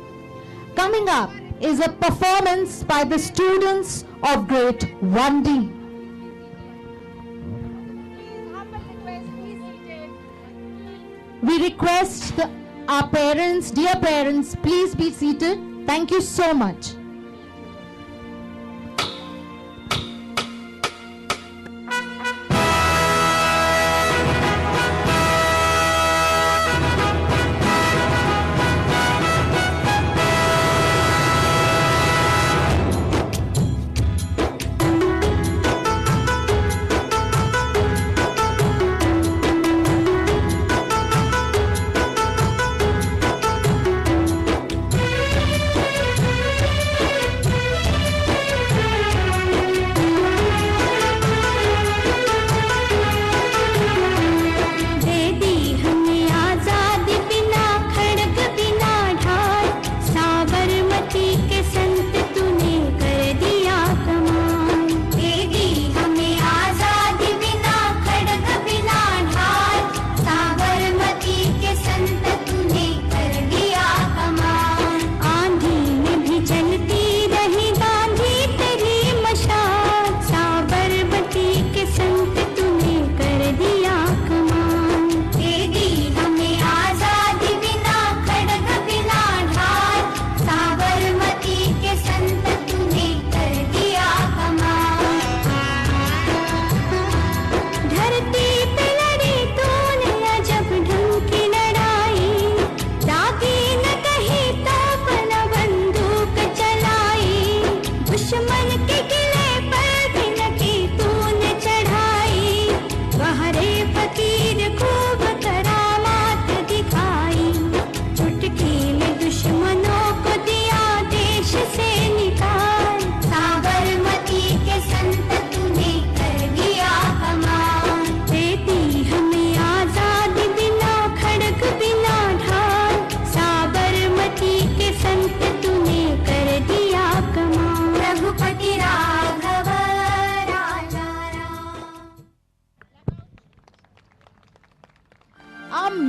Coming up is a performance by the students of grade 1D. We request our parents, dear parents, please be seated. Thank you so much.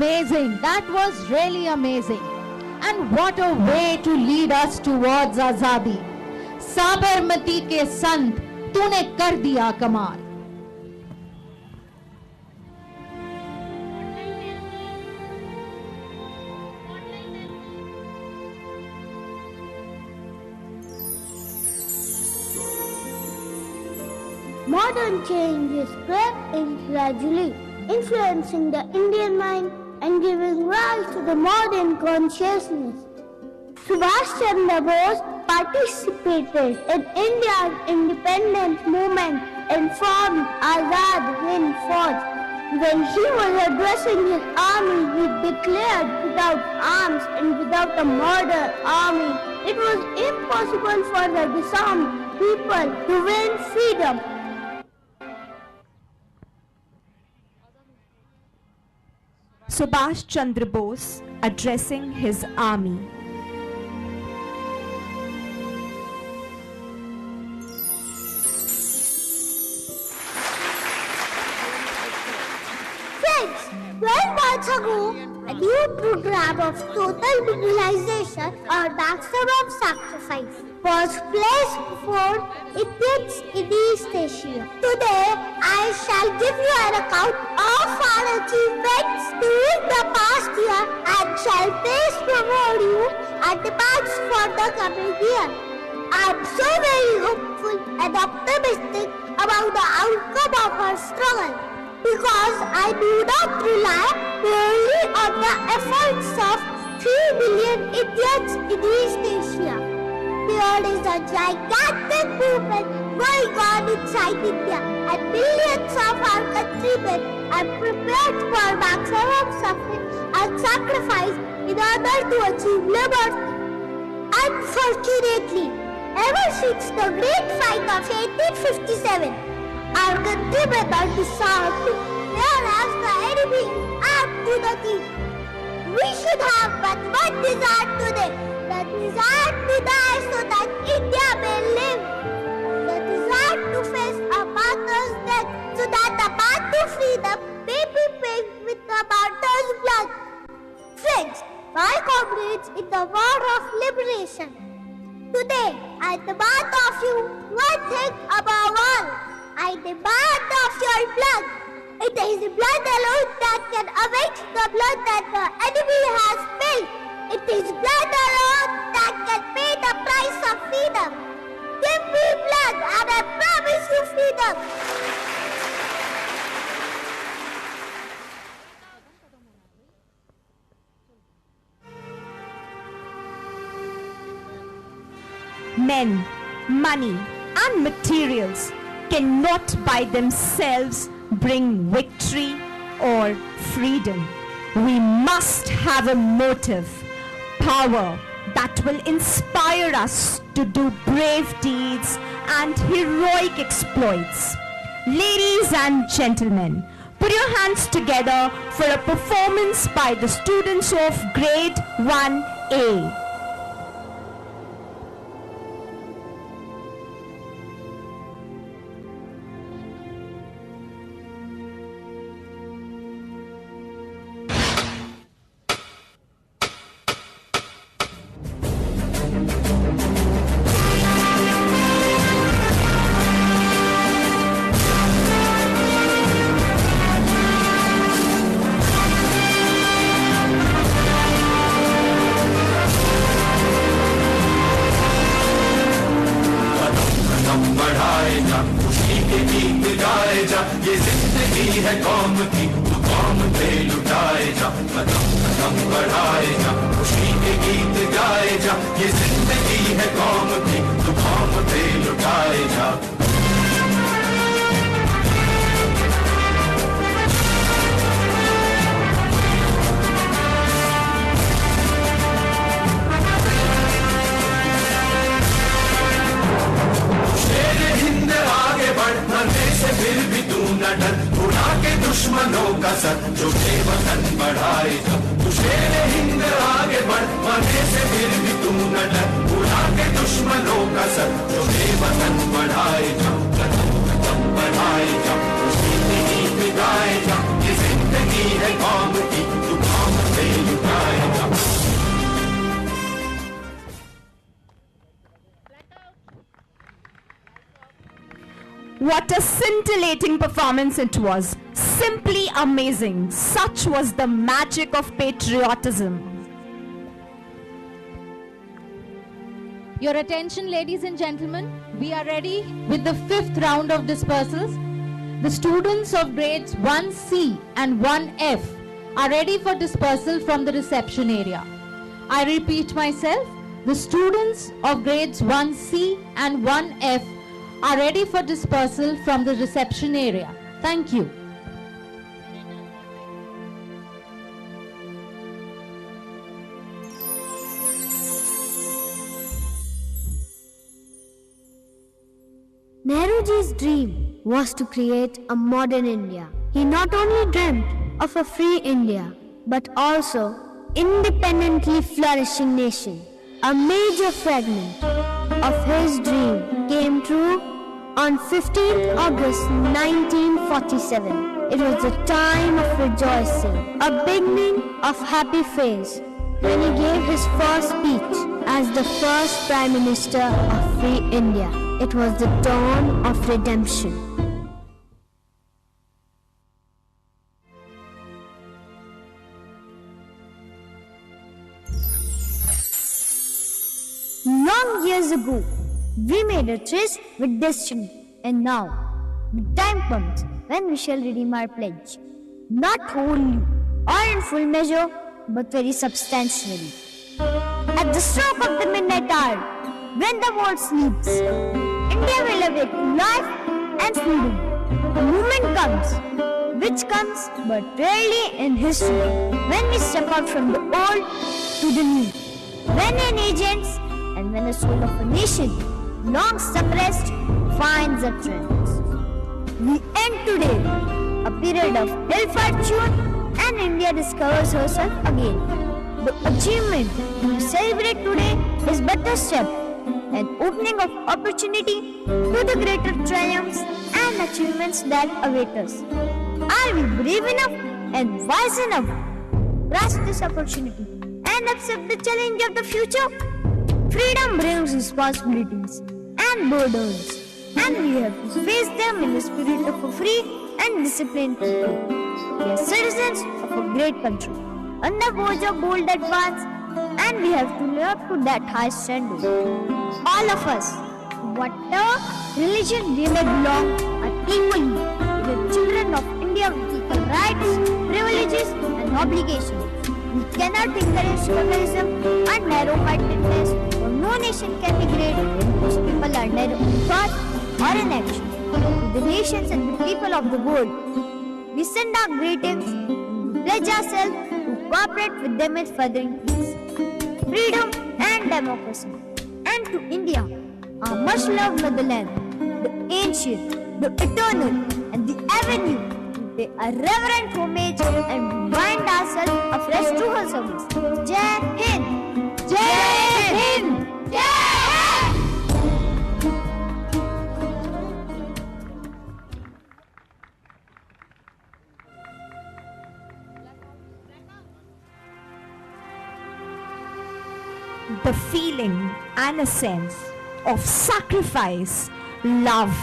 amazing. That was really amazing. And what a way to lead us towards Azadi. Sabarmati के संत तूने कर दिया कमाल. Modern change is spreading gradually, influencing the Indian mind and giving rise to the modern consciousness. Subhash Chandra Bose participated in India's independence movement and formed Azad Hind Fauj. When he was addressing his army, he declared, without arms and without a modern army, it was impossible for the disarmed people to win freedom. Subhash Chandra Bose addressing his army. Friends, 12 months ago, a new program of total mobilization or maximum sacrifice was placed before Indians in East Asia. Today, I shall give you an account of our achievements during the past year and shall best promote you and demands for the coming year. I am so very hopeful and optimistic about the outcome of our struggle, because I do not rely merely on the efforts of 3 million Indians in East Asia. There is a gigantic movement going on inside India, and millions of our countrymen are prepared for maximum suffering and sacrifice in order to achieve liberty. Unfortunately, ever since the Great Fight of 1857, our countrymen are disarmed, whereas the enemy is armed to the teeth. We should have but one desire today, the desire to die so that India may live, the desire to face a martyr's death so that the path to freedom may be paved with the martyr's blood. Friends, my comrades in the war of liberation, today I demand of you one thing above all. I demand of your blood. It is blood alone that can avenge the blood that the enemy has spilled. It is blood alone that can pay the price of freedom. Give me blood and I promise you freedom. Men, money, and materials cannot by themselves bring victory or freedom. We must have a motive, power that will inspire us to do brave deeds and heroic exploits. Ladies and gentlemen, put your hands together for a performance by the students of Grade 1A. ये जिंदगी है कौम की, तू कौम पे लुटाए जा, कदम कदम बढ़ाए जा, खुशी के गीत गाए जा। ये जिंदगी है कौम की, तू कौम पे लुटाए जा। फिर भी तू न डर, उड़ा के दुश्मनों का सर, जो बेवतन बढ़ाए जा। तू शेर हिंद आगे बढ़, मरने से फिर भी तू न डर, उड़ा के दुश्मनों का सर, जो बेवतन बढ़ाए जा। कदम कदम बढ़ाए जा, खुशी की गीत गाए जा। ये जिंदगी है कौम की, तू What a scintillating performance it was. Simply amazing. Such was the magic of patriotism. Your attention, ladies and gentlemen. We are ready with the 5th round of dispersals. The students of grades 1C and 1F are ready for dispersal from the reception area. I repeat myself. The students of grades 1C and 1F are ready for dispersal from the reception area. Thank you. Nehruji's dream was to create a modern India. He not only dreamt of a free India, but also independently flourishing nation. A major fragment of his dream came true on 15th August 1947. It was a time of rejoicing, a beginning of happy phase, when he gave his first speech as the first Prime Minister of Free India. It was the dawn of redemption. Long years ago, we made a tryst with destiny, and now the time comes when we shall redeem our pledge, not wholly or in full measure, but very substantially. At the stroke of the midnight hour, when the world sleeps, India will awake to life and freedom. The moment comes, which comes but rarely in history, when we step out from the old to the new, when an agent's and when the soul of a nation, long suppressed, finds utterance. We end today a period of ill fortune, and India discovers herself again. The achievement we celebrate today is but a step, an opening of opportunity to the greater triumphs and achievements that await us. Are we brave enough and wise enough to grasp this opportunity and accept the challenge of the future? Freedom brings responsibilities and burdens, and we have to face them in the spirit of a free and disciplined people. We are citizens of a great country, on the verge of bold advance, and we have to live up to that high standard. All of us, whatever religion we may belong, are equally the children of India with equal rights, privileges, and obligations. We cannot encourage secularism and narrow-mindedness, for no nation can be great whose people are narrow in thought or in action. To the nations and the people of the world, we send our greetings and we pledge ourselves to cooperate with them in furthering peace, freedom, and democracy. And to India, our much-loved motherland, the ancient, the eternal, and the avenue, we pay a reverent homage and bind ourselves afresh to her service. Jai Hind! Jai Hind! Jai Hind! The feeling and a sense of sacrifice, love,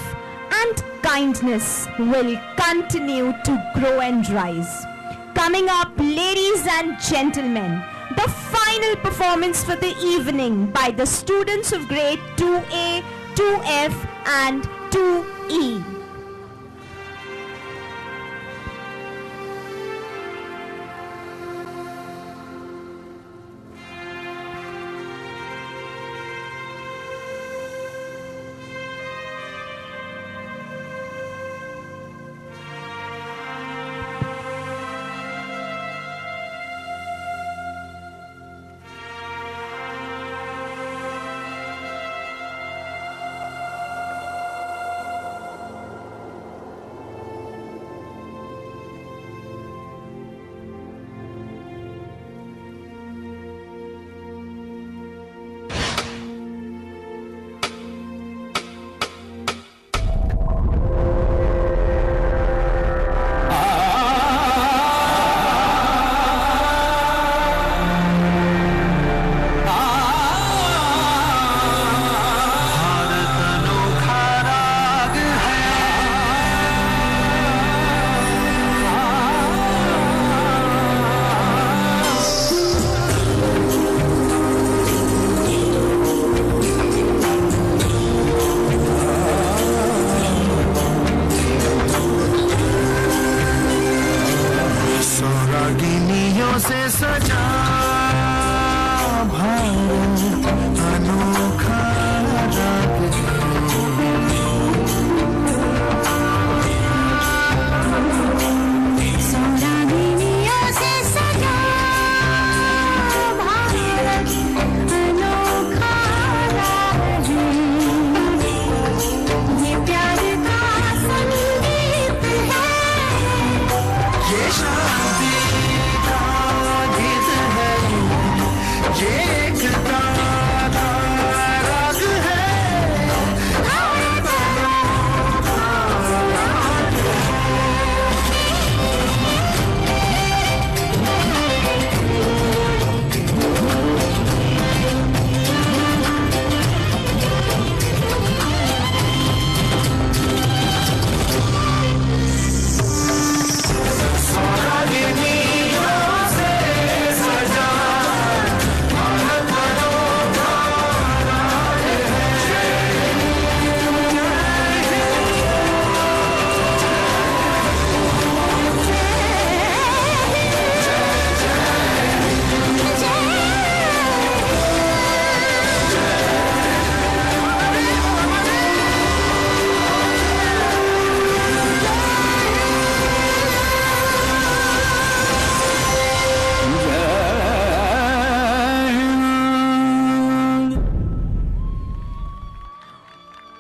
and kindness will continue to grow and rise. Coming up, ladies and gentlemen, the final performance for the evening by the students of grade 2A, 2F, and 2E.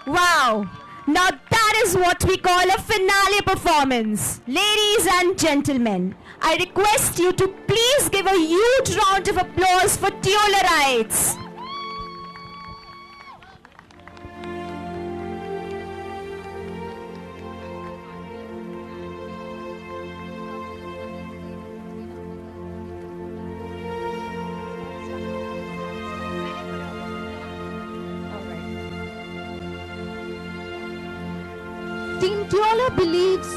Wow! Now that is what we call a finale performance. Ladies and gentlemen, I request you to please give a huge round of applause for Teolerites. Team Teoler believes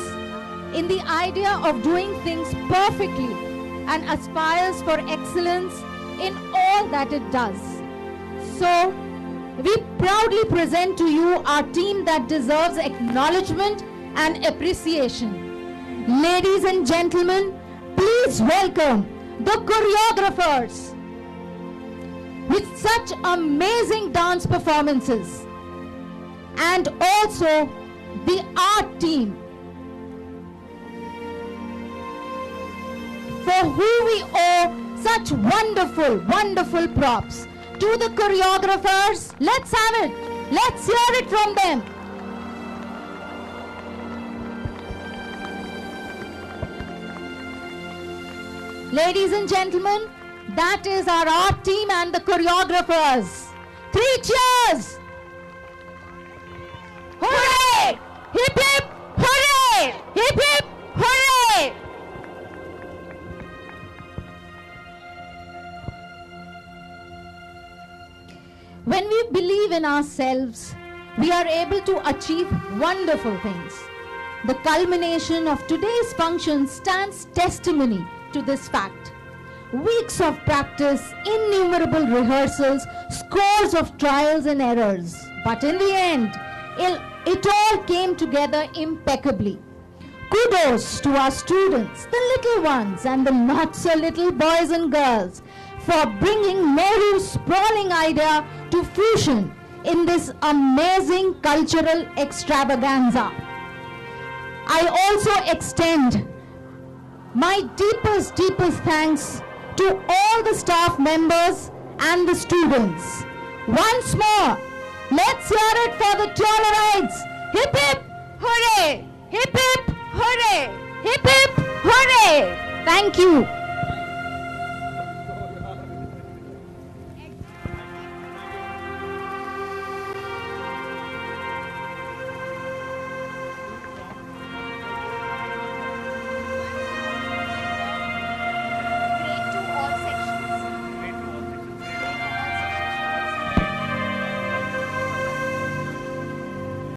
in the idea of doing things perfectly and aspires for excellence in all that it does. So, we proudly present to you our team that deserves acknowledgement and appreciation. Ladies and gentlemen, please welcome the choreographers with such amazing dance performances, and also the art team, for whom we owe such wonderful, wonderful props. To the choreographers, let's have it. Let's hear it from them. Ladies and gentlemen, that is our art team and the choreographers. 3 cheers! Hooray! Hip hip! Hooray! Hip hip! Hooray! When we believe in ourselves, we are able to achieve wonderful things. The culmination of today's function stands testimony to this fact. Weeks of practice, innumerable rehearsals, scores of trials and errors. But in the end, it all came together impeccably. Kudos to our students, the little ones and the not so little boys and girls, for bringing Nehru's sprawling idea to fruition in this amazing cultural extravaganza. I also extend my deepest thanks to all the staff members and the students. Once more, let's hear it for the Teolerites. Hip hip, hooray! Hip hip, hooray! Hip hip, hooray! Thank you.